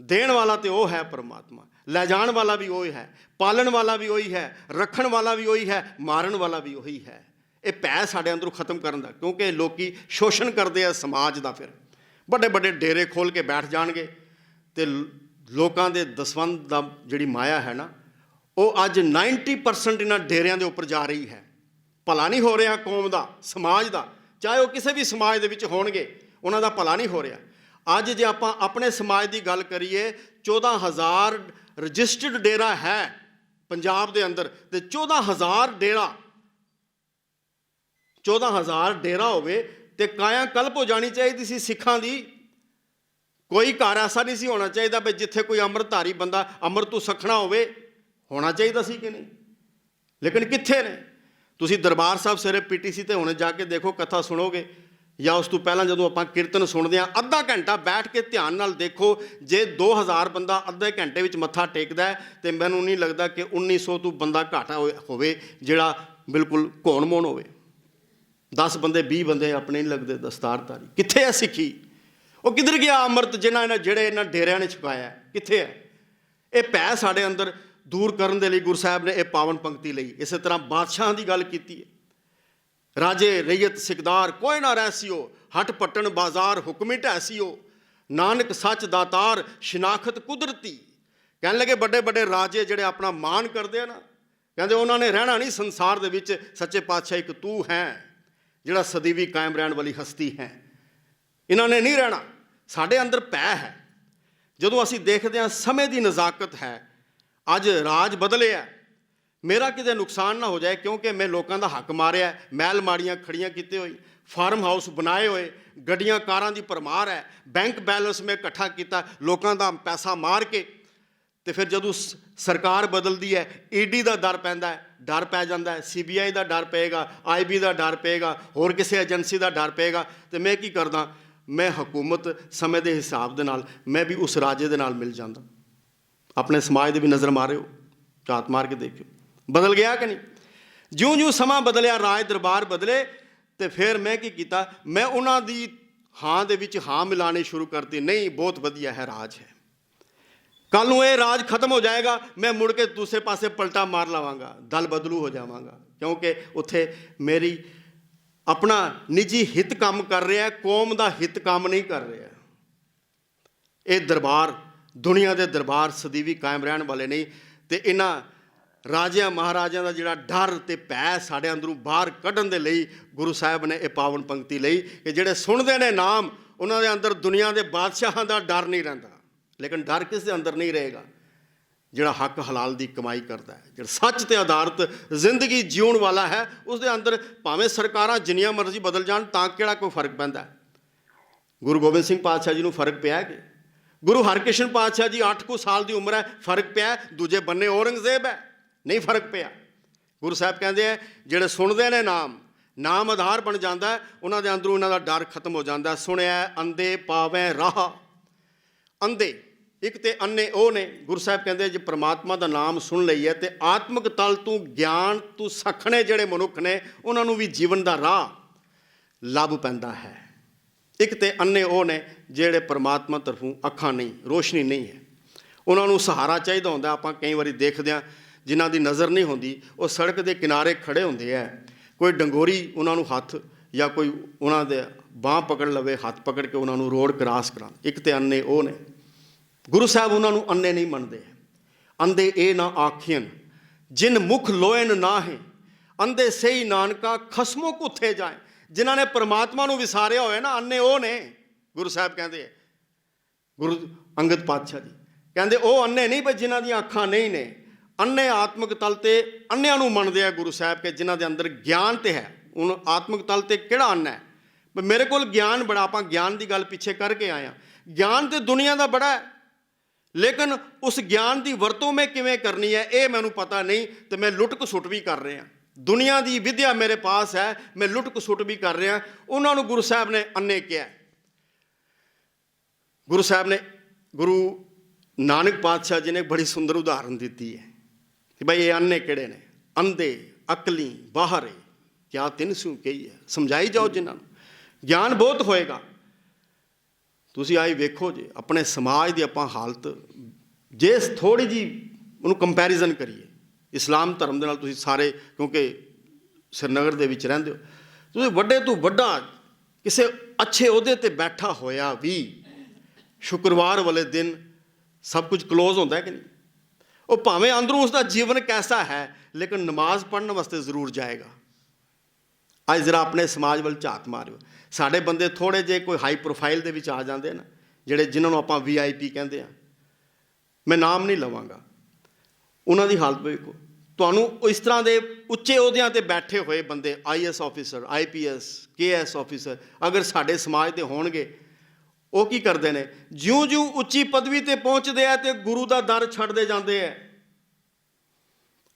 ਦੇਣ ਵਾਲਾ ਤੇ ਉਹ ਹੈ ਪਰਮਾਤਮਾ, ਲੈ ਜਾਣ ਵਾਲਾ ਵੀ ਉਹੀ ਹੈ, ਪਾਲਣ ਵਾਲਾ ਵੀ ਉਹੀ ਹੈ, ਰੱਖਣ ਵਾਲਾ ਵੀ ਉਹੀ ਹੈ, ਮਾਰਨ ਵਾਲਾ ਵੀ ਉਹੀ ਹੈ। ਇਹ ਭੈ ਸਾਡੇ ਅੰਦਰੋਂ ਖਤਮ ਕਰਨ ਦਾ, ਕਿਉਂਕਿ ਲੋਕੀ ਸ਼ੋਸ਼ਣ ਕਰਦੇ ਆ ਸਮਾਜ ਦਾ। ਫਿਰ ਵੱਡੇ ਵੱਡੇ ਡੇਰੇ ਖੋਲ੍ਹ ਕੇ ਬੈਠ ਜਾਣਗੇ ਅਤੇ ਲੋਕਾਂ ਦੇ ਦਸਵੰਧ ਦਾ ਜਿਹੜੀ ਮਾਇਆ ਹੈ ਨਾ, ਉਹ ਅੱਜ 90% ਇਹਨਾਂ ਡੇਰਿਆਂ ਦੇ ਉੱਪਰ ਜਾ ਰਹੀ ਹੈ। ਭਲਾ ਨਹੀਂ ਹੋ ਰਿਹਾ ਕੌਮ ਦਾ, ਸਮਾਜ ਦਾ, ਚਾਹੇ ਉਹ ਕਿਸੇ ਵੀ ਸਮਾਜ ਦੇ ਵਿੱਚ ਹੋਣਗੇ, ਉਹਨਾਂ ਦਾ ਭਲਾ ਨਹੀਂ ਹੋ ਰਿਹਾ। ਅੱਜ ਜੇ ਆਪਾਂ ਆਪਣੇ ਸਮਾਜ ਦੀ ਗੱਲ ਕਰੀਏ, 14,000 ਰਜਿਸਟਰਡ ਡੇਰਾ ਹੈ ਪੰਜਾਬ ਦੇ ਅੰਦਰ, ਅਤੇ 14,000 ਡੇਰਾ ਹੋਵੇ ਤੇ ਕਾਇਆ ਕਲਪ ਹੋ ਜਾਣੀ ਚਾਹੀਦੀ ਸੀ ਸਿੱਖਾਂ ਦੀ। ਕੋਈ ਘਰ ਐਸਾ ਨਹੀਂ ਸੀ ਹੋਣਾ ਚਾਹੀਦਾ ਵੀ ਜਿੱਥੇ ਕੋਈ ਅੰਮ੍ਰਿਤਧਾਰੀ ਬੰਦਾ ਅੰਮ੍ਰਿਤ ਤੋਂ ਸਖਣਾ ਹੋਵੇ, ਹੋਣਾ ਚਾਹੀਦਾ ਸੀ ਕਿ ਨਹੀਂ? ਲੇਕਿਨ ਕਿੱਥੇ ਨੇ? ਤੁਸੀਂ ਦਰਬਾਰ ਸਾਹਿਬ ਸਵੇਰੇ PTC ਤੇ ਹੁਣੇ ਜਾ ਕੇ ਦੇਖੋ, ਕਥਾ ਸੁਣੋਗੇ, ਜਾਂ ਉਸ ਤੋਂ ਪਹਿਲਾਂ ਜਦੋਂ ਆਪਾਂ ਕੀਰਤਨ ਸੁਣਦੇ ਹਾਂ, ਅੱਧਾ ਘੰਟਾ ਬੈਠ ਕੇ ਧਿਆਨ ਨਾਲ ਦੇਖੋ। ਜੇ 2000 ਬੰਦਾ ਅੱਧੇ ਘੰਟੇ ਵਿੱਚ ਮੱਥਾ ਟੇਕਦਾ ਹੈ, ਤੇ ਮੈਨੂੰ ਨਹੀਂ ਲੱਗਦਾ ਕਿ 1900 ਤੋਂ ਬੰਦਾ ਘੱਟ ਹੋਵੇ ਜਿਹੜਾ ਬਿਲਕੁਲ ਘੋਣ ਮੋਣ ਹੋਵੇ। 10 ਬੰਦੇ 20 ਬੰਦੇ ਆਪਣੇ ਨਹੀਂ ਲੱਗਦੇ ਦਸਤਾਰਧਾਰੀ। ਕਿੱਥੇ ਹੈ ਸਿੱਖੀ? ਉਹ ਕਿੱਧਰ ਗਿਆ ਅੰਮ੍ਰਿਤ ਜਿਹੜੇ ਇਹਨਾਂ ਡੇਰਿਆਂ ਨੇ ਛਕਾਇਆ? ਕਿੱਥੇ ਹੈ? ਇਹ ਭੈ ਸਾਡੇ ਅੰਦਰ ਦੂਰ ਕਰਨ ਦੇ ਲਈ ਗੁਰੂ ਸਾਹਿਬ ਨੇ ਇਹ ਪਾਵਨ ਪੰਕਤੀ ਲਈ। ਇਸੇ ਤਰ੍ਹਾਂ ਬਾਦਸ਼ਾਹਾਂ ਦੀ ਗੱਲ ਕੀਤੀ ਹੈ। ਰਾਜੇ ਰਈਅਤ ਸਿਕਦਾਰ ਕੋਈ ਨਾ ਰਹਿਸੀਓ, ਹਟ ਪੱਟਣ ਬਾਜ਼ਾਰ ਹੁਕਮੀ ਢੈਸੀਓ, ਨਾਨਕ ਸੱਚ ਦਾਤਾਰ ਸ਼ਨਾਖਤ ਕੁਦਰਤੀ। ਕਹਿਣ ਲੱਗੇ ਵੱਡੇ ਵੱਡੇ ਰਾਜੇ ਜਿਹੜੇ ਆਪਣਾ ਮਾਣ ਕਰਦੇ ਆ ਨਾ, ਕਹਿੰਦੇ ਉਹਨਾਂ ਨੇ ਰਹਿਣਾ ਨਹੀਂ ਸੰਸਾਰ ਦੇ ਵਿੱਚ। ਸੱਚੇ ਪਾਤਸ਼ਾਹ ਇੱਕ ਤੂੰ ਹੈ ਜਿਹੜਾ ਸਦੀਵੀ ਕਾਇਮ ਰਹਿਣ ਵਾਲੀ ਹਸਤੀ ਹੈ, ਇਹਨਾਂ ਨੇ ਨਹੀਂ ਰਹਿਣਾ। ਸਾਡੇ ਅੰਦਰ ਭੈ ਹੈ। ਜਦੋਂ ਅਸੀਂ ਦੇਖਦੇ ਹਾਂ ਸਮੇਂ ਦੀ ਨਜ਼ਾਕਤ ਹੈ, ਅੱਜ ਰਾਜ ਬਦਲਿਆ, ਮੇਰਾ ਕਿਤੇ ਨੁਕਸਾਨ ਨਾ ਹੋ ਜਾਏ, ਕਿਉਂਕਿ ਮੈਂ ਲੋਕਾਂ ਦਾ ਹੱਕ ਮਾਰਿਆ, ਮਹਿਲ ਮਾੜੀਆਂ ਖੜੀਆਂ ਕੀਤੇ ਹੋਏ, ਫਾਰਮ ਹਾਊਸ ਬਣਾਏ ਹੋਏ, ਗੱਡੀਆਂ ਕਾਰਾਂ ਦੀ ਭਰਮਾਰ ਹੈ, ਬੈਂਕ ਬੈਲੈਂਸ ਮੈਂ ਇਕੱਠਾ ਕੀਤਾ ਲੋਕਾਂ ਦਾ ਪੈਸਾ ਮਾਰ ਕੇ। ਅਤੇ ਫਿਰ ਜਦੋਂ ਸਰਕਾਰ ਬਦਲਦੀ ਹੈ, ED ਦਾ ਡਰ ਪੈਂਦਾ ਹੈ, ਡਰ ਪੈ ਜਾਂਦਾ ਹੈ, CBI ਦਾ ਡਰ ਪਏਗਾ, IB ਦਾ ਡਰ ਪਏਗਾ, ਹੋਰ ਕਿਸੇ ਏਜੰਸੀ ਦਾ ਡਰ ਪਏਗਾ। ਅਤੇ ਮੈਂ ਕੀ ਕਰਦਾ? ਮੈਂ ਹਕੂਮਤ ਸਮੇਂ ਦੇ ਹਿਸਾਬ ਦੇ ਨਾਲ ਮੈਂ ਵੀ ਉਸ ਰਾਜੇ ਦੇ ਨਾਲ ਮਿਲ ਜਾਂਦਾ। ਆਪਣੇ ਸਮਾਜ ਦੇ ਵੀ ਨਜ਼ਰ ਮਾਰਿਓ, ਝਾਤ ਮਾਰ ਕੇ ਦੇਖਿਓ, ਬਦਲ ਗਿਆ ਕਿ ਨਹੀਂ। ਜਿਉਂ-ਜਿਉਂ ਸਮਾਂ ਬਦਲਿਆ, ਰਾਜ ਦਰਬਾਰ ਬਦਲੇ, ਤੇ ਫਿਰ ਮੈਂ ਕੀ ਕੀਤਾ, ਮੈਂ ਉਹਨਾਂ ਦੀ ਹਾਂ ਦੇ ਵਿੱਚ ਹਾਂ ਮਿਲਾਣੇ ਸ਼ੁਰੂ ਕਰਤੇ। ਨਹੀਂ, ਬਹੁਤ ਵਧੀਆ ਹੈ, ਰਾਜ ਹੈ। ਕੱਲ੍ਹ ਨੂੰ ਇਹ ਰਾਜ ਖਤਮ ਹੋ ਜਾਏਗਾ, ਮੈਂ ਮੁੜ ਕੇ ਦੂਸਰੇ ਪਾਸੇ ਪਲਟਾ ਮਾਰ ਲਵਾਂਗਾ, ਦਲ ਬਦਲੂ ਹੋ ਜਾਵਾਂਗਾ, ਕਿਉਂਕਿ ਉੱਥੇ ਮੇਰੀ ਆਪਣਾ ਨਿੱਜੀ ਹਿੱਤ ਕੰਮ ਕਰ ਰਿਹਾ, ਕੌਮ ਦਾ ਹਿੱਤ ਕੰਮ ਨਹੀਂ ਕਰ ਰਿਹਾ। ਇਹ ਦਰਬਾਰ, ਦੁਨੀਆ ਦੇ ਦਰਬਾਰ ਸਦੀਵੀ ਕਾਇਮ ਰਹਿਣ ਵਾਲੇ ਨਹੀਂ। ਤੇ ਇਹਨਾਂ ਰਾਜਿਆਂ ਮਹਾਰਾਜਿਆਂ ਦਾ ਜਿਹੜਾ ਡਰ ਤੇ ਭੈ ਸਾਡੇ ਅੰਦਰੋਂ ਬਾਹਰ ਕੱਢਣ ਦੇ ਲਈ ਗੁਰੂ ਸਾਹਿਬ ਨੇ ਇਹ ਪਾਵਨ ਪੰਕਤੀ ਲਈ ਕਿ ਜਿਹੜੇ ਸੁਣਦੇ ਨੇ ਨਾਮ, ਉਹਨਾਂ ਦੇ ਅੰਦਰ ਦੁਨੀਆ ਦੇ ਬਾਦਸ਼ਾਹਾਂ ਦਾ ਡਰ ਨਹੀਂ ਰਹਿੰਦਾ। ਲੇਕਿਨ ਡਰ ਕਿਸ ਦੇ ਅੰਦਰ ਨਹੀਂ ਰਹੇਗਾ? ਜਿਹੜਾ ਹੱਕ ਹਲਾਲ ਦੀ ਕਮਾਈ ਕਰਦਾ ਹੈ, ਜਿਹੜਾ ਸੱਚ ਤੇ ਆਧਾਰਿਤ ਜ਼ਿੰਦਗੀ ਜਿਉਣ ਵਾਲਾ ਹੈ, ਉਸ ਦੇ ਅੰਦਰ ਭਾਵੇਂ ਸਰਕਾਰਾਂ ਜਿੰਨੀਆਂ ਮਰਜ਼ੀ ਬਦਲ ਜਾਣ, ਤਾਂ ਕਿਹੜਾ ਕੋਈ ਫਰਕ ਪੈਂਦਾ? ਗੁਰੂ ਗੋਬਿੰਦ ਸਿੰਘ ਪਾਤਸ਼ਾਹ ਜੀ ਨੂੰ ਫਰਕ ਪਿਆ ਕਿ ਗੁਰੂ ਹਰਕ੍ਰਿਸ਼ਨ ਪਾਤਸ਼ਾਹ ਜੀ 8 ਕੁ ਸਾਲ ਦੀ ਉਮਰ ਹੈ, ਫਰਕ ਪਿਆ? ਦੂਜੇ ਬੰਨੇ ਔਰੰਗਜ਼ੇਬ ਹੈ, ਨਹੀਂ ਫਰਕ ਪਿਆ। ਗੁਰੂ ਸਾਹਿਬ ਕਹਿੰਦੇ ਆ ਜਿਹੜੇ ਸੁਣਦੇ ਨੇ ਨਾਮ ਆਧਾਰ ਬਣ ਜਾਂਦਾ, ਉਹਨਾਂ ਦੇ ਅੰਦਰੋਂ ਉਹਨਾਂ ਦਾ ਡਰ ਖਤਮ ਹੋ ਜਾਂਦਾ। ਸੁਣਿਆ ਅੰਧੇ ਪਾਵੈ ਰਾਹ, ਅੰਧੇ ਇੱਕ ਤੇ ਅੰਨੇ ਉਹ ਨੇ। ਗੁਰੂ ਸਾਹਿਬ ਕਹਿੰਦੇ ਜੇ ਪ੍ਰਮਾਤਮਾ ਦਾ ਨਾਮ ਸੁਣ ਲਈਏ ਤੇ ਆਤਮਿਕ ਤਲ ਤੋਂ ਗਿਆਨ ਤੋਂ ਸਖਣੇ ਜਿਹੜੇ ਮਨੁੱਖ ਨੇ, ਉਹਨਾਂ ਨੂੰ ਵੀ ਜੀਵਨ ਦਾ ਰਾਹ ਲੱਭ ਪੈਂਦਾ ਹੈ। ਇੱਕ ਤੇ ਅੰਨੇ ਉਹ ਨੇ ਜਿਹੜੇ ਪ੍ਰਮਾਤਮਾ ਤਰਫੋਂ ਅੱਖਾਂ ਨਹੀਂ, ਰੋਸ਼ਨੀ ਨਹੀਂ ਹੈ, ਉਹਨਾਂ ਨੂੰ ਸਹਾਰਾ ਚਾਹੀਦਾ ਹੁੰਦਾ। ਆਪਾਂ ਕਈ ਵਾਰੀ ਦੇਖਦੇ ਹਾਂ ਜਿਨ੍ਹਾਂ ਦੀ ਨਜ਼ਰ ਨਹੀਂ ਹੁੰਦੀ, ਉਹ ਸੜਕ ਦੇ ਕਿਨਾਰੇ ਖੜ੍ਹੇ ਹੁੰਦੇ ਹੈ, ਕੋਈ ਡੰਗੋਰੀ ਉਹਨਾਂ ਨੂੰ ਹੱਥ ਜਾਂ ਕੋਈ ਉਹਨਾਂ ਦੇ ਬਾਂਹ ਪਕੜ ਲਵੇ, ਹੱਥ ਪਕੜ ਕੇ ਉਹਨਾਂ ਨੂੰ ਰੋਡ ਕ੍ਰਾਸ ਕਰਾ। ਇੱਕ ਤੇ ਅੰਨੇ ਉਹ ਨੇ। ਗੁਰੂ ਸਾਹਿਬ ਉਹਨਾਂ ਨੂੰ ਅੰਨੇ ਨਹੀਂ ਮੰਨਦੇ। ਅੰਧੇ ਇਹ ਨਾ ਆਖੀਨ ਜਿਨ ਮੁਖ ਲੋਇਨ ਨਾ ਹੈ, ਅੰਧੇ ਸਹੀ ਨਾਨਕਾ ਖਸਮੋਂ ਕੁੱਥੇ ਜਾਏ। ਜਿਨ੍ਹਾਂ ਨੇ ਪਰਮਾਤਮਾ ਨੂੰ ਵਿਸਾਰਿਆ ਹੋਇਆ ਨਾ, ਅੰਨੇ ਉਹ ਨੇ। ਗੁਰੂ ਸਾਹਿਬ ਕਹਿੰਦੇ, ਗੁਰੂ ਅੰਗਦ ਪਾਤਸ਼ਾਹ ਜੀ ਕਹਿੰਦੇ ਉਹ ਅੰਨੇ ਨਹੀਂ ਬਈ ਜਿਨ੍ਹਾਂ ਦੀਆਂ ਅੱਖਾਂ ਨਹੀਂ ਨੇ। ਅੰਨੇ ਆਤਮਿਕ ਤਲ ਤੇ ਅੰਨਿਆਂ ਨੂੰ ਮੰਨਦੇ ਆ ਗੁਰੂ ਸਾਹਿਬ ਕਿ ਜਿਨ੍ਹਾਂ ਦੇ ਅੰਦਰ ਗਿਆਨ ਤੇ ਹੈ। ਹੁਣ ਆਤਮਿਕ ਤਲ ਤੇ ਕਿਹੜਾ ਅੰਨਾ ਹੈ? ਮੇਰੇ ਕੋਲ ਗਿਆਨ ਬੜਾ, ਆਪਾਂ ਗਿਆਨ ਦੀ ਗੱਲ ਪਿੱਛੇ ਕਰਕੇ ਆਏ ਹਾਂ। ਗਿਆਨ ਤੇ ਦੁਨੀਆ ਦਾ ਬੜਾ ਹੈ, ਲੇਕਿਨ ਉਸ ਗਿਆਨ ਦੀ ਵਰਤੋਂ ਮੈਂ ਕਿਵੇਂ ਕਰਨੀ ਹੈ ਇਹ ਮੈਨੂੰ ਪਤਾ ਨਹੀਂ, ਤੇ ਮੈਂ ਲੁੱਟ ਖਸੁੱਟ ਵੀ ਕਰ ਰਿਹਾ। ਦੁਨੀਆ ਦੀ ਵਿਦਿਆ ਮੇਰੇ ਪਾਸ ਹੈ, ਮੈਂ ਲੁੱਟ ਖਸੁੱਟ ਵੀ ਕਰ ਰਿਹਾ। ਉਹਨਾਂ ਨੂੰ ਗੁਰੂ ਸਾਹਿਬ ਨੇ ਅੰਨੇ ਕਿਹਾ। ਗੁਰੂ ਸਾਹਿਬ ਨੇ, ਗੁਰੂ ਨਾਨਕ ਪਾਤਸ਼ਾਹ ਜੀ ਨੇ ਬੜੀ ਸੁੰਦਰ ਉਦਾਹਰਨ ਦਿੱਤੀ ਹੈ ਕਿ ਭਾਈ ਇਹ ਅੰਨੇ ਕਿਹੜੇ ਨੇ? ਅੰਧੇ ਅਕਲੀ ਬਾਹਰੇ ਕਿਆ ਤਿੰਨ ਸੂ ਕਹੀ ਹੈ। ਸਮਝਾਈ ਜਾਓ ਜਿਨ੍ਹਾਂ ਨੂੰ ਗਿਆਨ ਬਹੁਤ ਹੋਏਗਾ। ਤੁਸੀਂ ਆਈ ਵੇਖੋ ਜੇ ਆਪਣੇ ਸਮਾਜ ਦੀ ਆਪਾਂ ਹਾਲਤ, ਜੇ ਥੋੜ੍ਹੀ ਜਿਹੀ ਉਹਨੂੰ ਕੰਪੈਰੀਜ਼ਨ ਕਰੀਏ ਇਸਲਾਮ ਧਰਮ ਦੇ ਨਾਲ, ਤੁਸੀਂ ਸਾਰੇ ਕਿਉਂਕਿ ਸ਼੍ਰੀਨਗਰ ਦੇ ਵਿੱਚ ਰਹਿੰਦੇ ਹੋ, ਤੁਸੀਂ ਵੱਡੇ ਤੋਂ ਵੱਡਾ ਕਿਸੇ ਅੱਛੇ ਅਹੁਦੇ 'ਤੇ ਬੈਠਾ ਹੋਇਆ ਵੀ ਸ਼ੁੱਕਰਵਾਰ ਵਾਲੇ ਦਿਨ ਸਭ ਕੁਝ ਕਲੋਜ਼ ਹੁੰਦਾ ਹੈ ਕਿ ਨਹੀਂ? ਉਹ ਭਾਵੇਂ ਅੰਦਰੋਂ ਉਸਦਾ ਜੀਵਨ ਕੈਸਾ ਹੈ, ਲੇਕਿਨ ਨਮਾਜ਼ ਪੜ੍ਹਨ ਵਾਸਤੇ ਜ਼ਰੂਰ ਜਾਏਗਾ। ਅੱਜ ਜ਼ਰਾ ਆਪਣੇ ਸਮਾਜ ਵੱਲ ਝਾਤ ਮਾਰਿਓ। ਸਾਡੇ ਬੰਦੇ ਥੋੜ੍ਹੇ ਜਿਹੇ ਕੋਈ ਹਾਈ ਪ੍ਰੋਫਾਈਲ ਦੇ ਵਿੱਚ ਆ ਜਾਂਦੇ ਨਾ, ਜਿਨ੍ਹਾਂ ਨੂੰ ਆਪਾਂ VIP ਕਹਿੰਦੇ ਹਾਂ, ਮੈਂ ਨਾਮ ਨਹੀਂ ਲਵਾਂਗਾ, ਉਹਨਾਂ ਦੀ ਹਾਲਤ ਵੇਖੋ। ਤੁਹਾਨੂੰ ਇਸ ਤਰ੍ਹਾਂ ਦੇ ਉੱਚੇ ਅਹੁਦਿਆਂ 'ਤੇ ਬੈਠੇ ਹੋਏ ਬੰਦੇ, IAS officer, IPS KS officer, ਅਗਰ ਸਾਡੇ ਸਮਾਜ 'ਤੇ ਹੋਣਗੇ, ਉਹ ਕੀ ਕਰਦੇ ਨੇ? ਜਿਉਂ-ਜਿਉਂ ਉੱਚੀ ਪਦਵੀ 'ਤੇ ਪਹੁੰਚਦੇ ਆ ਤੇ ਗੁਰੂ ਦਾ ਦਰ ਛੱਡਦੇ ਜਾਂਦੇ ਆ।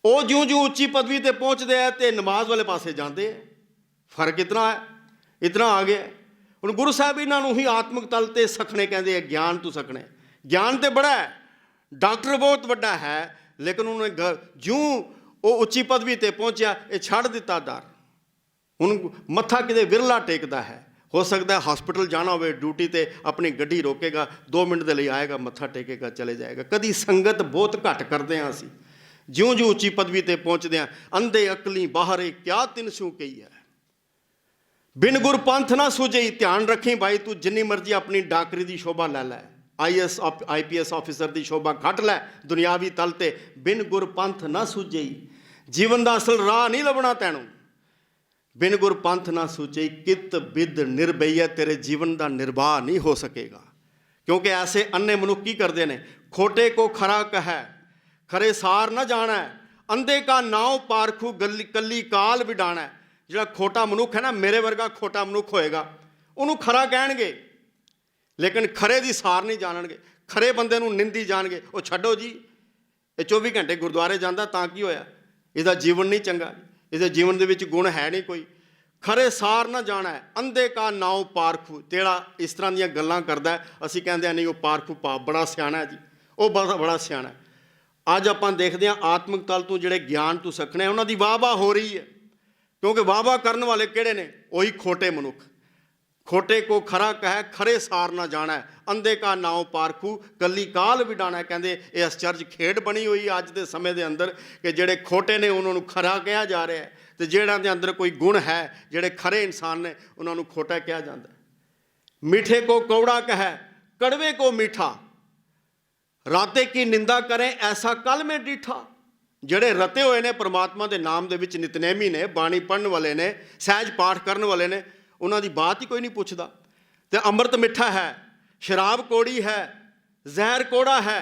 ਉਹ ਜਿਉਂ-ਜਿਉਂ ਉੱਚੀ ਪਦਵੀ 'ਤੇ ਪਹੁੰਚਦੇ ਆ ਤੇ ਨਮਾਜ਼ ਵਾਲੇ ਪਾਸੇ ਜਾਂਦੇ ਆ। ਫਰਕ ਇਤਨਾ ਹੈ, ਇਤਨਾ ਆ ਗਿਆ। ਹੁਣ ਗੁਰੂ ਸਾਹਿਬ ਇਹਨਾਂ ਨੂੰ ਹੀ ਆਤਮਿਕ ਤਲ 'ਤੇ ਸਖਣੇ ਕਹਿੰਦੇ ਆ, ਗਿਆਨ ਤੋਂ ਸਖਣੇ। ਗਿਆਨ ਤੇ ਬੜਾ ਹੈ, ਡਾਕਟਰ ਬਹੁਤ ਵੱਡਾ ਹੈ, ਲੇਕਿਨ ਉਹਨੇ ਜਿਉਂ ਉਹ ਉੱਚੀ ਪਦਵੀ 'ਤੇ ਪਹੁੰਚਿਆ, ਇਹ ਛੱਡ ਦਿੱਤਾ ਦਰ। ਹੁਣ ਮੱਥਾ ਕਿਤੇ ਵਿਰਲਾ ਟੇਕਦਾ ਹੈ। ਹੋ ਸਕਦਾ ਹਸਪੀਟਲ ਜਾਣਾ ਹੋਵੇ, ਡਿਊਟੀ 'ਤੇ ਆਪਣੀ ਗੱਡੀ ਰੋਕੇਗਾ, 2 ਮਿੰਟ ਦੇ ਲਈ ਆਏਗਾ, ਮੱਥਾ ਟੇਕੇਗਾ, ਚਲੇ ਜਾਏਗਾ। ਕਦੀ ਸੰਗਤ ਬਹੁਤ ਘੱਟ ਕਰਦੇ ਹਾਂ ਅਸੀਂ। ਜਿਉਂ-ਜਿਉਂ ਉੱਚੀ ਪਦਵੀ 'ਤੇ ਪਹੁੰਚਦੇ ਹਾਂ, ਅੰਧੇ ਅਕਲੀ ਬਾਹਰੇ ਕਿਆ ਤਿੰਨ ਸੂ ਕਹੀ ਹੈ। ਬਿਨ ਗੁਰ ਪੰਥ ਨਾ ਸੁਝਈ। ਧਿਆਨ ਰੱਖੀ ਭਾਈ, ਤੂੰ ਜਿੰਨੀ ਮਰਜ਼ੀ ਆਪਣੀ ਡਾਕਟਰੀ ਦੀ ਸ਼ੋਭਾ ਲੈ ਲੈ, IAS IPS ਆਫਿਸਰ ਦੀ ਸ਼ੋਭਾ ਘੱਟ ਲੈ ਦੁਨਿਆਵੀ ਤਲ 'ਤੇ, ਬਿਨ ਗੁਰ ਪੰਥ ਨਾ ਸੁਝਈ। ਜੀਵਨ ਦਾ ਅਸਲ ਰਾਹ ਨਹੀਂ ਲੱਭਣਾ ਤੈਨੂੰ। ਬਿਨ ਗੁਰ ਪੰਥ ਨਾ ਸੁਝਈ ਕਿਤ ਬਿਦ ਨਿਰਭਈਆ। ਤੇਰੇ ਜੀਵਨ ਦਾ ਨਿਰਵਾਹ ਨਹੀਂ ਹੋ ਸਕੇਗਾ, ਕਿਉਂਕਿ ਐਸੇ ਅੰਨੇ ਮਨੁੱਖ ਕੀ ਕਰਦੇ ਨੇ? ਖੋਟੇ ਕੋ ਖਰਾ ਕਹੈ ਖਰੇ ਸਾਰ ਨਾ ਜਾਣੈ, ਅੰਧੇ ਕਾ ਨਾਉ ਪਾਰਖੂ ਕੱਲੀ ਕਾਲ ਵਿਡਾਣੈ। ਜਿਹੜਾ ਖੋਟਾ ਮਨੁੱਖ ਹੈ ਨਾ, ਮੇਰੇ ਵਰਗਾ ਖੋਟਾ ਮਨੁੱਖ ਹੋਏਗਾ, ਉਹਨੂੰ ਖਰਾ ਕਹਿਣਗੇ, ਲੇਕਿਨ ਖਰੇ ਦੀ ਸਾਰ ਨਹੀਂ ਜਾਣਨਗੇ। ਖਰੇ ਬੰਦੇ ਨੂੰ ਨਿੰਦੀ ਜਾਣਗੇ। ਉਹ ਛੱਡੋ ਜੀ, ਇਹ 24 ਘੰਟੇ ਗੁਰਦੁਆਰੇ ਜਾਂਦਾ ਤਾਂ ਕੀ ਹੋਇਆ? ਇਹਦਾ ਜੀਵਨ ਨਹੀਂ ਚੰਗਾ, ਇਹਦੇ ਜੀਵਨ ਦੇ ਵਿੱਚ ਗੁਣ ਹੈ ਨਹੀਂ ਕੋਈ। ਖਰੇ ਸਾਰ ਨਾ ਜਾਣਾ, ਅੰਧੇ ਕਾ ਨਾਉ ਪਾਰਖੂ। ਤੇਰਾ ਇਸ ਤਰ੍ਹਾਂ ਦੀਆਂ ਗੱਲਾਂ ਕਰਦਾ, ਅਸੀਂ ਕਹਿੰਦੇ ਨਹੀਂ ਉਹ ਪਾਰਖੂ ਬੜਾ ਸਿਆਣਾ ਜੀ, ਉਹ ਬੜਾ ਸਿਆਣਾ। ਅੱਜ ਆਪਾਂ ਦੇਖਦੇ ਹਾਂ ਆਤਮਿਕ ਤਲ ਤੋਂ ਜਿਹੜੇ ਗਿਆਨ ਤੋਂ ਸਿੱਖਣੇ ਉਹਨਾਂ ਦੀ ਵਾਹ ਵਾਹ ਹੋ ਰਹੀ ਹੈ, ਕਿਉਂਕਿ ਵਾਹ ਵਾਹ ਕਰਨ ਵਾਲੇ ਕਿਹੜੇ ਨੇ? ਉਹੀ ਖੋਟੇ ਮਨੁੱਖ। ਖੋਟੇ ਕੋ ਖਰਾ ਕਹਿ ਖਰੇ ਸਾਰ ਨਾ ਜਾਣਾ, ਅੰਧੇ ਕਾ ਨਾਉ ਪਾਰਖੂ ਕੱਲੀ ਕਾਲ ਵਿਡਾਣਾ। ਕਹਿੰਦੇ ਇਹ ਅਸਚਰਜ ਖੇਡ ਬਣੀ ਹੋਈ ਅੱਜ ਦੇ ਸਮੇਂ ਦੇ ਅੰਦਰ ਕਿ ਜਿਹੜੇ ਖੋਟੇ ਨੇ ਉਹਨਾਂ ਨੂੰ ਖਰਾ ਕਿਹਾ ਜਾ ਰਿਹਾ ਹੈ, ਅਤੇ ਜਿਹੜਿਆਂ ਦੇ ਅੰਦਰ ਕੋਈ ਗੁਣ ਹੈ, ਜਿਹੜੇ ਖਰੇ ਇਨਸਾਨ ਨੇ, ਉਹਨਾਂ ਨੂੰ ਖੋਟਾ ਕਿਹਾ ਜਾਂਦਾ। मीठे को कौड़ा कहे कड़वे को मीठा, राते की निंदा करें ऐसा कल में डीठा। ਜਿਹੜੇ ਰਤੇ ਹੋਏ ਨੇ ਪਰਮਾਤਮਾ ਦੇ ਨਾਮ ਦੇ ਵਿੱਚ, ਨਿਤਨੇਮੀ ਨੇ, ਬਾਣੀ ਪੜ੍ਹਨ ਵਾਲੇ ਨੇ, ਸਹਿਜ ਪਾਠ ਕਰਨ ਵਾਲੇ ਨੇ, ਉਹਨਾਂ ਦੀ ਬਾਤ ਹੀ ਕੋਈ ਨਹੀਂ ਪੁੱਛਦਾ। ਅਤੇ ਅੰਮ੍ਰਿਤ ਮਿੱਠਾ ਹੈ, ਸ਼ਰਾਬ ਕੋੜੀ ਹੈ, ਜ਼ਹਿਰ ਕੋੜਾ ਹੈ,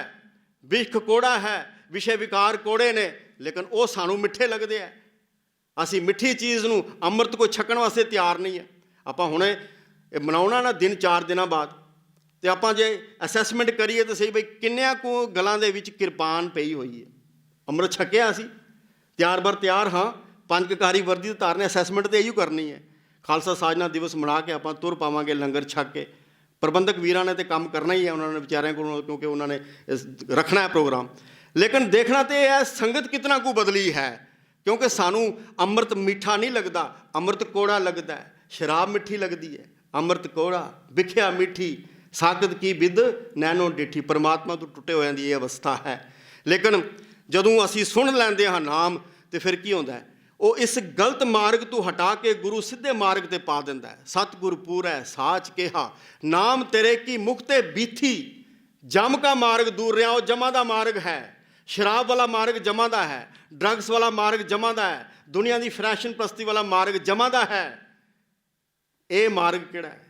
ਵਿਖ ਕੋੜਾ ਹੈ, ਵਿਸ਼ੇ ਵਿਕਾਰ ਕੋੜੇ ਨੇ, ਲੇਕਿਨ ਉਹ ਸਾਨੂੰ ਮਿੱਠੇ ਲੱਗਦੇ ਹੈ। ਅਸੀਂ ਮਿੱਠੀ ਚੀਜ਼ ਨੂੰ, ਅੰਮ੍ਰਿਤ ਕੋਈ ਛਕਣ ਵਾਸਤੇ ਤਿਆਰ ਨਹੀਂ ਹੈ। ਆਪਾਂ ਹੁਣੇ ਇਹ ਮਨਾਉਣਾ ਨਾ ਦਿਨ 4 ਦਿਨਾਂ ਬਾਅਦ, ਅਤੇ ਆਪਾਂ ਜੇ ਅਸੈਸਮੈਂਟ ਕਰੀਏ ਤਾਂ ਸਹੀ ਬਈ ਕਿੰਨਿਆਂ ਕੁ ਗਲਾਂ ਦੇ ਵਿੱਚ ਕਿਰਪਾਨ ਪਈ ਹੋਈ ਹੈ। ਅੰਮ੍ਰਿਤ ਛਕਿਆ ਅਸੀਂ, ਤਿਆਰ ਬਰ ਤਿਆਰ ਹਾਂ, 5 ਕਕਾਰੀ ਵਰਦੀ ਧਾਰਨੇ, ਅਸੈਸਮੈਂਟ ਤਾਂ ਇਹੀ ਕਰਨੀ ਹੈ। ਖਾਲਸਾ ਸਾਜਨਾ ਦਿਵਸ ਮਨਾ ਕੇ ਆਪਾਂ ਤੁਰ ਪਾਵਾਂਗੇ ਲੰਗਰ ਛਕ ਕੇ। ਪ੍ਰਬੰਧਕ ਵੀਰਾਂ ਨੇ ਤਾਂ ਕੰਮ ਕਰਨਾ ਹੀ ਹੈ, ਉਹਨਾਂ ਨੇ ਵਿਚਾਰਿਆਂ ਕੋਲੋਂ, ਕਿਉਂਕਿ ਉਹਨਾਂ ਨੇ ਰੱਖਣਾ ਹੈ ਪ੍ਰੋਗਰਾਮ। ਲੇਕਿਨ ਦੇਖਣਾ ਤਾਂ ਇਹ ਹੈ ਸੰਗਤ ਕਿਤਨਾ ਕੁ ਬਦਲੀ ਹੈ, ਕਿਉਂਕਿ ਸਾਨੂੰ ਅੰਮ੍ਰਿਤ ਮਿੱਠਾ ਨਹੀਂ ਲੱਗਦਾ, ਅੰਮ੍ਰਿਤ ਕੋੜਾ ਲੱਗਦਾ ਹੈ। ਸ਼ਰਾਬ ਮਿੱਠੀ ਲੱਗਦੀ ਹੈ, ਅੰਮ੍ਰਿਤ ਕੋੜਾ, ਵਿਖਿਆ ਮਿੱਠੀ, ਸਾਕਤ ਕੀ ਬਿਦ ਨੈਣੋ ਡਿੱਠੀ। ਪਰਮਾਤਮਾ ਤੋਂ ਟੁੱਟੇ ਹੋਇਆਂ ਦੀ ਇਹ ਅਵਸਥਾ ਹੈ। ਲੇਕਿਨ ਜਦੋਂ ਅਸੀਂ ਸੁਣ ਲੈਂਦੇ ਹਾਂ ਨਾਮ, ਤੇ ਫਿਰ ਕੀ ਹੁੰਦਾ ਹੈ? ਉਹ ਇਸ ਗਲਤ ਮਾਰਗ ਤੋਂ ਹਟਾ ਕੇ ਗੁਰੂ ਸਿੱਧੇ ਮਾਰਗ 'ਤੇ ਪਾ ਦਿੰਦਾ ਹੈ। ਸਤਿਗੁਰ ਪੂਰੈ ਸਾਚ ਕਿਹਾ, ਨਾਮ ਤੇਰੇ ਕੀ ਮੁਕਤੇ ਬੀਥੀ। ਜਮ ਕਾ ਮਾਰਗ ਦੂਰ ਰਿਹਾ, ਉਹ ਜਮਾਂ ਦਾ ਮਾਰਗ ਹੈ। ਸ਼ਰਾਬ ਵਾਲਾ ਮਾਰਗ ਜਮਾਂ ਦਾ ਹੈ, ਡਰੱਗਸ ਵਾਲਾ ਮਾਰਗ ਜਮਾਂ ਦਾ ਹੈ, ਦੁਨੀਆ ਦੀ ਫੈਸ਼ਨ ਪ੍ਰਸਤੀ ਵਾਲਾ ਮਾਰਗ ਜਮਾਂ ਦਾ ਹੈ। ਇਹ ਮਾਰਗ ਕਿਹੜਾ ਹੈ?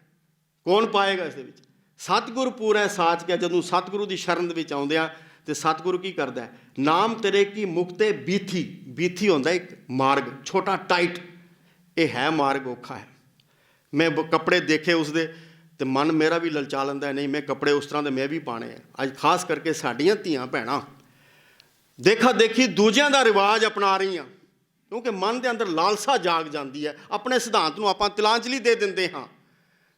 ਕੌਣ ਪਾਏਗਾ ਇਸ ਦੇ ਵਿੱਚ? ਸਤਿਗੁਰ ਪੂਰੈ ਸਾਚ ਕਿਹਾ। ਜਦੋਂ ਸਤਿਗੁਰੂ ਦੀ ਸ਼ਰਨ ਦੇ ਵਿੱਚ ਆਉਂਦੇ ਆ, ਅਤੇ ਸਤਿਗੁਰੂ ਕੀ ਕਰਦਾ ਹੈ? ਨਾਮ ਤੇਰੇ ਕੀ ਮੁਕਤੇ ਬੀਥੀ। ਬੀਥੀ ਹੁੰਦਾ ਇੱਕ ਮਾਰਗ, ਛੋਟਾ ਟਾਈਟ। ਇਹ ਹੈ ਮਾਰਗ ਔਖਾ ਹੈ। ਮੈਂ ਕੱਪੜੇ ਦੇਖੇ ਉਸਦੇ, ਅਤੇ ਮਨ ਮੇਰਾ ਵੀ ਲਲਚਾ ਲੈਂਦਾ, ਨਹੀਂ ਮੈਂ ਕੱਪੜੇ ਉਸ ਤਰ੍ਹਾਂ ਦੇ ਮੈਂ ਵੀ ਪਾਣੇ ਆ। ਅੱਜ ਖਾਸ ਕਰਕੇ ਸਾਡੀਆਂ ਧੀਆਂ ਭੈਣਾਂ ਦੇਖਾ ਦੇਖੀ ਦੂਜਿਆਂ ਦਾ ਰਿਵਾਜ ਅਪਣਾ ਰਹੀਆਂ, ਕਿਉਂਕਿ ਮਨ ਦੇ ਅੰਦਰ ਲਾਲਸਾ ਜਾਗ ਜਾਂਦੀ ਹੈ। ਆਪਣੇ ਸਿਧਾਂਤ ਨੂੰ ਆਪਾਂ ਤਿਲਾਂਜਲੀ ਦੇ ਦਿੰਦੇ ਹਾਂ।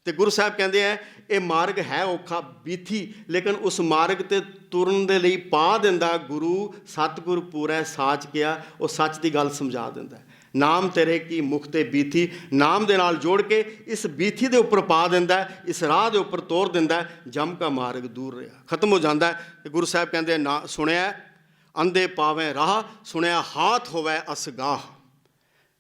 ਅਤੇ ਗੁਰੂ ਸਾਹਿਬ ਕਹਿੰਦੇ ਹੈ ਇਹ ਮਾਰਗ ਹੈ ਔਖਾ, ਬੀਥੀ, ਲੇਕਿਨ ਉਸ ਮਾਰਗ 'ਤੇ ਤੁਰਨ ਦੇ ਲਈ ਪਾ ਦਿੰਦਾ ਗੁਰੂ। ਸਤਿਗੁਰ ਪੂਰੈ ਸਾਚ ਕਿਹਾ, ਉਹ ਸੱਚ ਦੀ ਗੱਲ ਸਮਝਾ ਦਿੰਦਾ। ਨਾਮ ਤੇਰੇ ਕੀ ਮੁਖ ਤੇ ਬੀਥੀ, ਨਾਮ ਦੇ ਨਾਲ ਜੋੜ ਕੇ ਇਸ ਬੀਥੀ ਦੇ ਉੱਪਰ ਪਾ ਦਿੰਦਾ, ਇਸ ਰਾਹ ਦੇ ਉੱਪਰ ਤੋਰ ਦਿੰਦਾ। ਜਮ ਕਾ ਮਾਰਗ ਦੂਰ ਰਿਹਾ, ਖਤਮ ਹੋ ਜਾਂਦਾ। ਅਤੇ ਗੁਰੂ ਸਾਹਿਬ ਕਹਿੰਦੇ ਨਾ ਸੁਣਿਆ ਅੰਧੇ ਪਾਵੇਂ ਰਾਹ, ਸੁਣਿਆ ਹਾਥ ਹੋਵੇ ਅਸਗਾਹ।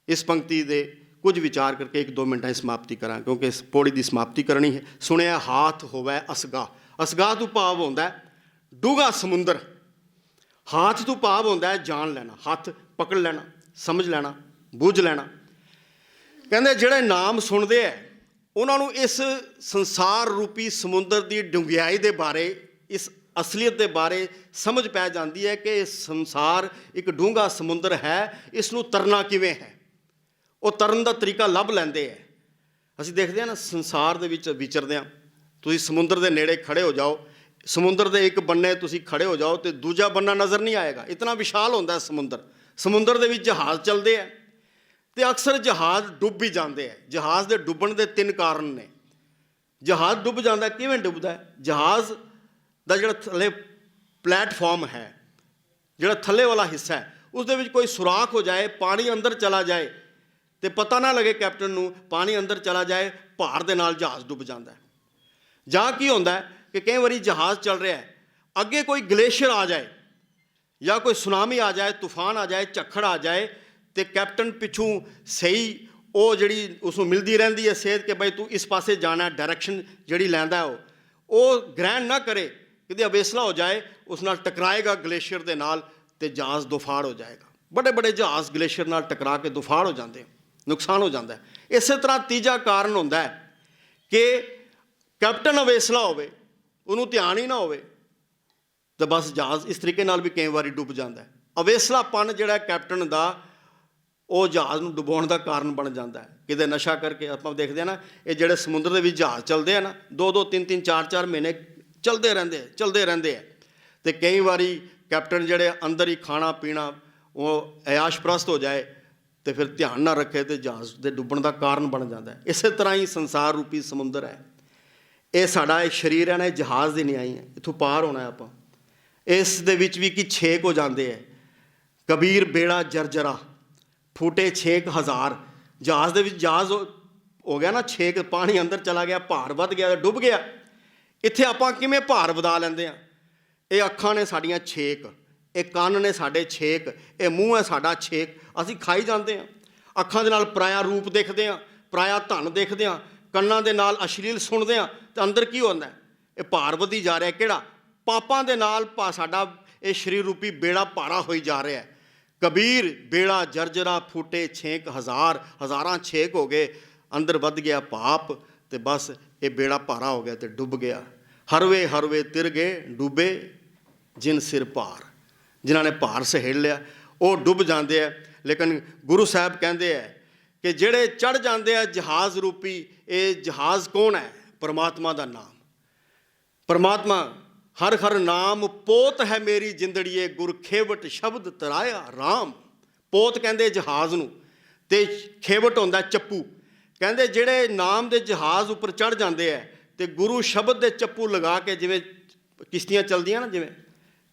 ਇਸ ਪੰਕਤੀ ਦੇ ਕੁਝ ਵਿਚਾਰ ਕਰਕੇ 1-2 ਮਿੰਟਾਂ ਦੀ ਸਮਾਪਤੀ ਕਰਾਂ, ਕਿਉਂਕਿ ਇਸ ਪੌੜੀ ਦੀ ਸਮਾਪਤੀ ਕਰਨੀ ਹੈ। ਸੁਣਿਆ ਹਾਥ ਹੋਵੇ ਅਸਗਾਹ। ਅਸਗਾਹ ਤੋਂ ਭਾਵ ਹੁੰਦਾ ਡੂੰਘਾ ਸਮੁੰਦਰ। ਹਾਥ ਤੋਂ ਭਾਵ ਹੁੰਦਾ ਹੈ ਜਾਣ ਲੈਣਾ, ਹੱਥ ਪਕੜ ਲੈਣਾ, ਸਮਝ ਲੈਣਾ, ਬੁੱਝ ਲੈਣਾ। ਕਹਿੰਦੇ ਜਿਹੜੇ ਨਾਮ ਸੁਣਦੇ ਹੈ ਉਹਨਾਂ ਨੂੰ ਇਸ ਸੰਸਾਰ ਰੂਪੀ ਸਮੁੰਦਰ ਦੀ ਡੂੰਘਿਆਈ ਦੇ ਬਾਰੇ, ਇਸ ਅਸਲੀਅਤ ਦੇ ਬਾਰੇ ਸਮਝ ਪੈ ਜਾਂਦੀ ਹੈ ਕਿ ਇਹ ਸੰਸਾਰ ਇੱਕ ਡੂੰਘਾ ਸਮੁੰਦਰ ਹੈ, ਇਸ ਨੂੰ ਤਰਨਾ ਕਿਵੇਂ ਹੈ। ਉਹ ਤਰਨ ਦਾ ਤਰੀਕਾ ਲੱਭ ਲੈਂਦੇ ਹੈ। ਅਸੀਂ ਦੇਖਦੇ ਹਾਂ ਨਾ ਸੰਸਾਰ ਦੇ ਵਿੱਚ ਵਿਚਰਦੇ ਹਾਂ, ਤੁਸੀਂ ਸਮੁੰਦਰ ਦੇ ਨੇੜੇ ਖੜ੍ਹੇ ਹੋ ਜਾਓ, ਸਮੁੰਦਰ ਦੇ ਇੱਕ ਬੰਨੇ ਤੁਸੀਂ ਖੜ੍ਹੇ ਹੋ ਜਾਓ ਅਤੇ ਦੂਜਾ ਬੰਨਾ ਨਜ਼ਰ ਨਹੀਂ ਆਏਗਾ, ਇਤਨਾ ਵਿਸ਼ਾਲ ਹੁੰਦਾ ਸਮੁੰਦਰ। ਸਮੁੰਦਰ ਦੇ ਵਿੱਚ ਜਹਾਜ਼ ਚੱਲਦੇ ਹੈ ਅਤੇ ਅਕਸਰ ਜਹਾਜ਼ ਡੁੱਬ ਵੀ ਜਾਂਦੇ ਹੈ। ਜਹਾਜ਼ ਦੇ ਡੁੱਬਣ ਦੇ 3 ਕਾਰਨ ਨੇ। ਜਹਾਜ਼ ਡੁੱਬ ਜਾਂਦਾ, ਕਿਵੇਂ ਡੁੱਬਦਾ ਹੈ? ਜਹਾਜ਼ ਦਾ ਜਿਹੜਾ ਥੱਲੇ ਪਲੈਟਫਾਰਮ ਹੈ, ਜਿਹੜਾ ਥੱਲੇ ਵਾਲਾ ਹਿੱਸਾ ਹੈ, ਉਸ ਦੇ ਵਿੱਚ ਕੋਈ ਸੁਰਾਖ ਹੋ ਜਾਏ, ਪਾਣੀ ਅੰਦਰ ਚਲਾ ਜਾਏ ਅਤੇ ਪਤਾ ਨਾ ਲੱਗੇ ਕੈਪਟਨ ਨੂੰ, ਪਾਣੀ ਅੰਦਰ ਚਲਾ ਜਾਏ, ਭਾਰ ਦੇ ਨਾਲ ਜਹਾਜ਼ ਡੁੱਬ ਜਾਂਦਾ ਹੈ। ਜਾਂ ਕੀ ਹੁੰਦਾ ਕਿ ਕਈ ਵਾਰੀ ਜਹਾਜ਼ ਚੱਲ ਰਿਹਾ ਹੈ, ਅੱਗੇ ਕੋਈ ਗਲੇਸ਼ੀਅਰ ਆ ਜਾਏ ਜਾਂ ਕੋਈ ਸੁਨਾਮੀ ਆ ਜਾਏ, ਤੂਫਾਨ ਆ ਜਾਏ, ਝੱਖੜ ਆ ਜਾਏ, ਅਤੇ ਕੈਪਟਨ ਪਿੱਛੋਂ ਸਹੀ ਉਹ ਜਿਹੜੀ ਉਸਨੂੰ ਮਿਲਦੀ ਰਹਿੰਦੀ ਹੈ ਸੇਧ ਕਿ ਬਈ ਤੂੰ ਇਸ ਪਾਸੇ ਜਾਣਾ, ਡਾਇਰੈਕਸ਼ਨ ਜਿਹੜੀ ਲੈਂਦਾ ਉਹ ਗ੍ਰਹਿਣ ਨਾ ਕਰੇ, ਕਿਤੇ ਅਵੇਸਲਾ ਹੋ ਜਾਏ, ਉਸ ਨਾਲ ਟਕਰਾਏਗਾ ਗਲੇਸ਼ੀਅਰ ਦੇ ਨਾਲ ਅਤੇ ਜਹਾਜ਼ ਦੁਫਾੜ ਹੋ ਜਾਏਗਾ। ਬੜੇ ਬੜੇ ਜਹਾਜ਼ ਗਲੇਸ਼ੀਅਰ ਨਾਲ ਟਕਰਾ ਕੇ ਦੁਫਾੜ ਹੋ ਜਾਂਦੇ, ਨੁਕਸਾਨ ਹੋ ਜਾਂਦਾ। ਇਸੇ ਤਰ੍ਹਾਂ ਤੀਜਾ ਕਾਰਨ ਹੁੰਦਾ ਹੈ ਕਿ ਕੈਪਟਨ ਅਵੇਸਲਾ ਹੋਵੇ, ਉਹਨੂੰ ਧਿਆਨ ਹੀ ਨਾ ਹੋਵੇ, ਤਾਂ ਬਸ ਜਹਾਜ਼ ਇਸ ਤਰੀਕੇ ਨਾਲ ਵੀ ਕਈ ਵਾਰੀ ਡੁੱਬ ਜਾਂਦਾ। ਅਵੇਸਲਾਪਣ ਜਿਹੜਾ ਕੈਪਟਨ ਦਾ, ਉਹ ਜਹਾਜ਼ ਨੂੰ ਡੁਬਾਉਣ ਦਾ ਕਾਰਨ ਬਣ ਜਾਂਦਾ ਹੈ। ਕਿਤੇ ਨਸ਼ਾ ਕਰਕੇ ਆਪਾਂ ਦੇਖਦੇ ਹਾਂ ਨਾ, ਇਹ ਜਿਹੜੇ ਸਮੁੰਦਰ ਦੇ ਵਿੱਚ ਜਹਾਜ਼ ਚੱਲਦੇ ਆ ਨਾ, 2-2, 3-3, 4-4 ਮਹੀਨੇ ਚੱਲਦੇ ਰਹਿੰਦੇ ਆ। ਅਤੇ ਕਈ ਵਾਰੀ ਕੈਪਟਨ ਜਿਹੜੇ ਅੰਦਰ ਹੀ ਖਾਣਾ ਪੀਣਾ, ਉਹ ਐਆਸ਼ਪ੍ਰਸਤ ਹੋ ਜਾਏ ਅਤੇ ਫਿਰ ਧਿਆਨ ਨਾ ਰੱਖੇ ਅਤੇ ਜਹਾਜ਼ ਦੇ ਡੁੱਬਣ ਦਾ ਕਾਰਨ ਬਣ ਜਾਂਦਾ। ਇਸੇ ਤਰ੍ਹਾਂ ਹੀ ਸੰਸਾਰ ਰੂਪੀ ਸਮੁੰਦਰ ਹੈ। ਇਹ ਸਾਡਾ ਇੱਕ ਸਰੀਰ ਹੈ ਨਾ, ਇਹ ਜਹਾਜ਼ ਦੀ ਨਿਆਈ ਹੈ, ਇੱਥੋਂ ਪਾਰ ਹੋਣਾ ਆਪਾਂ। ਇਸ ਦੇ ਵਿੱਚ ਵੀ ਕਿ ਛੇਕ ਹੋ ਜਾਂਦੇ ਹੈ। ਕਬੀਰ ਬੇੜਾ ਜਰਜਰਾ ਫੂਟੇ 6,000। ਜਹਾਜ਼ ਦੇ ਵਿੱਚ ਜਹਾਜ਼ ਹੋ ਗਿਆ ਨਾ ਛੇਕ, ਪਾਣੀ ਅੰਦਰ ਚਲਾ ਗਿਆ, ਭਾਰ ਵੱਧ ਗਿਆ, ਡੁੱਬ ਗਿਆ। ਇੱਥੇ ਆਪਾਂ ਕਿਵੇਂ ਭਾਰ ਵਧਾ ਲੈਂਦੇ ਹਾਂ? ਇਹ ਅੱਖਾਂ ਨੇ ਸਾਡੀਆਂ ਛੇਕ, ਇਹ ਕੰਨ ਨੇ ਸਾਡੇ ਛੇਕ, ਇਹ ਮੂੰਹ ਹੈ ਸਾਡਾ ਛੇਕ। ਅਸੀਂ ਖਾਈ ਜਾਂਦੇ ਹਾਂ। ਅੱਖਾਂ ਦੇ ਨਾਲ ਪਰਾਇਆ ਰੂਪ ਦੇਖਦੇ ਹਾਂ, ਪਰਾਇਆ ਧਨ ਦੇਖਦੇ ਹਾਂ, ਕੰਨਾਂ ਦੇ ਨਾਲ ਅਸ਼ਲੀਲ ਸੁਣਦੇ ਹਾਂ, ਤੇ ਅੰਦਰ ਕੀ ਹੁੰਦਾ? ਇਹ ਭਾਰ ਵਧੀ ਜਾ ਰਿਹਾ। ਕਿਹੜਾ? ਪਾਪਾਂ ਦੇ ਨਾਲ ਸਾਡਾ ਇਹ ਸਰੀਰ ਰੂਪੀ ਬੇੜਾ ਭਾਰਾ ਹੋਈ ਜਾ ਰਿਹਾ ਹੈ। ਕਬੀਰ ਬੇੜਾ ਜਰਜਰਾ ਫੂਟੇ 6,000, ਹਜ਼ਾਰਾਂ ਛੇਕ ਹੋ ਗਏ, ਅੰਦਰ ਵੱਧ ਗਿਆ ਪਾਪ, ਤੇ ਬਸ ਇਹ ਬੇੜਾ ਭਾਰਾ ਹੋ ਗਿਆ ਤੇ ਡੁੱਬ ਗਿਆ। ਹਰਵੇ ਹਰਵੇ ਤਿਰ ਗਏ ਡੁੱਬੇ ਜਿਨ ਸਿਰ ਭਾਰ। ਜਿਨ੍ਹਾਂ ਨੇ ਭਾਰ ਸਹੇੜ ਲਿਆ ਉਹ ਡੁੱਬ ਜਾਂਦੇ ਆ। ਲੇਕਿਨ ਗੁਰੂ ਸਾਹਿਬ ਕਹਿੰਦੇ ਹੈ ਕਿ ਜਿਹੜੇ ਚੜ੍ਹ ਜਾਂਦੇ ਆ ਜਹਾਜ਼ ਰੂਪੀ, ਇਹ ਜਹਾਜ਼ ਕੌਣ ਹੈ? ਪਰਮਾਤਮਾ ਦਾ ਨਾਮ। ਪਰਮਾਤਮਾ ਹਰ ਹਰ ਨਾਮ ਪੋਤ ਹੈ ਮੇਰੀ ਜਿੰਦੜੀਏ, ਗੁਰ ਖੇਵਟ ਸ਼ਬਦ ਤਰਾਇਆ ਰਾਮ। ਪੋਤ ਕਹਿੰਦੇ ਜਹਾਜ਼ ਨੂੰ, ਤੇ ਖੇਵਟ ਹੁੰਦਾ ਚੱਪੂ। ਕਹਿੰਦੇ ਜਿਹੜੇ ਨਾਮ ਦੇ ਜਹਾਜ਼ ਉੱਪਰ ਚੜ੍ਹ ਜਾਂਦੇ ਹੈ ਤੇ ਗੁਰੂ ਸ਼ਬਦ ਦੇ ਚੱਪੂ ਲਗਾ ਕੇ, ਜਿਵੇਂ ਕਿਸ਼ਤੀਆਂ ਚੱਲਦੀਆਂ ਨਾ, ਜਿਵੇਂ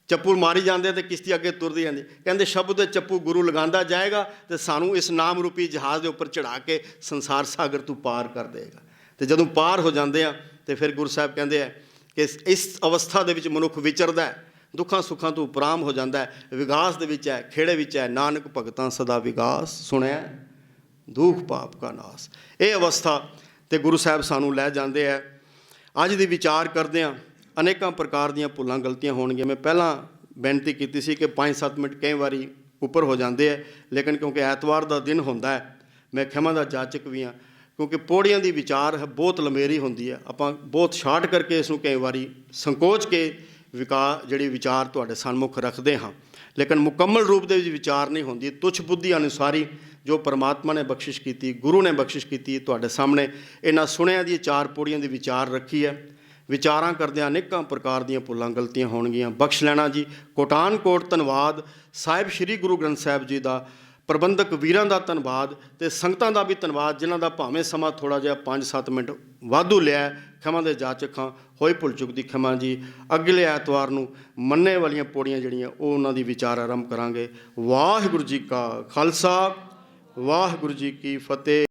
ਚੱਪੂ ਮਾਰੀ ਜਾਂਦੇ ਤੇ ਕਿਸ਼ਤੀ ਅੱਗੇ ਤੁਰਦੀ ਜਾਂਦੀ, ਕਹਿੰਦੇ ਸ਼ਬਦ ਦੇ ਚੱਪੂ ਗੁਰੂ ਲਗਾਉਂਦਾ ਜਾਏਗਾ ਤੇ ਸਾਨੂੰ ਇਸ ਨਾਮ ਰੂਪੀ ਜਹਾਜ਼ ਦੇ ਉੱਪਰ ਚੜ੍ਹਾ ਕੇ ਸੰਸਾਰ ਸਾਗਰ ਤੋਂ ਪਾਰ ਕਰ ਦੇਗਾ। ਤੇ ਜਦੋਂ ਪਾਰ ਹੋ ਜਾਂਦੇ ਆ ਤੇ ਫਿਰ ਗੁਰੂ ਸਾਹਿਬ ਕਹਿੰਦੇ ਆ ਕਿ ਇਸ ਅਵਸਥਾ ਦੇ ਵਿੱਚ ਮਨੁੱਖ ਵਿਚਰਦਾ ਹੈ, ਦੁੱਖਾਂ ਸੁੱਖਾਂ ਤੋਂ ਉਪਰਾਮ ਹੋ ਜਾਂਦਾ ਹੈ, ਵਿਗਾਸ ਦੇ ਵਿੱਚ ਹੈ, ਖੇੜੇ ਵਿੱਚ ਹੈ। ਨਾਨਕ ਭਗਤਾਂ ਸਦਾ ਵਿਗਾਸ, ਸੁਣਿਆ ਦੁੱਖ ਪਾਪ ਕਾ ਨਾਸ। ਇਹ ਅਵਸਥਾ ਤੇ ਗੁਰੂ ਸਾਹਿਬ ਸਾਨੂੰ ਲੈ ਜਾਂਦੇ ਹੈ। ਅੱਜ ਦੀ ਵਿਚਾਰ ਕਰਦੇ ਹਾਂ, ਅਨੇਕਾਂ ਪ੍ਰਕਾਰ ਦੀਆਂ ਭੁੱਲਾਂ ਗਲਤੀਆਂ ਹੋਣਗੀਆਂ। ਮੈਂ ਪਹਿਲਾਂ ਬੇਨਤੀ ਕੀਤੀ ਸੀ ਕਿ 5-7 ਮਿੰਟ ਕਈ ਵਾਰੀ ਉੱਪਰ ਹੋ ਜਾਂਦੇ ਹੈ, ਲੇਕਿਨ ਕਿਉਂਕਿ ਐਤਵਾਰ ਦਾ ਦਿਨ ਹੁੰਦਾ ਹੈ, ਮੈਂ ਖਿਮਾ ਦਾ ਜਾਚਕ ਵੀ ਹਾਂ। ਕਿਉਂਕਿ ਪੌੜੀਆਂ ਦੀ ਵਿਚਾਰ ਹੈ ਬਹੁਤ ਲੰਮੇਰੀ ਹੁੰਦੀ ਹੈ, ਆਪਾਂ ਬਹੁਤ ਸ਼ਾਰਟ ਕਰਕੇ ਇਸ ਨੂੰ ਕਈ ਵਾਰੀ ਸੰਕੋਚ ਕੇ ਜਿਹੜੀ ਵਿਚਾਰ ਤੁਹਾਡੇ ਸਨਮੁਖ ਰੱਖਦੇ ਹਾਂ, ਲੇਕਿਨ ਮੁਕੰਮਲ ਰੂਪ ਦੇ ਵਿੱਚ ਵਿਚਾਰ ਨਹੀਂ ਹੁੰਦੀ। ਤੁੱਛ ਬੁੱਧੀ ਅਨੁਸਾਰੀ ਜੋ ਪਰਮਾਤਮਾ ਨੇ ਬਖਸ਼ਿਸ਼ ਕੀਤੀ, ਗੁਰੂ ਨੇ ਬਖਸ਼ਿਸ਼ ਕੀਤੀ, ਤੁਹਾਡੇ ਸਾਹਮਣੇ ਇਹਨਾਂ ਸੁਣਿਆਂ ਦੀ 4 ਪੌੜੀਆਂ ਦੀ ਵਿਚਾਰ ਰੱਖੀ ਹੈ। ਵਿਚਾਰਾਂ ਕਰਦਿਆਂ ਅਨੇਕਾਂ ਪ੍ਰਕਾਰ ਦੀਆਂ ਭੁੱਲਾਂ ਗਲਤੀਆਂ ਹੋਣਗੀਆਂ, ਬਖਸ਼ ਲੈਣਾ ਜੀ। ਕੋਟਾਨ ਕੋਟ ਧੰਨਵਾਦ ਸਾਹਿਬ ਸ੍ਰੀ ਗੁਰੂ ਗ੍ਰੰਥ ਸਾਹਿਬ ਜੀ ਦਾ, ਪ੍ਰਬੰਧਕ ਵੀਰਾਂ ਦਾ ਧੰਨਵਾਦ, ਤੇ ਸੰਗਤਾਂ ਦਾ ਵੀ ਧੰਨਵਾਦ ਜਿਨ੍ਹਾਂ ਦਾ ਭਾਵੇਂ ਸਮਾਂ ਥੋੜ੍ਹਾ ਜਿਹਾ 5-7 ਮਿੰਟ ਵਾਧੂ ਲਿਆ। ਖਿਮਾ ਦੇ ਜਾਚਕ ਹਾਂ, ਹੋਈ ਭੁੱਲ ਚੁੱਕ ਦੀ ਖਿਮਾ ਜੀ। ਅਗਲੇ ਐਤਵਾਰ ਨੂੰ ਮੰਨੇ ਵਾਲੀਆਂ ਪੌੜੀਆਂ ਜਿਹੜੀਆਂ ਉਹ ਉਹਨਾਂ ਦੀ ਵਿਚਾਰ ਆਰੰਭ ਕਰਾਂਗੇ। ਵਾਹਿਗੁਰੂ ਜੀ ਕਾ ਖਾਲਸਾ, ਵਾਹਿਗੁਰੂ ਜੀ ਕੀ ਫਤਿਹ।